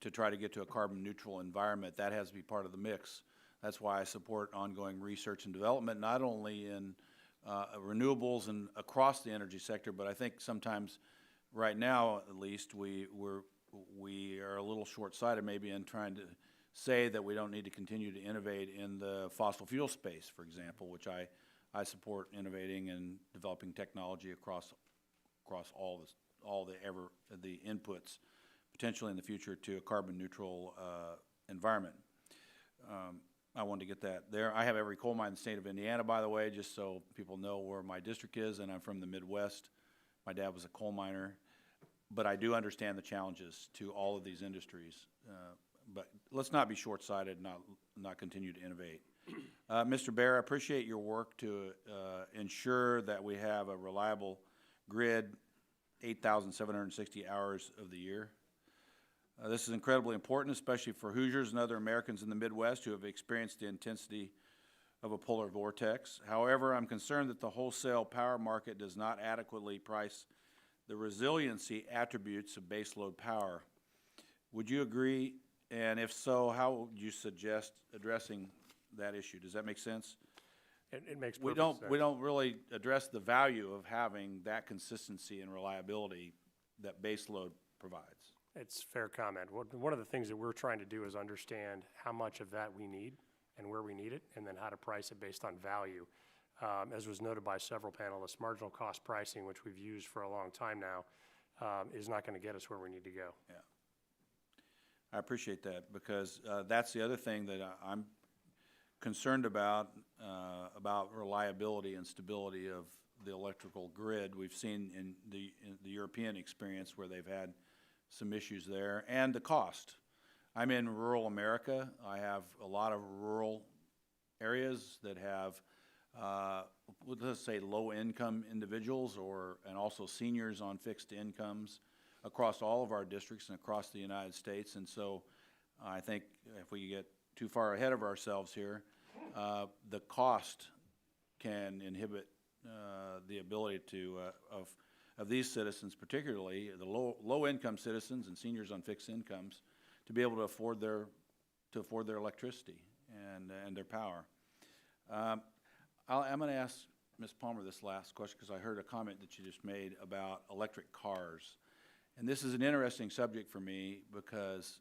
to try to get to a carbon-neutral environment, that has to be part of the mix. That's why I support ongoing research and development, not only in renewables and across the energy sector, but I think sometimes, right now at least, we are a little short-sighted maybe in trying to say that we don't need to continue to innovate in the fossil fuel space, for example, which I support innovating and developing technology across all the inputs, potentially in the future, to a carbon neutral environment. I wanted to get that there. I have every coal mine in the state of Indiana, by the way, just so people know where my district is, and I'm from the Midwest. My dad was a coal miner, but I do understand the challenges to all of these industries. But let's not be short-sighted, not continue to innovate. Mr. Baer, I appreciate your work to ensure that we have a reliable grid 8,760 hours of the year. This is incredibly important, especially for Hoosiers and other Americans in the Midwest who have experienced the intensity of a polar vortex. However, I'm concerned that the wholesale power market does not adequately price the resiliency attributes of baseload power. Would you agree? And if so, how would you suggest addressing that issue? Does that make sense? It makes perfect sense. We don't really address the value of having that consistency and reliability that baseload provides. It's a fair comment. One of the things that we're trying to do is understand how much of that we need and where we need it, and then how to price it based on value. As was noted by several panelists, marginal cost pricing, which we've used for a long time now, is not going to get us where we need to go. Yeah. I appreciate that, because that's the other thing that I'm concerned about reliability and stability of the electrical grid. We've seen in the European experience where they've had some issues there, and the cost. I'm in rural America. I have a lot of rural areas that have, let's say, low-income individuals and also seniors on fixed incomes across all of our districts and across the United States. And so I think if we get too far ahead of ourselves here, the cost can inhibit the ability of these citizens, particularly the low-income citizens and seniors on fixed incomes, to be able to afford their electricity and their power. I'm going to ask Ms. Palmer this last question, because I heard a comment that you just made about electric cars. And this is an interesting subject for me, because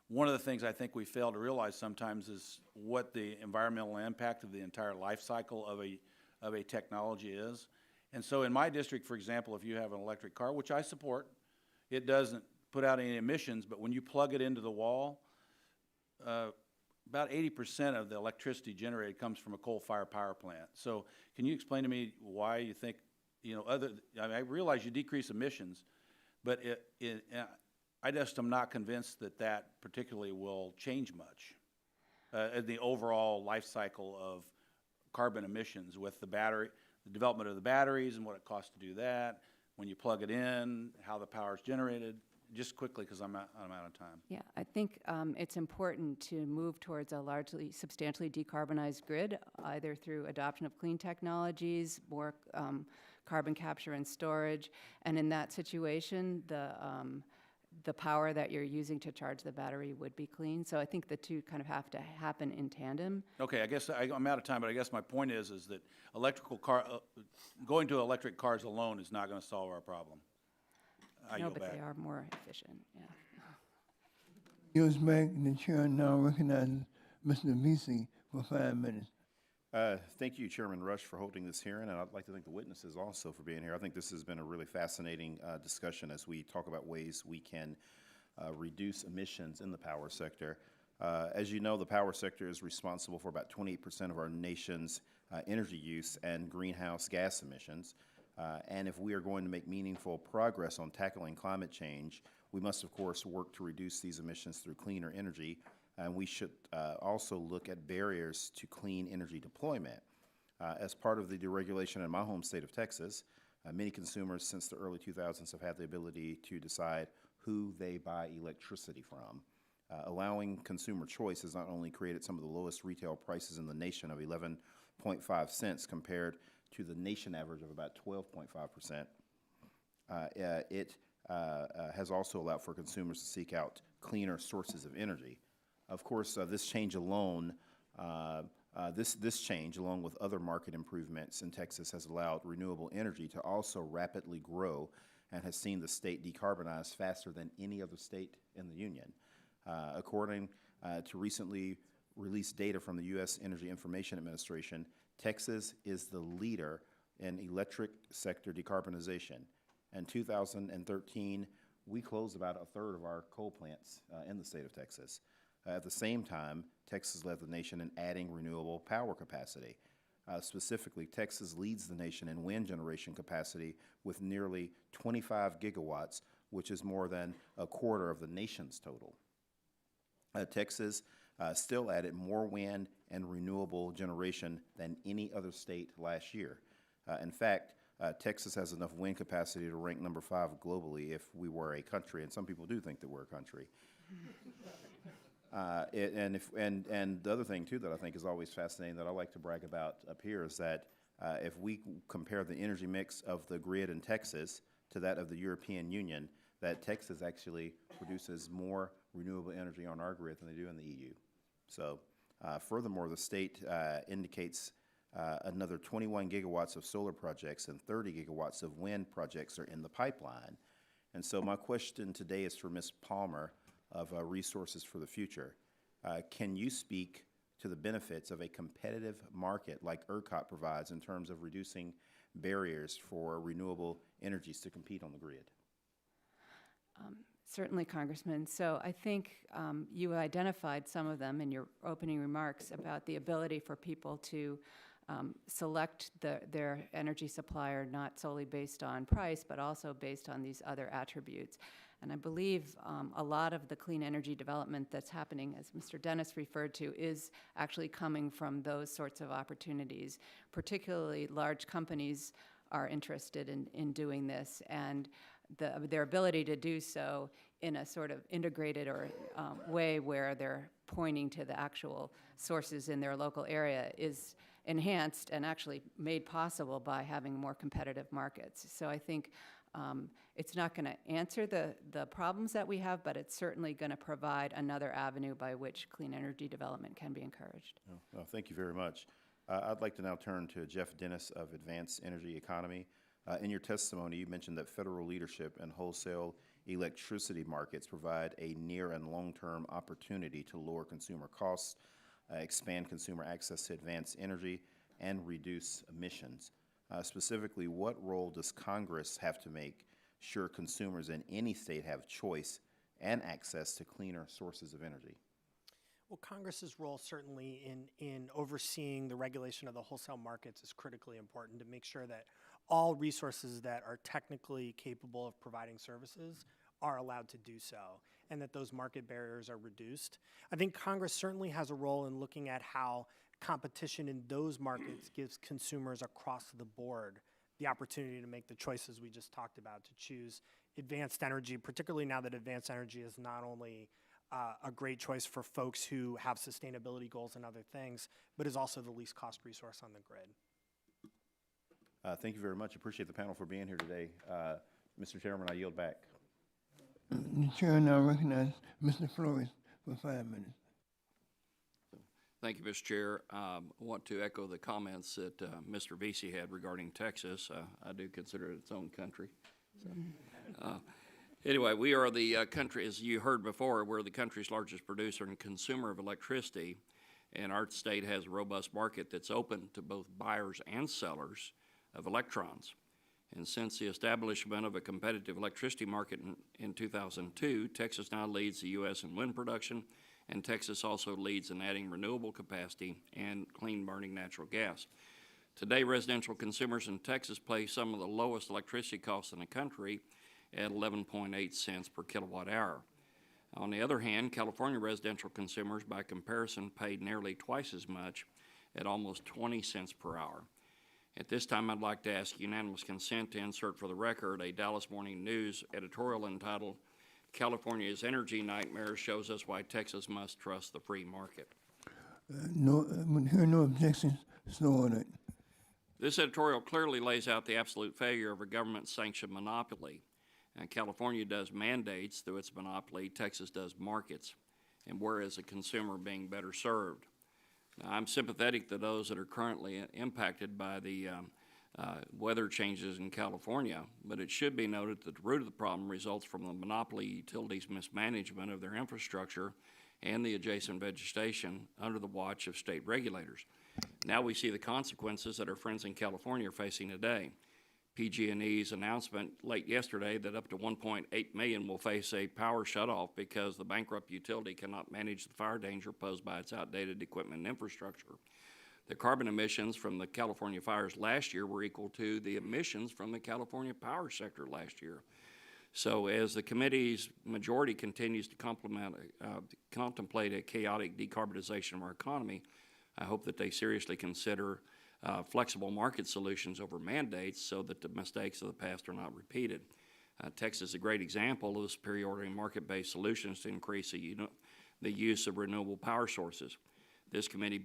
one of the things I think we fail to realize sometimes is what the environmental impact of the entire life cycle of a technology is. And so in my district, for example, if you have an electric car, which I support, it doesn't put out any emissions, but when you plug it into the wall, about 80% of the electricity generated comes from a coal-fired power plant. So can you explain to me why you think, I realize you decrease emissions, but I just am not convinced that particularly will change much in the overall life cycle of carbon emissions with the development of the batteries and what it costs to do that, when you plug it in, how the power is generated. Just quickly, because I'm out of time. Yeah, I think it's important to move towards a largely substantially decarbonized grid, either through adoption of clean technologies, more carbon capture and storage, and in that situation, the power that you're using to charge the battery would be clean. So I think the two kind of have to happen in tandem. Okay, I guess I'm out of time, but I guess my point is that going to electric cars alone is not going to solve our problem. No, but they are more efficient, yeah. Yields back, and the chair now recognizes Mr. Vesey for 5 minutes. Thank you, Chairman Rush, for holding this hearing, and I'd like to thank the witnesses also for being here. I think this has been a really fascinating discussion as we talk about ways we can reduce emissions in the power sector. As you know, the power sector is responsible for about 28% of our nation's energy use and greenhouse gas emissions. And if we are going to make meaningful progress on tackling climate change, we must, of course, work to reduce these emissions through cleaner energy. And we should also look at barriers to clean energy deployment. As part of the deregulation in my home state of Texas, many consumers since the early 2000s have had the ability to decide who they buy electricity from. Allowing consumer choice has not only created some of the lowest retail prices in the nation of 11.5 cents compared to the nation average of about 12.5%, it has also allowed for consumers to seek out cleaner sources of energy. Of course, this change alone, this change, along with other market improvements in Texas, has allowed renewable energy to also rapidly grow and has seen the state decarbonize faster than any other state in the union. According to recently released data from the U.S. Energy Information Administration, Texas is the leader in electric sector decarbonization. In 2013, we closed about a third of our coal plants in the state of Texas. At the same time, Texas led the nation in adding renewable power capacity. Specifically, Texas leads the nation in wind generation capacity with nearly 25 gigawatts, which is more than a quarter of the nation's total. Texas still added more wind and renewable generation than any other state last year. In fact, Texas has enough wind capacity to rank number 5 globally if we were a country, and some people do think that we're a country. And the other thing, too, that I think is always fascinating that I like to brag about up here is that if we compare the energy mix of the grid in Texas to that of the European Union, that Texas actually produces more renewable energy on our grid than they do in the EU. So, furthermore, the state indicates another 21 gigawatts of solar projects and 30 gigawatts of wind projects are in the pipeline. And so my question today is for Ms. Palmer of Resources for the Future. Can you speak to the benefits of a competitive market like ERCOT provides in terms of reducing barriers for renewable energies to compete on the grid? Certainly, Congressman. So I think you identified some of them in your opening remarks about the ability for people to select their energy supplier not solely based on price, but also based on these other attributes. And I believe a lot of the clean energy development that's happening, as Mr. Dennis referred to, is actually coming from those sorts of opportunities. Particularly large companies are interested in doing this, and their ability to do so in a sort of integrated or way where they're pointing to the actual sources in their local area is enhanced and actually made possible by having more competitive markets. So I think it's not going to answer the problems that we have, but it's certainly going to provide another avenue by which clean energy development can be encouraged. Well, thank you very much. I'd like to now turn to Jeff Dennis of Advanced Energy Economy. In your testimony, you mentioned that federal leadership in wholesale electricity markets provide a near and long-term opportunity to lower consumer costs, expand consumer access to advanced energy, and reduce emissions. Specifically, what role does Congress have to make sure consumers in any state have choice and access to cleaner sources of energy? Well, Congress's role certainly in overseeing the regulation of the wholesale markets is critically important to make sure that all resources that are technically capable of providing services are allowed to do so, and that those market barriers are reduced. I think Congress certainly has a role in looking at how competition in those markets gives consumers across the board the opportunity to make the choices we just talked about, to choose advanced energy, particularly now that advanced energy is not only a great choice for folks who have sustainability goals and other things, but is also the least cost resource on the grid. Thank you very much. Appreciate the panel for being here today. Mr. Chairman, I yield back. The chair now recognizes Mr. Flores for 5 minutes. Thank you, Mr. Chair. I want to echo the comments that Mr. Vesey had regarding Texas. I do consider it its own country. So, anyway, we are the country, as you heard before, we're the country's largest producer and consumer of electricity. and our state has a robust market that's open to both buyers and sellers of electrons. And since the establishment of a competitive electricity market in 2002, Texas now leads the U.S. in wind production, and Texas also leads in adding renewable capacity and clean-burning natural gas. Today, residential consumers in Texas pay some of the lowest electricity costs in the country at 11.8 cents per kilowatt hour. On the other hand, California residential consumers, by comparison, paid nearly twice as much at almost 20 cents per hour. At this time, I'd like to ask unanimous consent to insert for the record a Dallas Morning News editorial entitled, "California's Energy Nightmare Shows Us Why Texas Must Trust the Free Market." Hear no objections, so ordered. This editorial clearly lays out the absolute failure of a government-sanctioned monopoly. California does mandates through its monopoly, Texas does markets, and where is the consumer being better served? Now, I'm sympathetic to those that are currently impacted by the weather changes in California, but it should be noted that the root of the problem results from the monopoly utilities' mismanagement of their infrastructure and the adjacent vegetation under the watch of state regulators. Now we see the consequences that our friends in California are facing today. PG&E's announcement late yesterday that up to 1.8 million will face a power shutoff because the bankrupt utility cannot manage the fire danger posed by its outdated equipment and infrastructure. The carbon emissions from the California fires last year were equal to the emissions from the California power sector last year. So as the committee's majority continues to contemplate a chaotic decarbonization of our economy, I hope that they seriously consider flexible market solutions over mandates so that the mistakes of the past are not repeated. Texas is a great example of the superiority in market-based solutions to increase the use of renewable power sources. This committee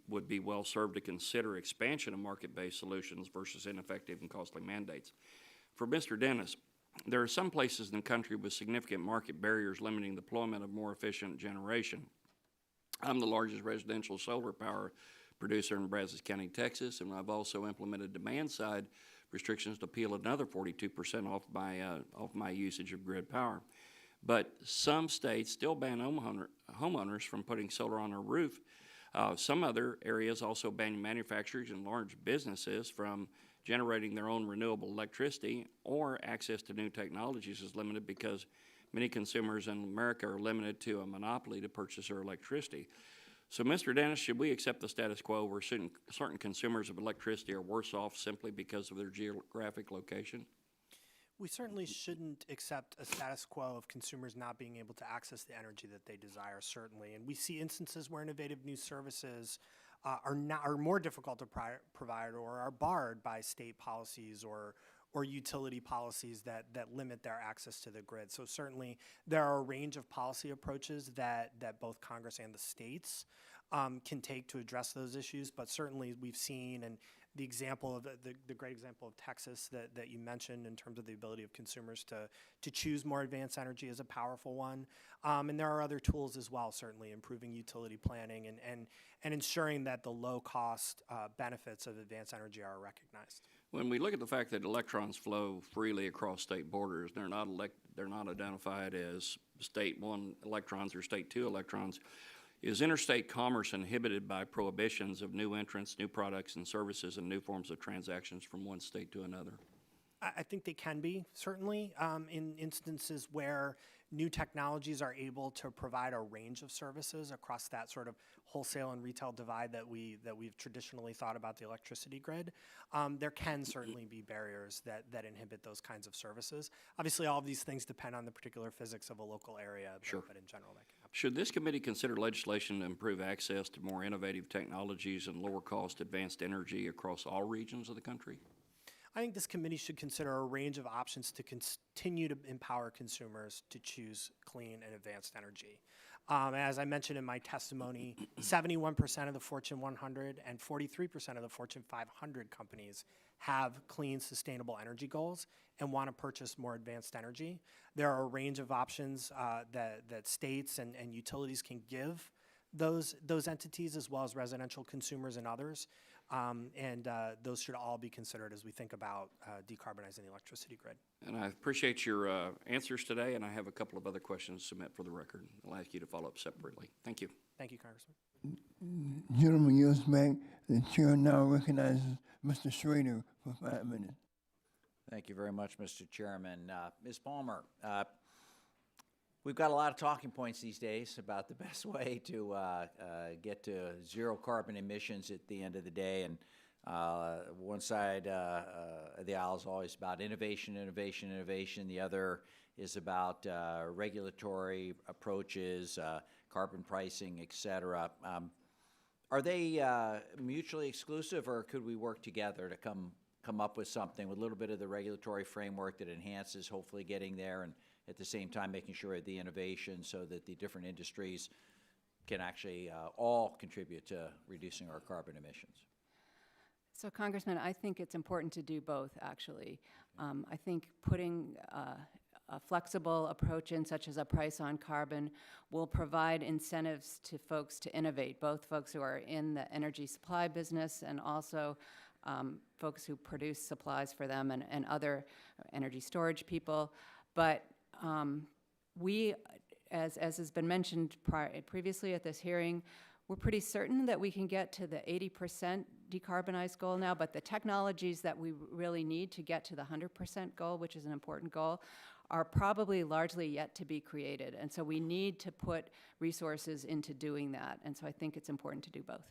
would be well served to consider expansion of market-based solutions versus ineffective and costly mandates. For Mr. Dennis, there are some places in the country with significant market barriers limiting the deployment of more efficient generation. I'm the largest residential solar power producer in Brazos County, Texas, and I've also implemented demand-side restrictions to peel another 42% off my usage of grid power. But some states still ban homeowners from putting solar on their roof. Some other areas also ban manufacturers and large businesses from generating their own renewable electricity, or access to new technologies is limited because many consumers in America are limited to a monopoly to purchase their electricity. So, Mr. Dennis, should we accept the status quo where certain consumers of electricity are worse off simply because of their geographic location? We certainly shouldn't accept a status quo of consumers not being able to access the energy that they desire, certainly. And we see instances where innovative new services are more difficult to provide or are barred by state policies or utility policies that limit their access to the grid. So certainly there are a range of policy approaches that both Congress and the states can take to address those issues, but certainly we've seen, and the example of the great example of Texas that you mentioned in terms of the ability of consumers to choose more advanced energy is a powerful one. And there are other tools as well, certainly improving utility planning and ensuring that the low cost benefits of advanced energy are recognized. When we look at the fact that electrons flow freely across state borders, they're not identified as state 1 electrons or state 2 electrons. Is interstate commerce inhibited by prohibitions of new entrants, new products and services, and new forms of transactions from one state to another? I think they can be, certainly, in instances where new technologies are able to provide a range of services across that sort of wholesale and retail divide that we've traditionally thought about the electricity grid. There can certainly be barriers that inhibit those kinds of services. Obviously, all of these things depend on the particular physics of a local area, Sure. But in general, that can happen. Should this committee consider legislation to improve access to more innovative technologies and lower cost advanced energy across all regions of the country? I think this committee should consider a range of options to continue to empower consumers to choose clean and advanced energy. As I mentioned in my testimony, 71% of the Fortune 100 and 43% of the Fortune 500 companies have clean, sustainable energy goals and want to purchase more advanced energy. There are a range of options that states and utilities can give those entities as well as residential consumers and others. and those should all be considered as we think about decarbonizing the electricity grid. And I appreciate your answers today, and I have a couple of other questions to submit for the record. I'll ask you to follow up separately. Thank you. Thank you, Congressman. Gentleman yields back. The chair now recognizes Mr. Schrader for 5 minutes. Thank you very much, Mr. Chairman. Ms. Palmer, we've got a lot of talking points these days about the best way to get to zero carbon emissions at the end of the day. And one side of the aisle is always about innovation, innovation, innovation. The other is about regulatory approaches, carbon pricing, et cetera. Are they mutually exclusive, or could we work together to come up with something with a little bit of the regulatory framework that enhances hopefully getting there, and at the same time making sure the innovation so that the different industries can actually all contribute to reducing our carbon emissions? So, Congressman, I think it's important to do both, actually. I think putting a flexible approach in, such as a price on carbon, will provide incentives to folks to innovate, both folks who are in the energy supply business and also folks who produce supplies for them and other energy storage people. But we, as has been mentioned previously at this hearing, we're pretty certain that we can get to the 80% decarbonized goal now, but the technologies that we really need to get to the 100% goal, which is an important goal, are probably largely yet to be created. And so we need to put resources into doing that. And so I think it's important to do both.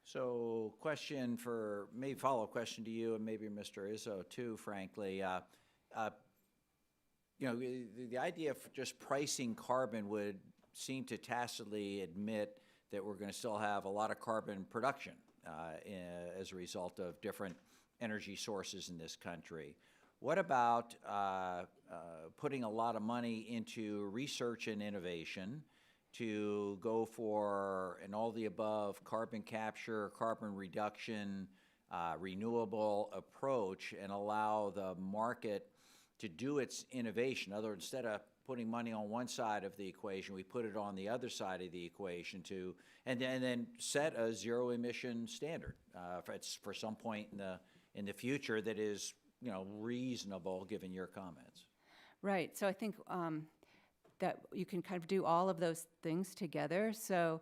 So question for, maybe follow-up question to you and maybe Mr. Izzo too, frankly. You know, the idea of just pricing carbon would seem to tacitly admit that we're going to still have a lot of carbon production as a result of different energy sources in this country. What about putting a lot of money into research and innovation to go for an all-the-above carbon capture, carbon reduction, renewable approach, and allow the market to do its innovation? In other words, instead of putting money on one side of the equation, we put it on the other side of the equation to, and then set a zero-emission standard for some point in the future that is, you know, reasonable given your comments. Right. So I think that you can kind of do all of those things together. So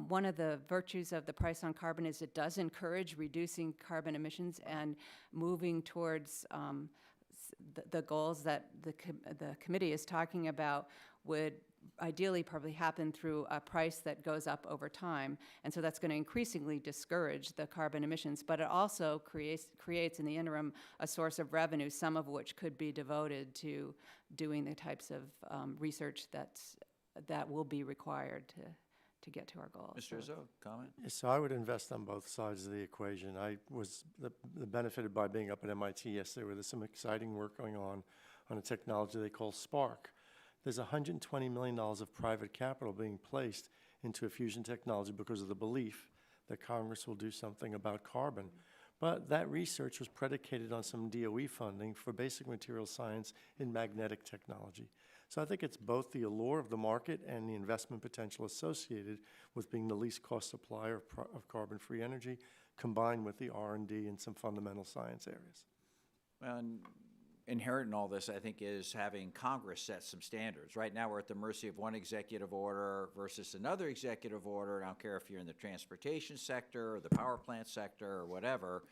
one of the virtues of the price on carbon is it does encourage reducing carbon emissions and moving towards the goals that the committee is talking about would ideally probably happen through a price that goes up over time. And so that's going to increasingly discourage the carbon emissions, but it also creates in the interim a source of revenue, some of which could be devoted to doing the types of research that will be required to get to our goals. Mr. Izzo, comment? Yes, so I would invest on both sides of the equation. I was benefited by being up at MIT yesterday where there's some exciting work going on a technology they call Spark. There's $120 million of private capital being placed into a fusion technology because of the belief that Congress will do something about carbon. But that research was predicated on some DOE funding for basic material science in magnetic technology. So I think it's both the allure of the market and the investment potential associated with being the least cost supplier of carbon-free energy, combined with the R&D in some fundamental science areas. Well, and inherent in all this, I think, is having Congress set some standards. Right now, we're at the mercy of one executive order versus another executive order. I don't care if you're in the transportation sector or the power plant sector or whatever.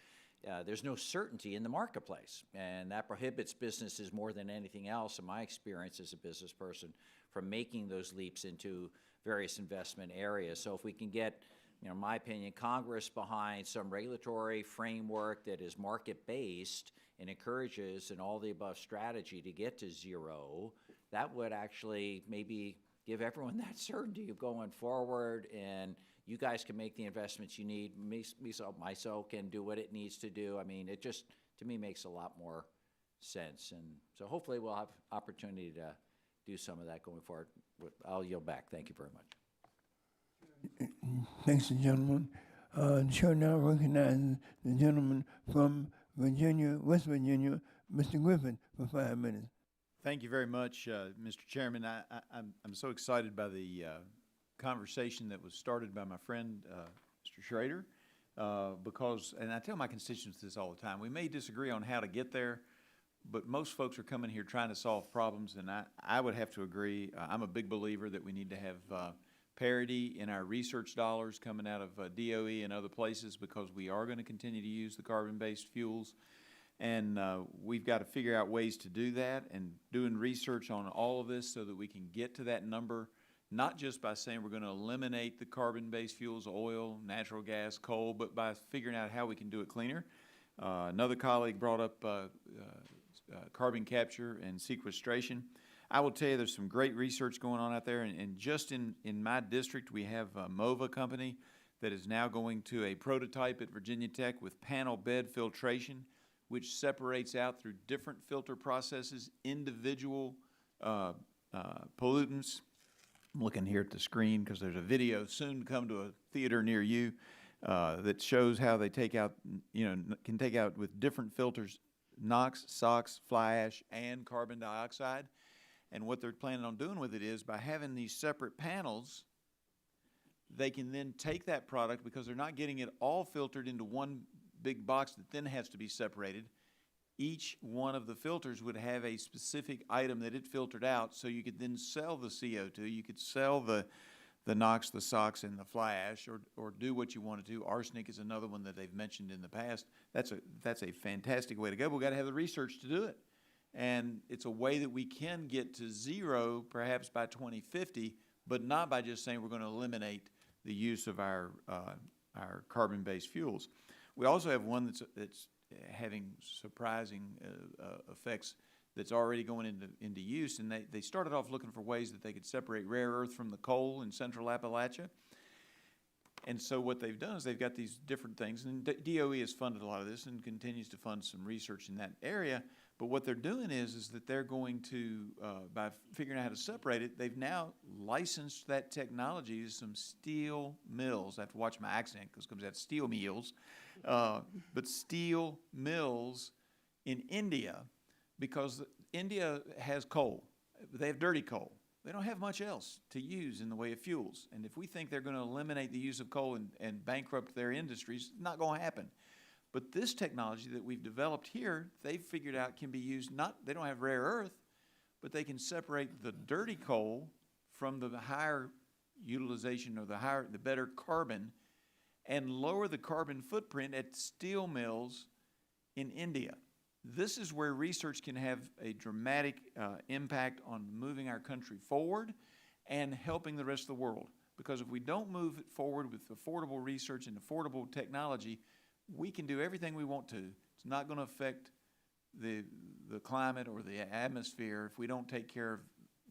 There's no certainty in the marketplace, and that prohibits businesses more than anything else, in my experience as a business person, from making those leaps into various investment areas. So if we can get, you know, in my opinion, Congress behind some regulatory framework that is market-based and encourages an all-the-above strategy to get to zero, that would actually maybe give everyone that certainty of going forward, and you guys can make the investments you need. MISO can do what it needs to do. I mean, it just, to me, makes a lot more sense. And so hopefully we'll have opportunity to do some of that going forward. I'll yield back. Thank you very much. Thanks, gentlemen. The chair now recognizes the gentleman from Virginia, West Virginia, Mr. Griffin, for 5 minutes. Thank you very much, Mr. Chairman. I'm so excited by the conversation that was started by my friend, Mr. Schrader. because, and I tell my constituents this all the time, we may disagree on how to get there, but most folks are coming here trying to solve problems, and I would have to agree. I'm a big believer that we need to have parity in our research dollars coming out of DOE and other places, because we are going to continue to use the carbon-based fuels. And we've got to figure out ways to do that, and doing research on all of this so that we can get to that number, not just by saying we're going to eliminate the carbon-based fuels, oil, natural gas, coal, but by figuring out how we can do it cleaner. Another colleague brought up carbon capture and sequestration. I will tell you there's some great research going on out there, and just in my district we have a MOVA company that is now going to a prototype at Virginia Tech with panel bed filtration, which separates out through different filter processes individual pollutants. I'm looking here at the screen because there's a video soon to come to a theater near you that shows how they take out, can take out with different filters NOx, SOx, fly ash, and carbon dioxide. And what they're planning on doing with it is, by having these separate panels, they can then take that product, because they're not getting it all filtered into one big box that then has to be separated. Each one of the filters would have a specific item that it filtered out, so you could then sell the CO2, you could sell the NOx, the SOx, and the fly ash, or do what you want to do. Arsenic is another one that they've mentioned in the past. That's a fantastic way to go. We've got to have the research to do it. And it's a way that we can get to zero perhaps by 2050, but not by just saying we're going to eliminate the use of our carbon-based fuels. We also have one that's having surprising effects that's already going into use, and they started off looking for ways that they could separate rare earth from the coal in central Appalachia. And so what they've done is they've got these different things, and DOE has funded a lot of this and continues to fund some research in that area. But what they're doing is that they're going to, by figuring out how to separate it, they've now licensed that technology to some steel mills. I have to watch my accent because it comes out steel mills. But steel mills in India, because India has coal. They have dirty coal. They don't have much else to use in the way of fuels. And if we think they're going to eliminate the use of coal and bankrupt their industries, it's not going to happen. But this technology that we've developed here, they've figured out can be used, they don't have rare earth, but they can separate the dirty coal from the higher utilization, or the better carbon, and lower the carbon footprint at steel mills in India. This is where research can have a dramatic impact on moving our country forward and helping the rest of the world. Because if we don't move it forward with affordable research and affordable technology, we can do everything we want to. It's not going to affect the climate or the atmosphere if we don't take care of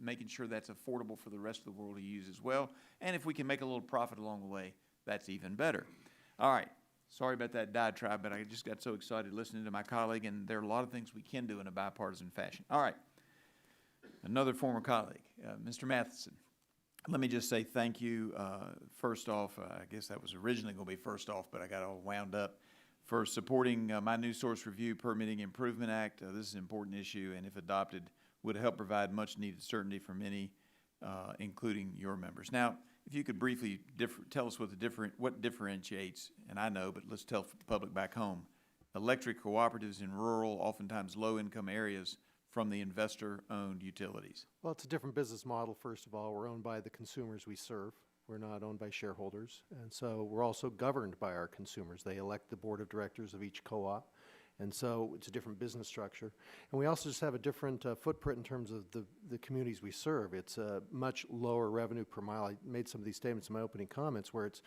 making sure that's affordable for the rest of the world to use as well. And if we can make a little profit along the way, that's even better. All right. Sorry about that diatribe, but I just got so excited listening to my colleague, and there are a lot of things we can do in a bipartisan fashion. All right. Another former colleague, Mr. Matheson. Let me just say thank you. First off, I guess that was originally going to be first off, but I got all wound up, for supporting my new Source Review Permitting Improvement Act. This is an important issue, and if adopted, would help provide much-needed certainty for many, including your members. Now, if you could briefly tell us what differentiates, and I know, but let's tell the public back home, electric cooperatives in rural, oftentimes low-income areas from the investor-owned utilities. Well, it's a different business model, first of all. We're owned by the consumers we serve. We're not owned by shareholders. And so we're also governed by our consumers. They elect the board of directors of each co-op. And so it's a different business structure. And we also just have a different footprint in terms of the communities we serve. It's a much lower revenue per mile. I made some of these statements in my opening comments, where it's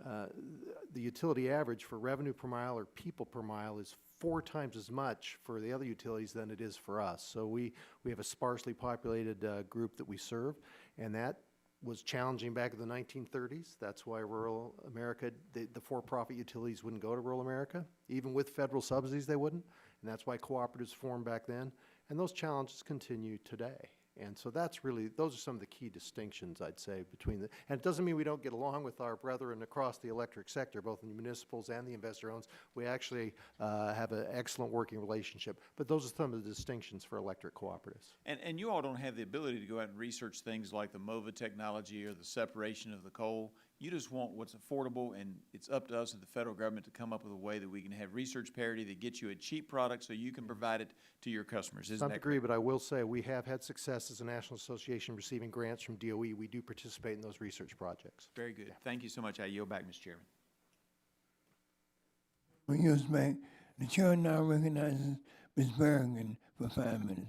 the utility average for revenue per mile or people per mile is 4 times as much for the other utilities than it is for us. So we have a sparsely populated group that we serve, and that was challenging back in the 1930s. That's why rural America, the for-profit utilities wouldn't go to rural America. Even with federal subsidies, they wouldn't. And that's why cooperatives formed back then. And those challenges continue today. And so that's really, those are some of the key distinctions, I'd say, between the, and it doesn't mean we don't get along with our brethren across the electric sector, both in the municipals and the investor-owns. We actually have an excellent working relationship. But those are some of the distinctions for electric cooperatives. And you all don't have the ability to go out and research things like the MOVA technology or the separation of the coal. You just want what's affordable, and it's up to us as the federal government to come up with a way that we can have research parity that gets you a cheap product so you can provide it to your customers. To Isn't some that degree, correct? but I will say we have had success as a national association receiving grants from DOE. We do participate in those research projects. Very good. Thank you so much. I yield back, Mr. Chairman. We use back. The chair now recognizes Ms. Berrigan for 5 minutes.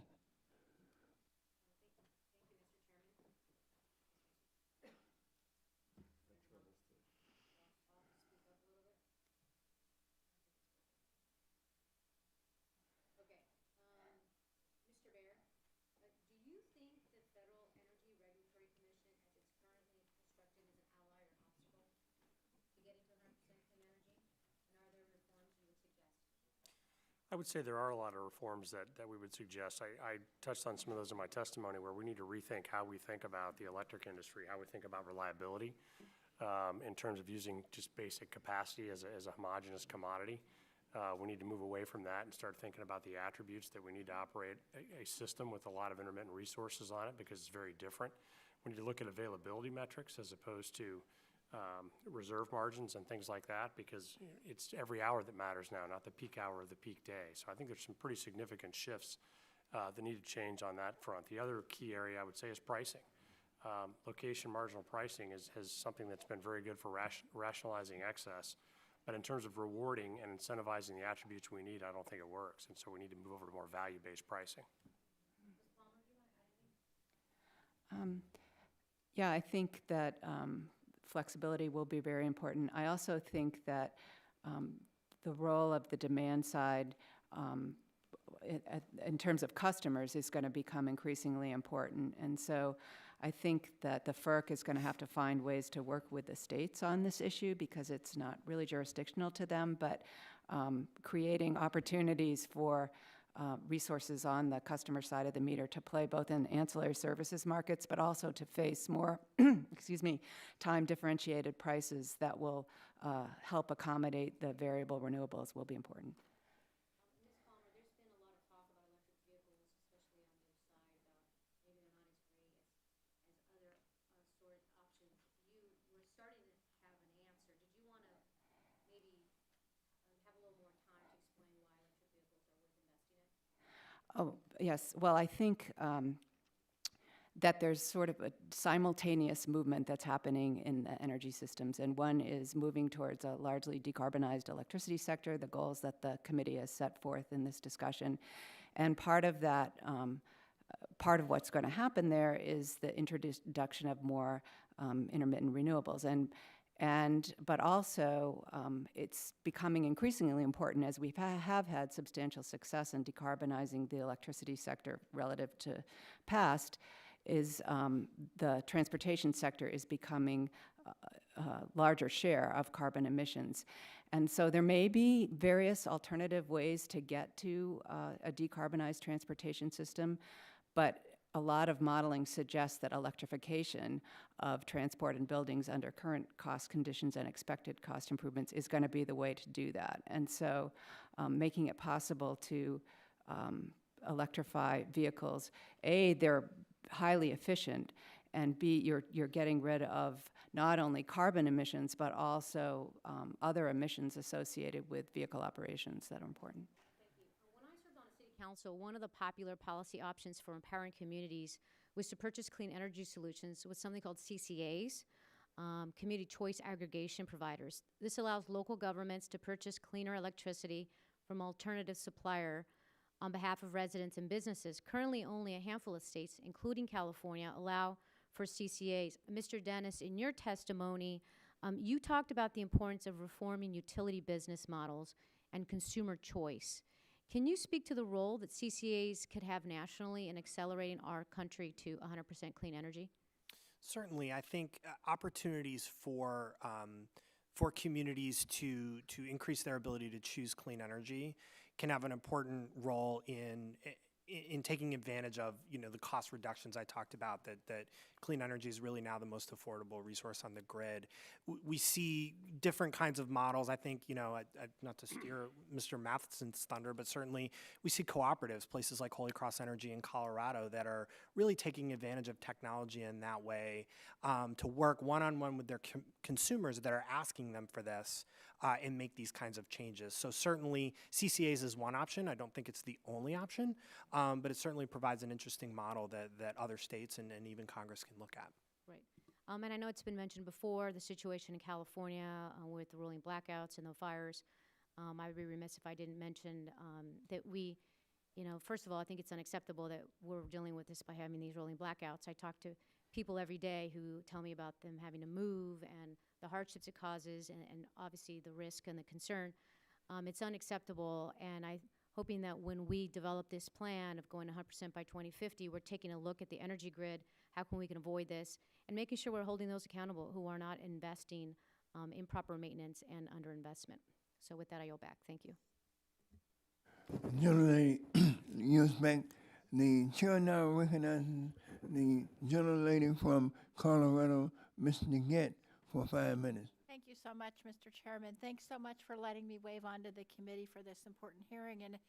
I would say there are a lot of reforms that we would suggest. I touched on some of those in my testimony where we need to rethink how we think about the electric industry, how we think about reliability in terms of using just basic capacity as a homogeneous commodity. We need to move away from that and start thinking about the attributes that we need to operate a system with a lot of intermittent resources on it, because it's very different. We need to look at availability metrics as opposed to reserve margins and things like that, because it's every hour that matters now, not the peak hour of the peak day. So I think there's some pretty significant shifts that need to change on that front. The other key area I would say is pricing. Location marginal pricing is something that's been very good for rationalizing excess, but in terms of rewarding and incentivizing the attributes we need, I don't think it works. And so we need to move over to more value-based pricing. Yeah, I think that flexibility will be very important. I also think that the role of the demand side in terms of customers is going to become increasingly important. And so I think that the FERC is going to have to find ways to work with the states on this issue, because it's not really jurisdictional to them, but creating opportunities for resources on the customer side of the meter to play both in ancillary services markets, but also to face more, excuse me, time differentiated prices that will help accommodate the variable renewables will be important. Ms. Palmer, there's been a lot of talk about electric vehicles, especially on their side. Maybe they're not as great as other storage options. You were starting to have an answer. Did you want to maybe have a little more time to explain why electric vehicles are worth investing in? Oh, yes. Well, I think that there's sort of a simultaneous movement that's happening in the energy systems, and one is moving towards a largely decarbonized electricity sector, the goals that the committee has set forth in this discussion. And part of that, part of what's going to happen there is the introduction of more intermittent renewables. But also, it's becoming increasingly important, as we have had substantial success in decarbonizing the electricity sector relative to past, is the transportation sector is becoming a larger share of carbon emissions. And so there may be various alternative ways to get to a decarbonized transportation system, but a lot of modeling suggests that electrification of transport and buildings under current cost conditions and expected cost improvements is going to be the way to do that. And so making it possible to electrify vehicles, A, they're highly efficient, and B, you're getting rid of not only carbon emissions, but also other emissions associated with vehicle operations that are important. When I served on a city council, one of the popular policy options for empowering communities was to purchase clean energy solutions with something called CCAs, Community Choice Aggregation Providers. This allows local governments to purchase cleaner electricity from alternative supplier on behalf of residents and businesses. Currently, only a handful of states, including California, allow for CCAs. Mr. Dennis, in your testimony, you talked about the importance of reforming utility business models and consumer choice. Can you speak to the role that CCAs could have nationally in accelerating our country to 100% clean energy? Certainly, I think opportunities for communities to increase their ability to choose clean energy can have an important role in in taking advantage of, the cost reductions I talked about, that clean energy is really now the most affordable resource on the grid. We see different kinds of models. I think, not to steer Mr. Matheson's thunder, but certainly we see cooperatives, places like Holy Cross Energy in Colorado, that are really taking advantage of technology in that way to work one-on-one with their consumers that are asking them for this and make these kinds of changes. So certainly CCAs is one option. I don't think it's the only option, but it certainly provides an interesting model that other states and even Congress can look at. Right. And I know it's been mentioned before, the situation in California with the rolling blackouts and the fires. I would be remiss if I didn't mention that we, first of all, I think it's unacceptable that we're dealing with this by having these rolling blackouts. I talk to people every day who tell me about them having to move and the hardships it causes and obviously the risk and the concern. It's unacceptable, and I'm hoping that when we develop this plan of going 100% by 2050, we're taking a look at the energy grid, how can we can this, and making sure we're holding those accountable who are not investing in proper maintenance and underinvestment. So with that, I yield back. Thank you. Gentlelady, yields back. The chair now recognizes the gentlelady from Colorado, Ms. DeGette, for 5 minutes. Thank you so much, Mr. Chairman. Thanks so much for letting me wave onto the committee for this important hearing. And if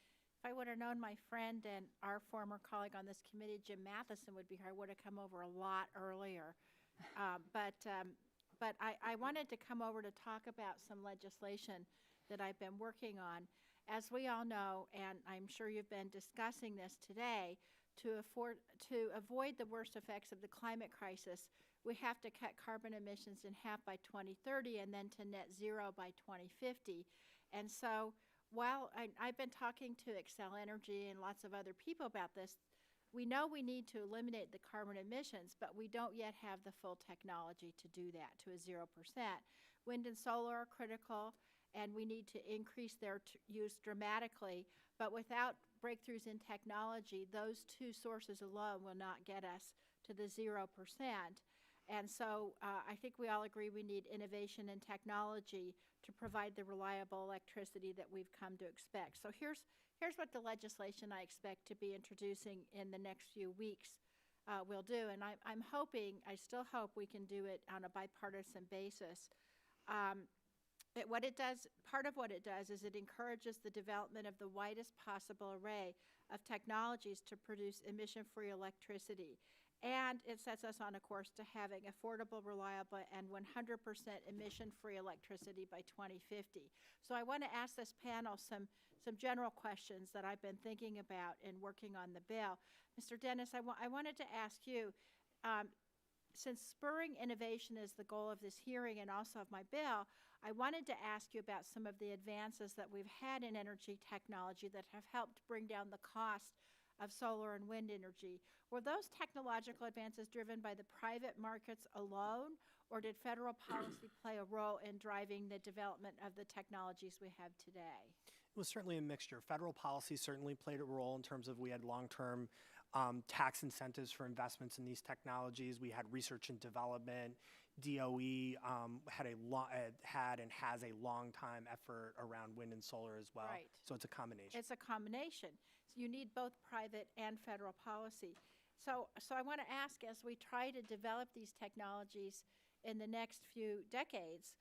I would have known my friend and our former colleague on this committee, Jim Matheson, would be here, I would have come over a lot earlier. But I wanted to come over to talk about some legislation that I've been working on. As we all know, and I'm sure you've been discussing this today, to avoid the worst effects of the climate crisis, we have to cut carbon emissions in half by 2030 and then to net zero by 2050. And so while I've been talking to Xcel Energy and lots of other people about this, we know we need to eliminate the carbon emissions, but we don't yet have the full technology to do that to a 0%. Wind and solar are critical, and we need to increase their use dramatically, but without breakthroughs in technology, those two sources alone will not get us to the 0%. And so I think we all agree we need innovation and technology to provide the reliable electricity that we've come to expect. So here's what the legislation I expect to be introducing in the next few weeks will do. And I'm hoping, I still hope we can do it on a bipartisan basis. Part of what it does is it encourages the development of the widest possible array of technologies to produce emission-free electricity. And it sets us on a course to having affordable, reliable, and 100% emission-free electricity by 2050. So I want to ask this panel some general questions that I've been thinking about in working on the bill. Mr. Dennis, I wanted to ask you, since spurring innovation is the goal of this hearing and also of my bill, I wanted to ask you about some of the advances that we've had in energy technology that have helped bring down the cost of solar and wind energy. Were those technological advances driven by the private markets alone, or did federal policy play a role in driving the development of the technologies we have today? It was certainly a mixture. Federal policy certainly played a role in terms of we had long-term tax incentives for investments in these technologies. We had research and development. DOE had and has a long time effort around wind and solar as well. Right. So it's a combination. It's a combination. So you need both private and federal policy. So I want to ask, as we try to develop these technologies in the next few decades,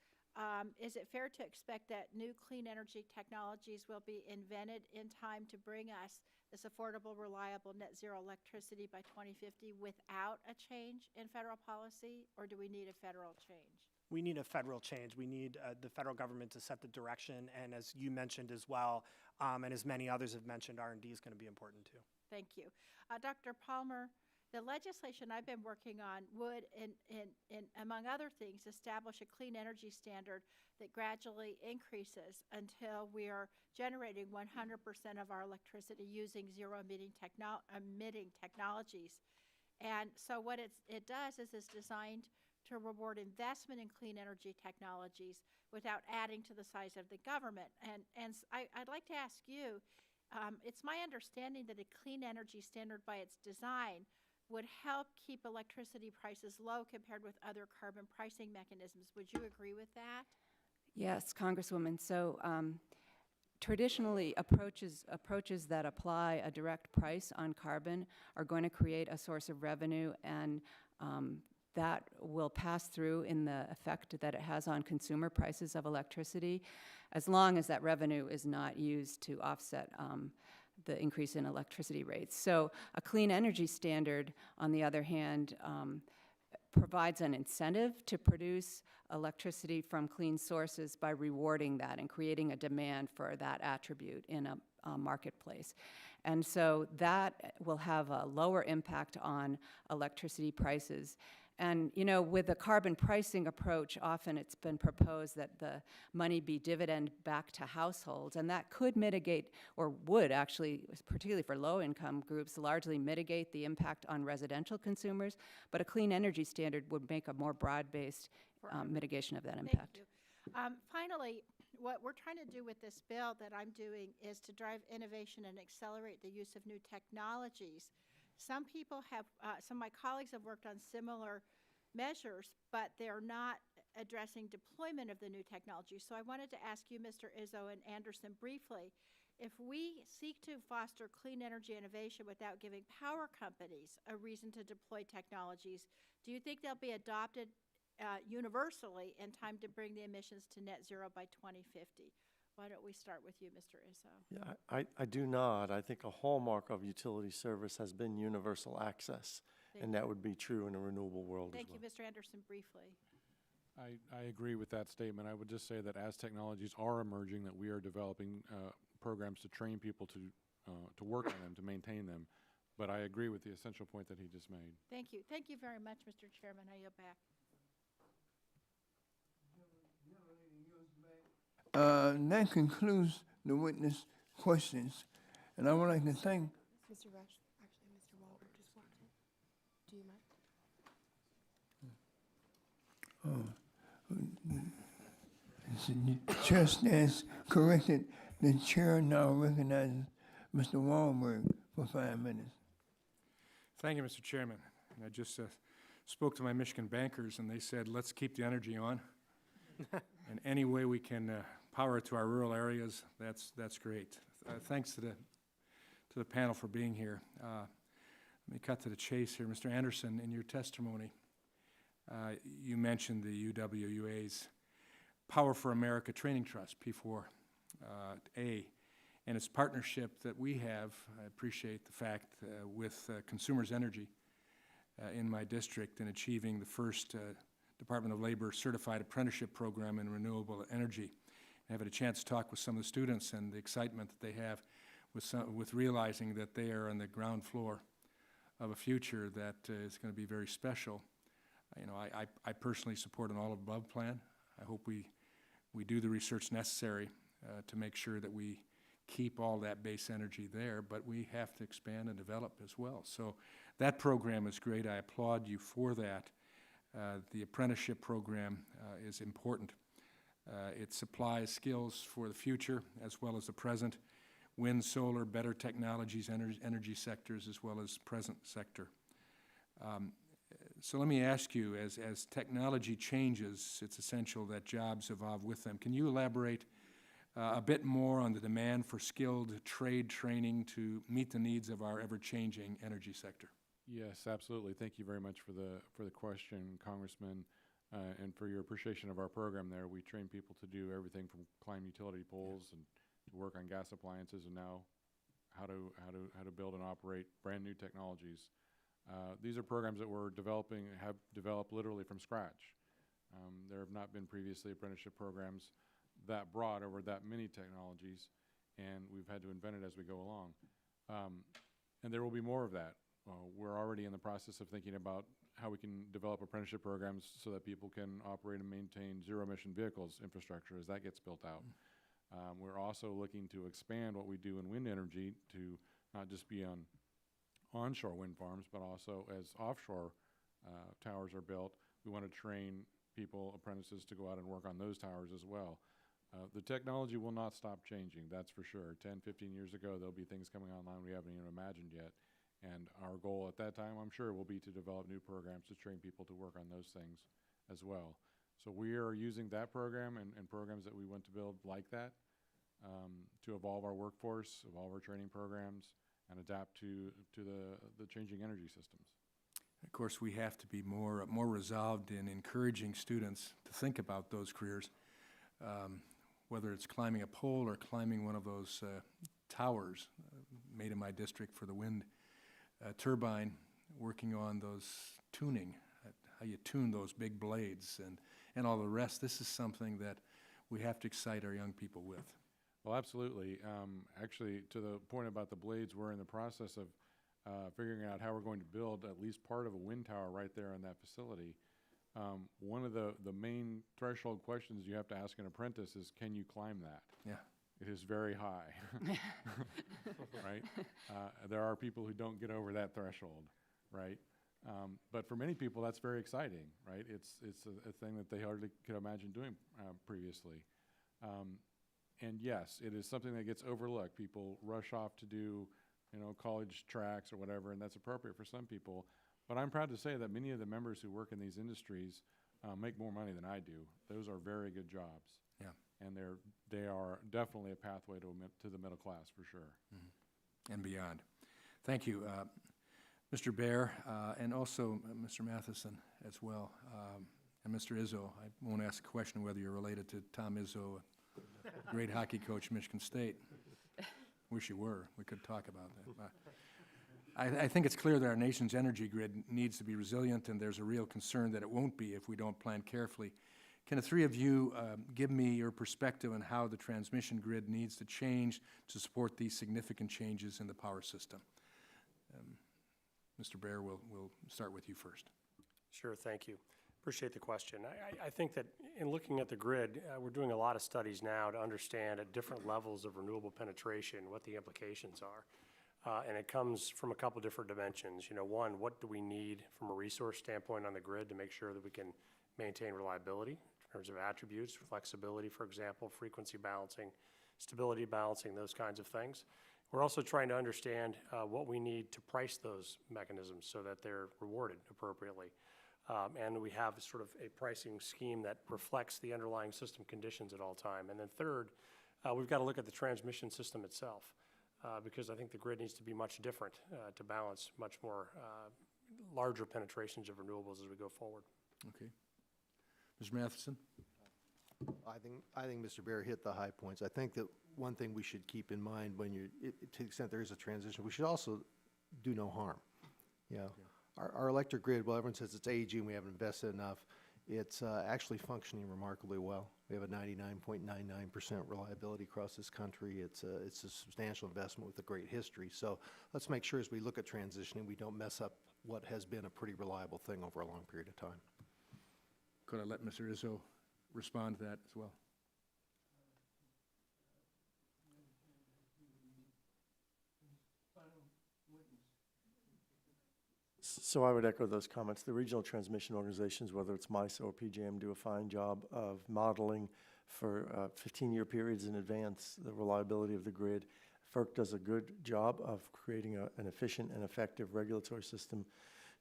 is it fair to expect that new clean energy technologies will be invented in time to bring us this affordable, reliable, net zero electricity by 2050 without a change in federal policy, or do we need a federal change? We need a federal change. We need the federal government to set the direction, and as you mentioned as well, and as many others have mentioned, R&D is going to be important too. Thank you. Dr. Palmer, the legislation I've been working on would, among other things, establish a clean energy standard that gradually increases until we are generating 100% of our electricity using zero-emitting technologies. And so what it does is it's designed to reward investment in clean energy technologies without adding to the size of the government. And I'd like to ask you, it's my understanding that a clean energy standard by its design would help keep electricity prices low compared with other carbon pricing mechanisms. Would you agree with that? Yes, Congresswoman. So traditionally, approaches that apply a direct price on carbon are going to create a source of revenue, and that will pass through in the effect that it has on consumer prices of electricity, as long as that revenue is not used to offset the increase in electricity rates. So a clean energy standard, on the other hand, provides an incentive to produce electricity from clean sources by rewarding that and creating a demand for that attribute in a marketplace. And so that will have a lower impact on electricity prices. And, you know, with the carbon pricing approach, often it's been proposed that the money be dividend back to households, and that could mitigate, or would actually, particularly for low-income groups, largely mitigate the impact on residential consumers, but a clean energy standard would make a more broad-based mitigation of that impact. Thank you. Finally, what we're trying to do with this bill that I'm doing is to drive innovation and accelerate the use of new technologies. Some people have, some of my colleagues have worked on similar measures, but they're not addressing deployment of the new technology. So I wanted to ask you, Mr. Izzo and Anderson, briefly, if we seek to foster clean energy innovation without giving power companies a reason to deploy technologies, do you think they'll be adopted universally in time to bring the emissions to net zero by 2050? Why don't we start with you, Mr. Izzo? Yeah, I do not. I think a hallmark of utility service has been universal access, and that would be true in a renewable world as well. Thank you, Mr. Anderson, briefly. I agree with that statement. I would just say that as technologies are emerging, that we are developing programs to train people to work on them, to maintain them. But I agree with the essential point that he just made. Thank you. Thank you very much, Mr. Chairman. I yield back. That concludes the witness questions, and I would like to thank. Mr. Rush, actually, Mr. Walker just walked in. Do you mind? The chair stands corrected. The chair now recognizes Mr. Wahlberg for 5 minutes. Thank you, Mr. Chairman. And I just spoke to my Michigan bankers, and they said, let's keep the energy on. And any way we can power to our rural areas, that's great. Thanks to the panel for being here. Let me cut to the chase here. Mr. Anderson, in your testimony, you mentioned the UWUA's Power for America Training Trust, P4A, and its partnership that we have. I appreciate the fact with Consumers Energy in my district in achieving the first Department of Labor certified apprenticeship program in renewable energy. I had a chance to talk with some of the students and the excitement that they have with realizing that they are on the ground floor of a future that is going to be very special. You know, I personally support an all-of-above plan. I hope we do the research necessary to make sure that we keep all that base energy there, but we have to expand and develop as well. So that program is great. I applaud you for that. The apprenticeship program is important. It supplies skills for the future as well as the present. Wind, solar, better technologies, energy sectors as well as present sector. So let me ask you, as technology changes, it's essential that jobs evolve with them. Can you elaborate a bit more on the demand for skilled trade training to meet the needs of our ever-changing energy sector? Yes, absolutely. Thank you very much for the question, Congressman, and for your appreciation of our program there. We train people to do everything from climb utility poles and to work on gas appliances, and now how to build and operate brand new technologies. These are programs that we're have developed literally from scratch. There have not been previously apprenticeship programs that broad over that many technologies, and we've had to invent it as we go along. And there will be more of that. We're already in the process of thinking about how we can develop apprenticeship programs so that people can operate and maintain zero-emission vehicles infrastructure as that gets built out. We're also looking to expand what we do in wind energy to not just be on onshore wind farms, but also as offshore towers are built, we want to train people, apprentices, to go out and work on those towers as well. The technology will not stop changing, that's for sure. 10, 15 years ago, there'll be things coming online we haven't even imagined yet. And our goal at that time, I'm sure, will be to develop new programs to train people to work on those things as well. So we are using that program and programs that we want to build like that to evolve our workforce, evolve our training programs, and adapt to the changing energy systems. Of course, we have to be more resolved in encouraging students to think about those careers, whether it's climbing a pole or climbing one of those towers made in my district for the wind turbine, working on those tuning, how you tune those big blades and all the rest. This is something that we have to excite our young people with. Well, absolutely. Actually, to the point about the blades, we're in the process of figuring out how we're going to build at least part of a wind tower right there in that facility. One of the main threshold questions you have to ask an apprentice is, can you climb that? Yeah. It is very high, right? There are people who don't get over that threshold, right? But for many people, that's very exciting, right? It's a thing that they hardly could imagine doing previously. And yes, it is something that gets overlooked. People rush off to do, college tracks or whatever, and that's appropriate for some people. But I'm proud to say that many of the members who work in these industries make more money than I do. Those are very good jobs. Yeah. And they are definitely a pathway to the middle class, for sure. Mm-hmm. And beyond. Thank you, Mr. Baer, and also Mr. Matheson as well, and Mr. Izzo. I won't ask a question whether you're related to Tom Izzo, great hockey coach, Michigan State. Wish you were. We could talk about that. I think it's clear that our nation's energy grid needs to be resilient, and there's a real concern that it won't be if we don't plan carefully. Can the three of you give me your perspective on how the transmission grid needs to change to support these significant changes in the power system? Mr. Baer, we'll start with you first. Sure, thank you. Appreciate the question. I think that in looking at the grid, we're doing a lot of studies now to understand at different levels of renewable penetration what the implications are. And it comes from a couple different dimensions. One, what do we need from a resource standpoint on the grid to make sure that we can maintain reliability in terms of attributes, flexibility, for example, frequency balancing, stability balancing, those kinds of things. We're also trying to understand what we need to price those mechanisms so that they're rewarded appropriately. And we have sort of a pricing scheme that reflects the underlying system conditions at all time. And then third, we've got to look at the transmission system itself because I think the grid needs to be much different to balance much more larger penetrations of renewables as we go forward. Okay. Mr. Matheson? I think Mr. Baer hit the high points. I think that one thing we should keep in mind when to the extent there is a transition, we should also do no harm. Our electric grid, well, everyone says it's aging, we haven't invested enough. It's actually functioning remarkably well. We have a 99.99% reliability across this country. It's a substantial investment with a great history. So let's make sure as we look at transitioning, we don't mess up what has been a pretty reliable thing over a long period of time. Could I let Mr. Izzo respond to that as well? So I would echo those comments. The regional transmission organizations, whether it's MISO or PJM, do a fine job of modeling for 15-year periods in advance the reliability of the grid. FERC does a good job of creating an efficient and effective regulatory system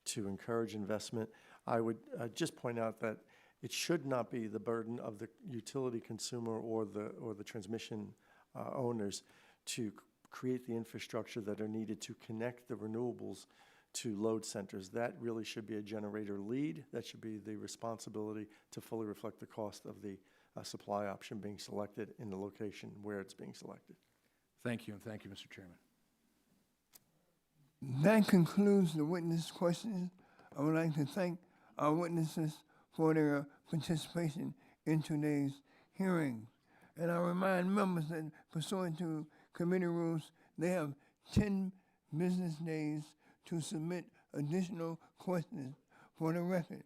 to encourage investment. I would just point out that it should not be the burden of the utility consumer or the transmission owners to create the infrastructure that are needed to connect the renewables to load centers. That really should be a generator lead. That should be the responsibility to fully reflect the cost of the supply option being selected in the location where it's being selected. Thank you, and thank you, Mr. Chairman. That concludes the witness questions. I would like to thank our witnesses for their participation in today's hearing. And I remind members that pursuant to committee rules, they have 10 business days to submit additional questions for the record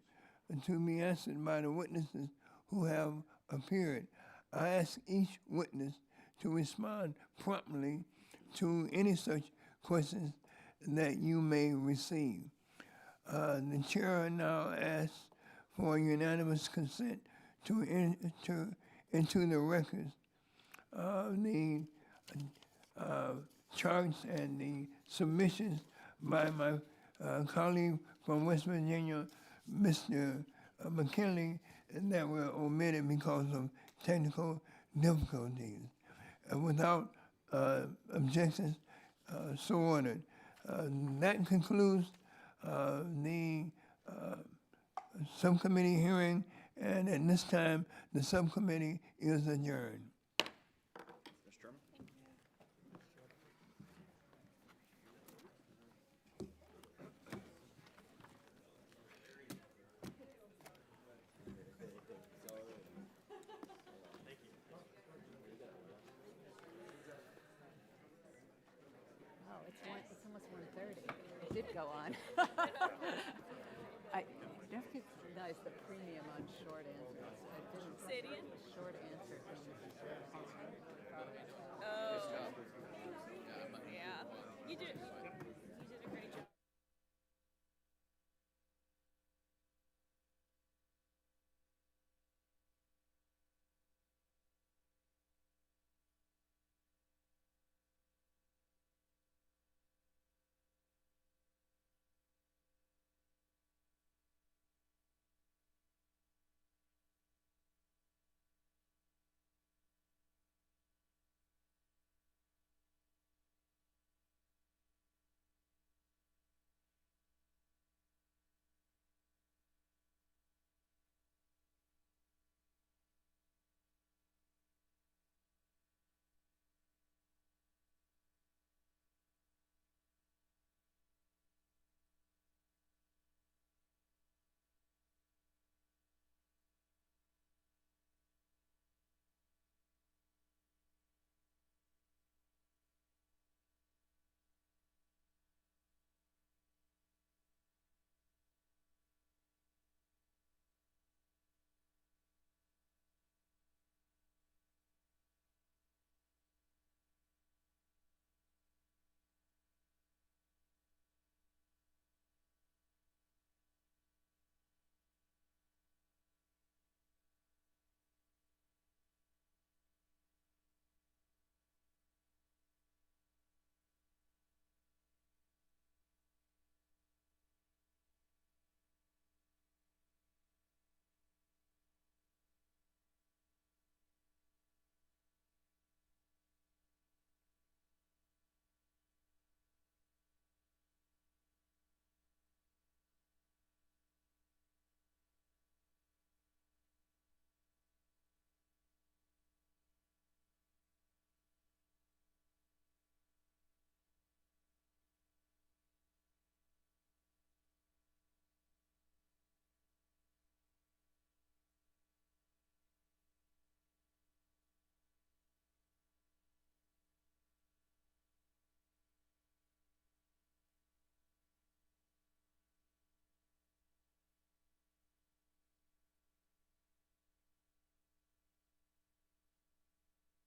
and to be answered by the witnesses who have appeared. I ask each witness to respond promptly to any such questions that you may receive. The chair now asks for unanimous consent to enter into the records the charts and the submissions by my colleague from West Virginia, Mr. McKinley, that were omitted because of technical difficulties. Without objections, so ordered. That concludes the subcommittee hearing, and at this time, the subcommittee is adjourned. Mr. Chairman? Oh, it's almost 1:30. It did go on. I recognize the premium on short answers. I didn't. Short answer things.